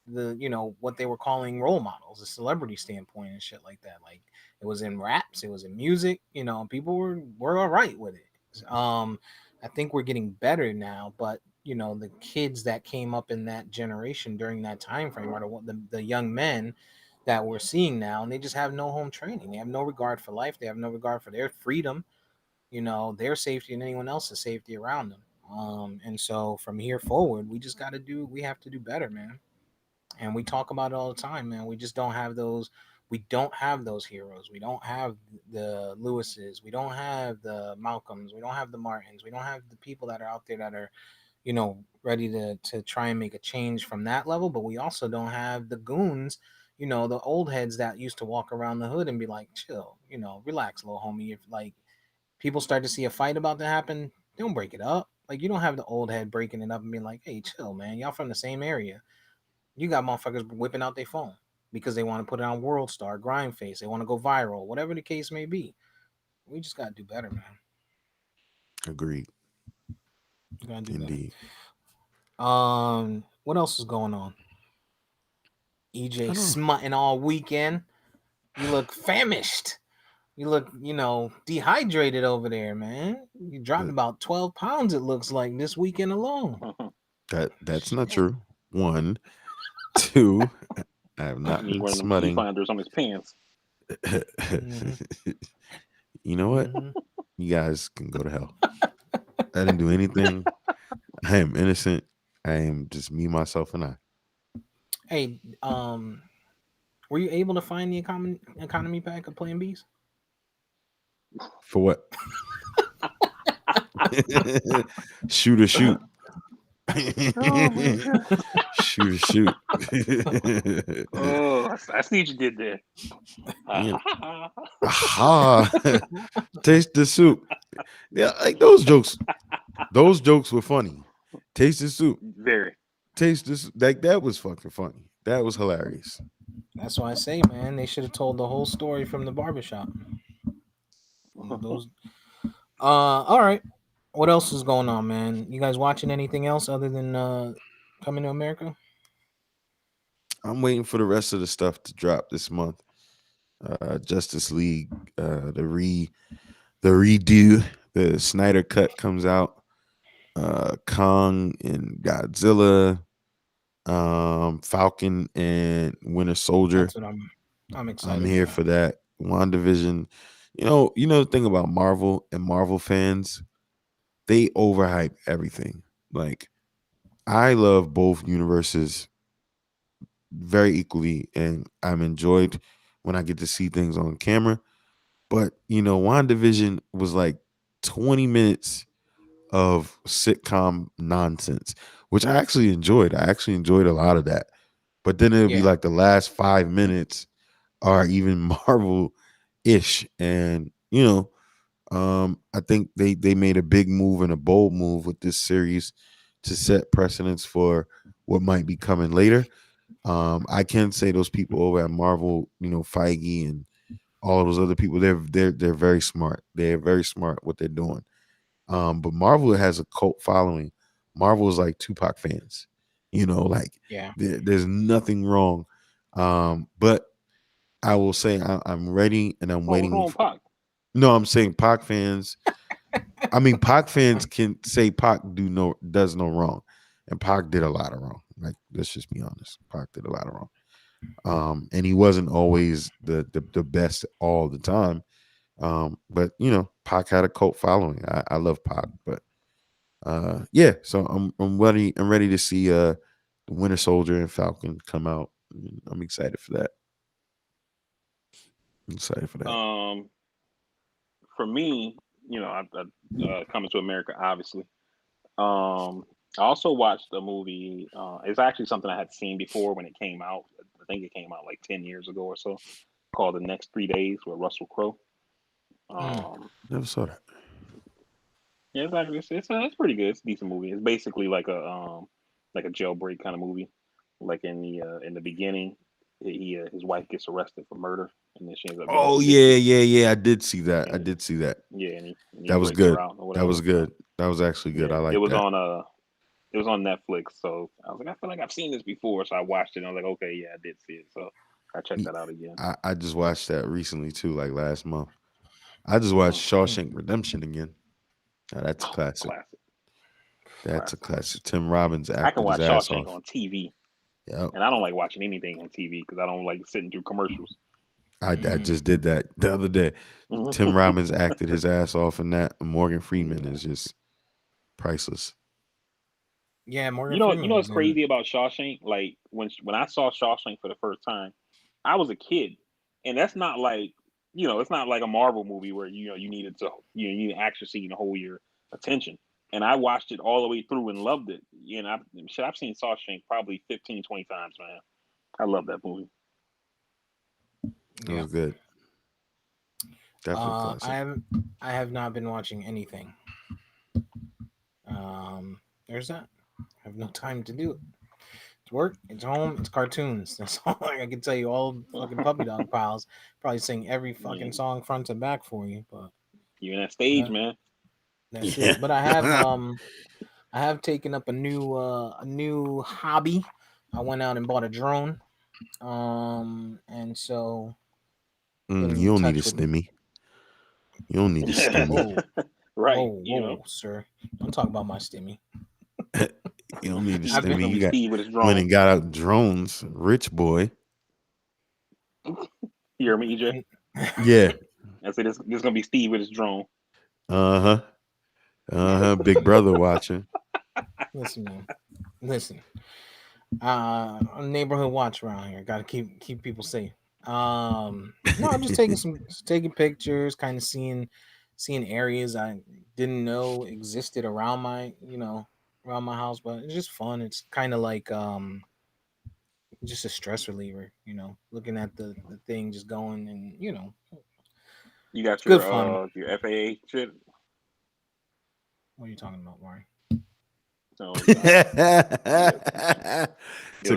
Speaker 1: the what they were calling role models, a celebrity standpoint and shit like that. Like it was in raps, it was in music. People were all right with it. I think we're getting better now, but the kids that came up in that generation during that time frame are the young men that we're seeing now, and they just have no home training. They have no regard for life. They have no regard for their freedom, their safety, and anyone else's safety around them. And so from here forward, we have to do better, man. And we talk about it all the time, man. We just don't have those. We don't have those heroes. We don't have the Lewises. We don't have the Malcolms. We don't have the Martins. We don't have the people that are out there that are, ready to try and make a change from that level. But we also don't have the goons, the old heads that used to walk around the hood and be like, chill, relax, little homie. If like people start to see a fight about to happen, don't break it up. Like you don't have the old head breaking it up and being like, hey, chill, man. Y'all from the same area. You got motherfuckers whipping out their phone because they want to put it on World Star, Grind Face. They want to go viral, whatever the case may be. We just got to do better, man.
Speaker 2: Agreed.
Speaker 1: We got to do better.
Speaker 2: Indeed.
Speaker 1: What else is going on?
Speaker 2: I
Speaker 1: EJ
Speaker 2: don't know.
Speaker 1: smutting all weekend. You look famished. You look, dehydrated over there, man. You dropped
Speaker 2: But
Speaker 1: about 12 pounds, it looks like, this weekend alone.
Speaker 2: that's not
Speaker 1: Shit.
Speaker 2: true. One, two. I have not
Speaker 4: Need
Speaker 2: been
Speaker 4: one of them key
Speaker 2: smutting.
Speaker 4: finders on his pants.
Speaker 1: Hmm.
Speaker 2: You know what?
Speaker 1: Hmm.
Speaker 2: You guys can go to hell. I didn't do anything. I am innocent. I am just me, myself, and I.
Speaker 1: Hey, were you able to find the economy pack of Plan Bs?
Speaker 2: For what? Shoot or shoot.
Speaker 4: Oh my god.
Speaker 2: Shoot or shoot.
Speaker 4: Oh, I see what you did there.
Speaker 2: You know, aha. Taste the soup. Yeah, like those jokes. Those jokes were funny. Taste the soup.
Speaker 4: Very.
Speaker 2: Taste this. Like that was fucking funny. That was hilarious.
Speaker 1: That's why I say, man, they should have told the whole story from the barbershop. Those. All right. What else is going on, man? You guys watching anything else other than Coming to America?
Speaker 2: I'm waiting for the rest of the stuff to drop this month. Justice League, the redo, the Snyder cut comes out. Kong and Godzilla, Falcon and Winter Soldier.
Speaker 1: That's what I'm
Speaker 2: I'm
Speaker 1: excited
Speaker 2: here
Speaker 1: about.
Speaker 2: for that. WandaVision. You know the thing about Marvel and Marvel fans, they overhype everything. Like I love both universes very equally, and I'm enjoyed when I get to see things on camera. But WandaVision was like 20 minutes of sitcom nonsense, which I actually enjoyed. I actually enjoyed a lot of that. But then it'll be
Speaker 1: Yeah.
Speaker 2: like the last 5 minutes are even Marvel-ish. And I think they made a big move and a bold move with this series to set precedents for what might be coming later. I can say those people over at Marvel, Feige and all of those other people, they're very smart. They're very smart what they're doing. But Marvel has a cult following. Marvel is like Tupac fans. Like
Speaker 1: Yeah.
Speaker 2: there's nothing wrong. But I will say I'm ready and I'm
Speaker 4: Oh, what's wrong
Speaker 2: waiting.
Speaker 4: with Pac?
Speaker 2: No, I'm saying Pac fans. I mean, Pac fans can say Pac does no wrong, and Pac did a lot of wrong. Like, let's just be honest, Pac did a lot of wrong. And he wasn't always the best all the time. But Pac had a cult following. I love Pac, but yeah. So I'm ready. I'm ready to see the Winter Soldier and Falcon come out. I'm excited for that. I'm excited for that.
Speaker 4: For me, Coming to America, obviously. I also watched a movie. It's actually something I had seen before when it came out. I think it came out like 10 years ago or so, called The Next 3 Days with Russell Crowe.
Speaker 2: Never saw that.
Speaker 4: Yeah, it's actually it's pretty good. It's a decent movie. It's basically like a jailbreak kind of movie. Like in the beginning, his wife gets arrested for murder, and then she ends up getting
Speaker 2: Oh
Speaker 4: convicted.
Speaker 2: yeah. I did see that. I
Speaker 4: And
Speaker 2: did see that.
Speaker 4: yeah, and he
Speaker 2: That was
Speaker 4: breaks her
Speaker 2: good.
Speaker 4: out or
Speaker 2: That was
Speaker 4: whatever.
Speaker 2: good. That was actually good.
Speaker 4: Yeah,
Speaker 2: I like that.
Speaker 4: it was on Netflix. So I was like, I feel like I've seen this before. So I watched it. And I was like, okay, yeah, I did see it. So I checked that out again.
Speaker 2: I just watched that recently too, like last month. I just watched
Speaker 4: Mm.
Speaker 2: Shawshank Redemption again. Now, that's a
Speaker 4: Oh,
Speaker 2: classic.
Speaker 4: classic,
Speaker 2: That's a
Speaker 4: classic.
Speaker 2: classic. Tim Robbins
Speaker 4: I can
Speaker 2: acted his
Speaker 4: watch
Speaker 2: ass
Speaker 4: Shawshank
Speaker 2: off.
Speaker 4: on TV,
Speaker 2: Yep.
Speaker 4: and I don't like watching anything on TV because I don't like sitting through commercials.
Speaker 2: I just did that the other day. Tim Robbins acted his ass off in that. Morgan Freeman is just priceless.
Speaker 1: Yeah, Morgan
Speaker 4: You
Speaker 1: Freeman
Speaker 4: know
Speaker 1: was
Speaker 4: what's
Speaker 1: in.
Speaker 4: crazy about Shawshank? Like when I saw Shawshank for the first time, I was a kid, and that's not like it's not like a Marvel movie where you needed to you need an action scene to hold your attention. And I watched it all the way through and loved it. I've seen Shawshank probably 15, 20 times, man. I love that movie.
Speaker 2: It
Speaker 1: Yeah.
Speaker 2: was good. Definitely
Speaker 1: Uh,
Speaker 2: classic.
Speaker 1: I have I have not been watching anything. There's that. I have no time to do it. It's work. It's home. It's cartoons. That's all I can tell you. All fucking puppy dog piles. Probably sing every fucking
Speaker 4: Yeah,
Speaker 1: song front to back for you, but
Speaker 4: you're in that stage,
Speaker 1: that,
Speaker 4: man.
Speaker 1: that's
Speaker 2: Yeah.
Speaker 1: it. But I have taken up a new hobby. I went out and bought a drone. And so getting
Speaker 2: You
Speaker 1: in
Speaker 2: don't need a
Speaker 1: touch with.
Speaker 2: stimmy. You don't need a stimmy.
Speaker 1: Whoa,
Speaker 4: Right,
Speaker 1: whoa, sir! Don't talk about my stimmy.
Speaker 2: You don't need a
Speaker 4: he's
Speaker 1: I've
Speaker 4: just
Speaker 1: been
Speaker 2: stimmy.
Speaker 4: gonna
Speaker 2: You
Speaker 4: be
Speaker 2: got
Speaker 4: Steve with his
Speaker 2: went
Speaker 4: drone.
Speaker 2: and got out drones. Rich boy.
Speaker 4: You hear me, EJ?
Speaker 1: and
Speaker 2: Yeah.
Speaker 4: I said this gonna be Steve with his drone.
Speaker 2: Uh-huh. Uh-huh. Big brother watching.
Speaker 1: listen, man. Listen. A neighborhood watch around here. Got to keep people safe. No, I'm just taking pictures, kind of seeing areas I didn't know existed around around my house, but it's just fun. It's kind of like just a stress reliever, looking at the thing just going, and
Speaker 4: You
Speaker 1: it's
Speaker 4: got
Speaker 1: good fun.
Speaker 4: your FAA shit.
Speaker 1: What are you talking about, Mari?
Speaker 4: So your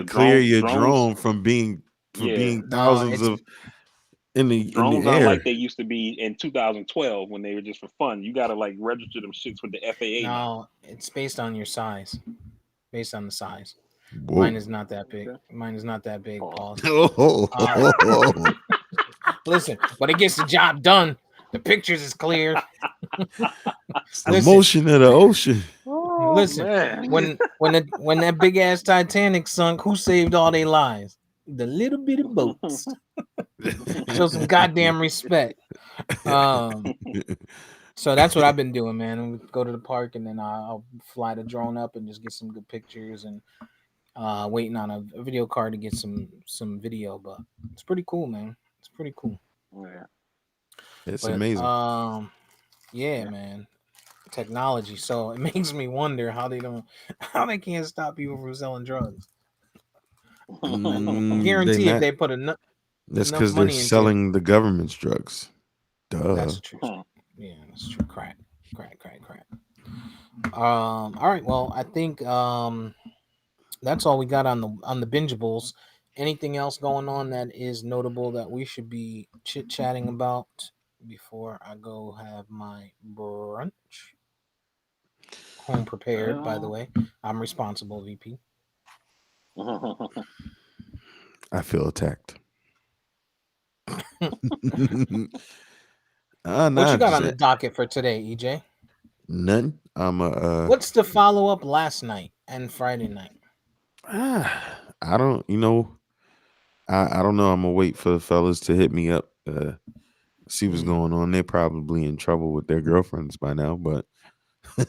Speaker 2: To clear your
Speaker 4: drones.
Speaker 2: drone from being
Speaker 4: Yeah,
Speaker 1: No,
Speaker 2: thousands
Speaker 1: it's
Speaker 2: of in the
Speaker 4: drones aren't like
Speaker 2: air.
Speaker 4: they used to be in 2012 when they were just for fun. You got to like register them shits with the FAA now.
Speaker 1: no, it's based on your size, based on the size. Mine
Speaker 2: Whoa.
Speaker 1: is not that big.
Speaker 4: Okay.
Speaker 1: Mine is not that big,
Speaker 4: Pause.
Speaker 1: Paul. Uh,
Speaker 2: Oh.
Speaker 1: listen, but it gets the job done. The pictures is clear.
Speaker 2: It's the
Speaker 1: Listen,
Speaker 2: motion of the ocean.
Speaker 4: Oh
Speaker 1: listen.
Speaker 4: man.
Speaker 1: When that big ass Titanic sunk, who saved all their lives? The little bitty boats. Show some goddamn respect. Um, so that's what I've been doing, man. We go to the park and then I'll fly the drone up and just get some good pictures and waiting on a video card to get some video, but it's pretty cool, man. It's pretty cool.
Speaker 4: Yeah.
Speaker 2: It's
Speaker 1: But
Speaker 2: amazing.
Speaker 1: yeah,
Speaker 4: Yeah.
Speaker 1: man, technology. So it makes me wonder how they can't stop people from selling drugs.
Speaker 2: They
Speaker 1: Guarantee if
Speaker 2: not.
Speaker 1: they put
Speaker 2: That's
Speaker 1: enough
Speaker 2: because they're
Speaker 1: money into it,
Speaker 2: selling the government's drugs.
Speaker 1: that's
Speaker 2: Duh.
Speaker 1: the truth. Yeah, that's true. Crack. All right. Well, I think that's all we got on the bingeables. Anything else going on that is notable that we should be chit chatting about before I go have my brunch? Home prepared, by the way. I'm responsible, VP.
Speaker 2: I feel attacked.
Speaker 1: What
Speaker 2: Nah,
Speaker 1: you got
Speaker 2: just
Speaker 1: on the docket for today, EJ?
Speaker 2: nothing. I'm
Speaker 1: What's the follow up last night and Friday night?
Speaker 2: I don't. I don't know. I'm gonna wait for the fellas to hit me up. See what's going on. They're probably in trouble with their girlfriends by now, but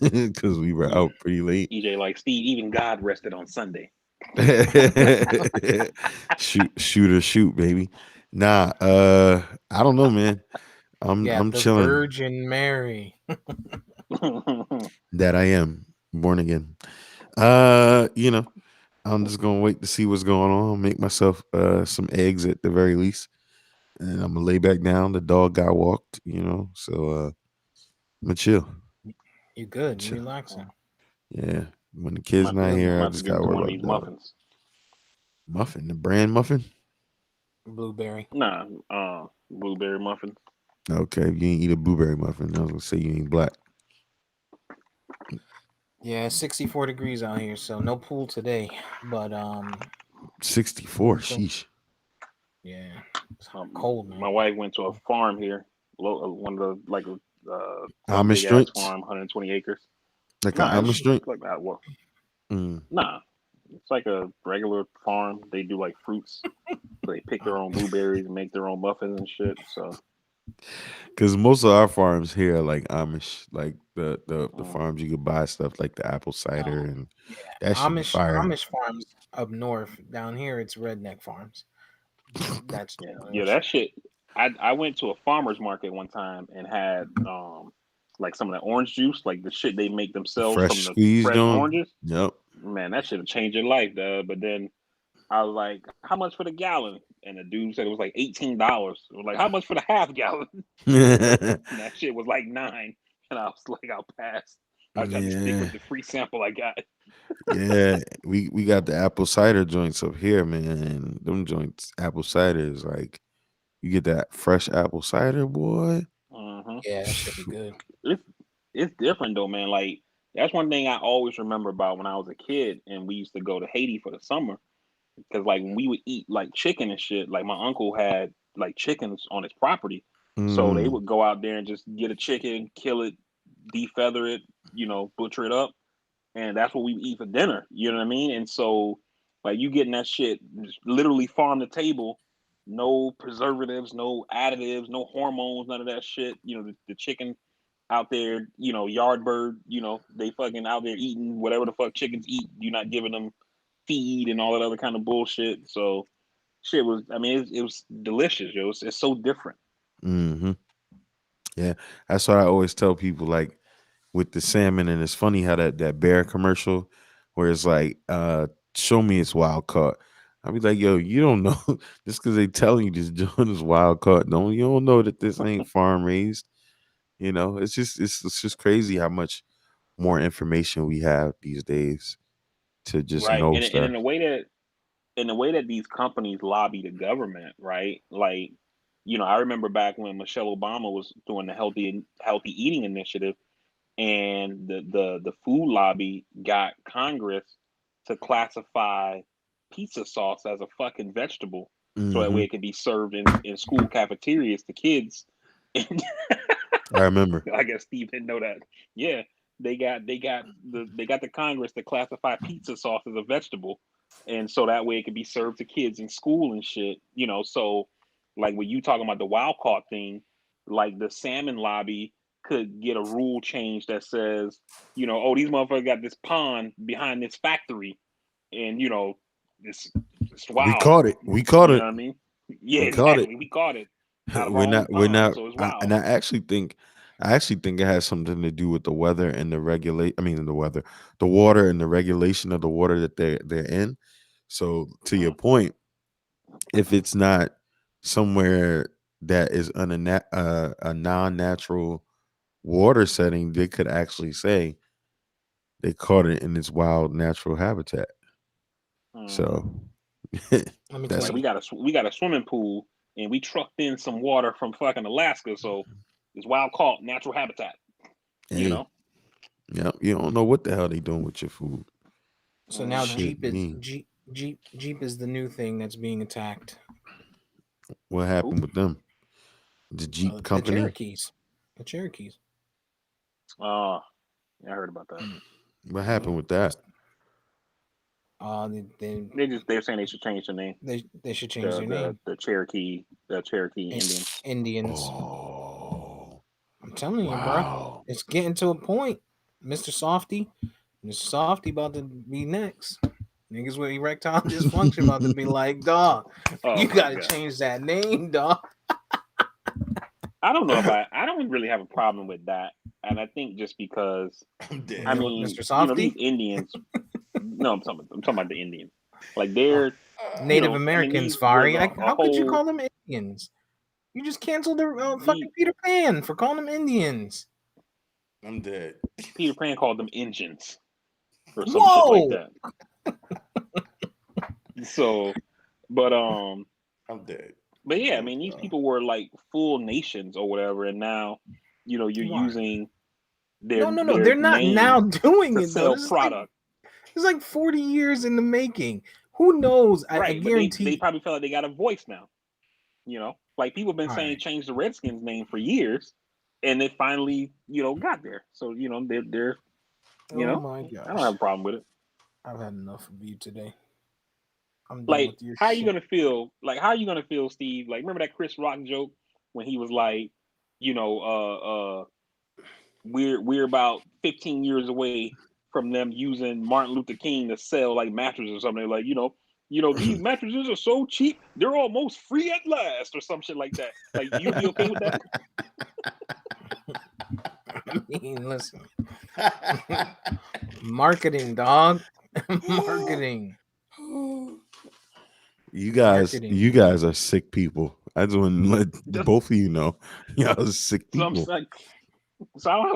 Speaker 2: because we were out pretty late.
Speaker 4: EJ, like Steve, even God rested on Sunday.
Speaker 2: shoot, baby. Nah, I don't know, man.
Speaker 1: Yeah,
Speaker 2: I'm
Speaker 1: the
Speaker 2: chilling.
Speaker 1: Virgin Mary.
Speaker 2: That I am born again. I'm just gonna wait to see what's going on. Make myself some eggs at the very least, and I'm gonna lay back down. The dog got walked, so I'm gonna chill.
Speaker 1: You good? You
Speaker 2: Chill.
Speaker 1: relaxing?
Speaker 2: Yeah. When the
Speaker 4: I'm
Speaker 2: kid's not here, I
Speaker 4: about to
Speaker 2: just
Speaker 4: give him
Speaker 2: gotta
Speaker 4: to
Speaker 2: worry
Speaker 4: one of
Speaker 2: about
Speaker 4: these
Speaker 2: the dog.
Speaker 4: muffins.
Speaker 2: Muffin, the brand muffin.
Speaker 1: Blueberry.
Speaker 4: Nah, blueberry muffins.
Speaker 2: Okay, you ain't eat a blueberry muffin. I was gonna say you ain't black.
Speaker 1: Yeah, it's 64 degrees out here, so no pool today. But
Speaker 2: 64.
Speaker 1: so
Speaker 2: Sheesh.
Speaker 1: yeah, it's cold,
Speaker 4: My
Speaker 1: man.
Speaker 4: wife went to a farm here, one of the some
Speaker 2: Amish
Speaker 4: big ass
Speaker 2: joints,
Speaker 4: farm, 120 acres.
Speaker 2: like an
Speaker 4: Nah,
Speaker 2: Amish
Speaker 4: it's
Speaker 2: joint.
Speaker 4: like that. Well,
Speaker 2: Mm.
Speaker 4: nah, it's like a regular farm. They do like fruits. So they pick their own blueberries and make their own muffins and shit. So,
Speaker 2: Because most of our farms here are like Amish, like the
Speaker 4: mm,
Speaker 2: farms you could buy stuff like the apple cider, and
Speaker 1: Yeah,
Speaker 2: that should be fire.
Speaker 1: Amish farms up north. Down here, it's redneck farms. That's
Speaker 4: yeah, that shit. I went to a farmer's market one time and had like some of the orange juice, like the shit they make themselves
Speaker 2: Fresh
Speaker 4: from the
Speaker 2: squeezed
Speaker 4: fresh
Speaker 2: on.
Speaker 4: oranges.
Speaker 2: Yep.
Speaker 4: Man, that should have changed your life, duh. But then I was like, "How much for the gallon?" And the dude said it was like $18. I was like, "How much for the half gallon?" And that shit was like 9. And I was like, "I'll pass. I'll just stick
Speaker 2: Yeah.
Speaker 4: with the free sample I got."
Speaker 2: Yeah, we got the apple cider joints up here, man. Them joints, apple cider is like you get that fresh apple cider, boy.
Speaker 4: Hmm
Speaker 1: yeah, that should be good.
Speaker 4: It's it's different though, man. Like that's one thing I always remember about when I was a kid and we used to go to Haiti for the summer. Because like when we would eat like chicken and shit, like my uncle had like chickens on his property, so they
Speaker 2: Mm,
Speaker 4: would go out there and just get a chicken, kill it, defeather it, butcher it up, and that's what we eat for dinner. You know what I mean? And so like you getting that shit literally farm to table, no preservatives, no additives, no hormones, none of that shit. The chicken out there, yard bird, they fucking out there eating whatever the fuck chickens eat. You're not giving them feed and all that other kind of bullshit. So shit was, I mean, it was delicious, yo. It's so different.
Speaker 2: hmm Yeah, that's what I always tell people. Like with the salmon, and it's funny how that bear commercial, where it's like, show me it's wild caught. I'll be like, yo, you don't know just because they telling you this joint is wild caught. You don't know that this ain't farm raised. It's just crazy how much more information we have these days to just
Speaker 4: Right.
Speaker 2: know
Speaker 4: And
Speaker 2: stuff.
Speaker 4: in the way that these companies lobby the government, right? Like, I remember back when Michelle Obama was doing the healthy eating initiative, and the food lobby got Congress to classify pizza sauce as a fucking vegetable, so that
Speaker 2: hmm
Speaker 4: way it could be served in school cafeterias to kids. And
Speaker 2: I remember.
Speaker 4: I guess Steve didn't know that. Yeah, they got the Congress to classify pizza sauce as a vegetable, and so that way it could be served to kids in school and shit. So like when you talking about the wild caught thing, like the salmon lobby could get a rule change that says, oh, these motherfuckers got this pond behind this factory, and it's
Speaker 2: We
Speaker 4: wild.
Speaker 2: caught it. We caught
Speaker 4: You know
Speaker 2: it.
Speaker 4: what I mean? Yeah,
Speaker 2: We caught it.
Speaker 4: exactly. We caught it out of our
Speaker 2: We're
Speaker 4: own
Speaker 2: not. We're
Speaker 4: pond,
Speaker 2: not.
Speaker 4: so it's wild.
Speaker 2: And I actually think it has something to do with the weather and the regulate. I mean, the weather, the water, and the regulation of the water that they're in. So, to your point, if it's not somewhere that is a non-natural water setting, they could actually say they caught it in its wild natural habitat. So
Speaker 1: Let me tell
Speaker 2: that's
Speaker 4: Like
Speaker 1: you.
Speaker 4: we got a swimming pool, and we trucked in some water from fucking Alaska, so it's wild caught natural habitat. You
Speaker 2: hey,
Speaker 4: know.
Speaker 2: yeah, you don't know what the hell they doing with your food.
Speaker 1: So now
Speaker 4: Mhm.
Speaker 2: Shit, me.
Speaker 1: Jeep is the new thing that's being attacked.
Speaker 2: What
Speaker 4: Who?
Speaker 2: happened with them? The Jeep
Speaker 1: The
Speaker 2: company.
Speaker 1: Cherokees. The Cherokees.
Speaker 4: Oh, yeah, I heard about that.
Speaker 1: Mm,
Speaker 2: What
Speaker 1: yeah.
Speaker 2: happened with that?
Speaker 1: They
Speaker 4: They're saying they should change the name.
Speaker 1: they should change their name.
Speaker 4: The Cherokee Indians.
Speaker 1: Indians.
Speaker 2: Oh,
Speaker 1: I'm telling you, bro.
Speaker 2: wow.
Speaker 1: It's getting to a point. Mr. Softy. Mr. Softy about to be next. Niggas with erectile dysfunction about to be like, dog,
Speaker 4: Oh
Speaker 1: you
Speaker 4: my
Speaker 1: gotta
Speaker 4: god.
Speaker 1: change that name, dog.
Speaker 4: I don't know if I don't really have a problem with that. And I think just because
Speaker 2: I'm
Speaker 4: I
Speaker 2: dead.
Speaker 1: What,
Speaker 4: mean,
Speaker 1: Mr.
Speaker 4: these
Speaker 1: Softy?
Speaker 4: Indians no, I'm talking about the Indians. Like
Speaker 1: Oh,
Speaker 4: they're
Speaker 1: Native
Speaker 4: I mean
Speaker 1: Americans,
Speaker 4: these was
Speaker 1: Fari.
Speaker 4: a
Speaker 1: How could you
Speaker 4: whole
Speaker 1: call them Indians? You just canceled the
Speaker 4: the
Speaker 1: fucking Peter Pan for calling them Indians.
Speaker 2: I'm dead.
Speaker 4: Peter Pan called them engines or some shit like
Speaker 1: Whoa!
Speaker 4: that. So but
Speaker 2: I'm dead.
Speaker 4: but yeah, I
Speaker 2: Yo,
Speaker 4: mean these people were like full nations or whatever, and now, you're
Speaker 1: Why?
Speaker 4: using
Speaker 1: No.
Speaker 4: their
Speaker 1: They're not now
Speaker 4: name
Speaker 1: doing
Speaker 4: to
Speaker 1: it though.
Speaker 4: sell
Speaker 1: This is like
Speaker 4: product.
Speaker 1: 40 years in the making. Who knows? I
Speaker 4: Right, but they
Speaker 1: guarantee.
Speaker 4: probably feel like they got a voice now. Like people have been
Speaker 1: All
Speaker 4: saying
Speaker 1: right.
Speaker 4: change the Redskins name for years, and it finally got there. So they're
Speaker 1: Oh my
Speaker 4: I don't have
Speaker 1: gosh.
Speaker 4: a problem with it.
Speaker 1: I've had enough of you today. I'm done
Speaker 4: Like
Speaker 1: with your
Speaker 4: how are you
Speaker 1: shit.
Speaker 4: gonna feel? Like how are you gonna feel, Steve? Like remember that Chris Rock joke when he was like, you know, we're about 15 years away from them using Martin Luther King to sell like mattresses or something. Like these mattresses are so cheap, they're almost free at last, or some shit like that. Like you'd be okay with that?
Speaker 1: I mean, listen. Marketing, dog. Marketing. Marketing.
Speaker 2: you guys are sick people. I just want to let
Speaker 4: Just
Speaker 2: both of you know, y'all are sick
Speaker 4: so I'm
Speaker 2: people.
Speaker 4: like, so I don't have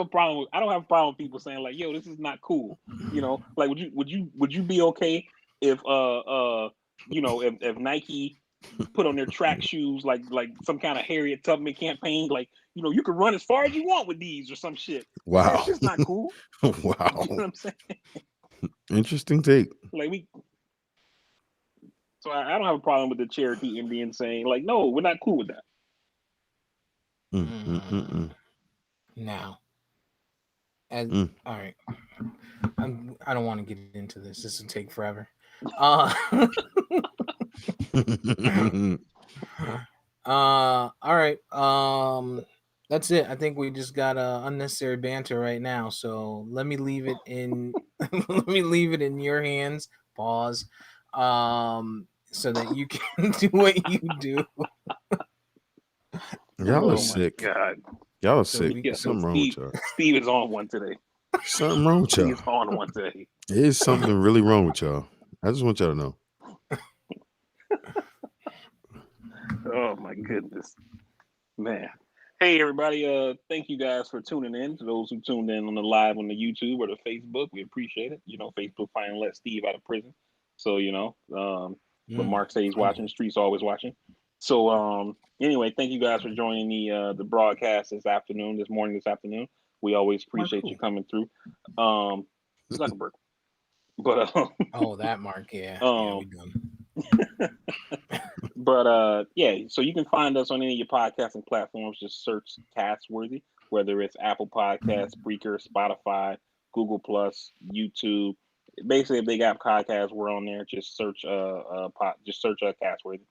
Speaker 4: a problem with people saying like, yo, this is not cool. Like would you be okay if if Nike put on their track shoes like some kind of Harriet Tubman campaign, like you can run as far as you want with these or some shit. Like that
Speaker 2: Wow,
Speaker 4: shit's not cool. You know
Speaker 2: wow,
Speaker 4: what I'm saying?
Speaker 2: interesting take.
Speaker 4: Like I don't have a problem with the Cherokee Indians saying like, no, we're not cool with that.
Speaker 2: Mm, mm, mm,
Speaker 1: Mm,
Speaker 2: mm,
Speaker 1: now, as
Speaker 2: mm.
Speaker 1: all right. I don't want to get into this. This will take forever. Uh, all right. That's it. I think we just got unnecessary banter right now. So let me leave it in. Let me leave it in your hands. Pause. So that you can do what you do.
Speaker 2: Y'all are
Speaker 4: Oh my
Speaker 2: sick.
Speaker 4: god.
Speaker 2: Y'all are
Speaker 1: So
Speaker 2: sick.
Speaker 1: we.
Speaker 4: Yeah,
Speaker 1: So
Speaker 2: Something wrong with y'all.
Speaker 4: Steve is on one today.
Speaker 2: Something wrong with
Speaker 4: He
Speaker 2: y'all.
Speaker 4: is on one today.
Speaker 2: There is something really wrong with y'all. I just want y'all to know.
Speaker 4: Oh my goodness, man. Hey everybody, thank you guys for tuning in. To those who tuned in on the live on the YouTube or the Facebook, we appreciate it. Facebook finally let Steve out of prison. So, but Mark says he's watching, the streets always watching. So anyway, thank you guys for joining the broadcast this morning, this afternoon. We always appreciate you coming through. Zuckerberg. But
Speaker 1: Oh, that Mark. Yeah. Yeah, we
Speaker 4: um
Speaker 1: done.
Speaker 4: But yeah, so you can find us on any of your podcasting platforms. Just search Castworthy, whether it's Apple Podcasts, Breaker, Spotify, Google Plus, YouTube. Basically, if they got podcasts, we're on there. Just search Castworthy.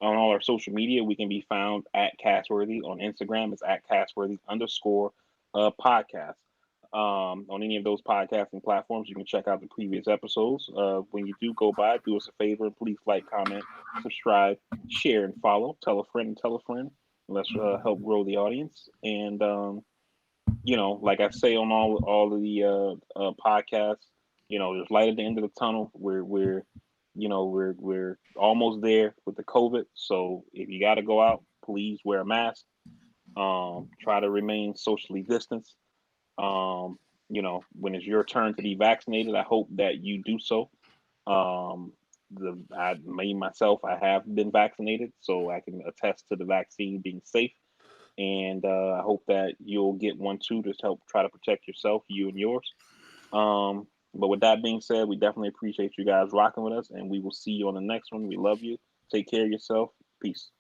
Speaker 4: On all our social media, we can be found at Castworthy. On Instagram, it's at Castworthy _ podcast. on any of those podcasting platforms. You can check out the previous episodes. When you do go by, do us a favor and please like, comment, subscribe, share, and follow. Tell a friend and tell a friend. Let's help grow the audience. And like I say on all of the podcasts, there's light at the end of the tunnel. We're almost there with the COVID. So if you got to go out, please wear a mask. Try to remain socially distanced. When it's your turn to be vaccinated, I hope that you do so. Myself, I have been vaccinated, so I can attest to the vaccine being safe. And I hope that you'll get one too to help try to protect yourself, you and yours. But with that being said, we definitely appreciate you guys rocking with us, and we will see you on the next one. We love you. Take care of yourself. Peace.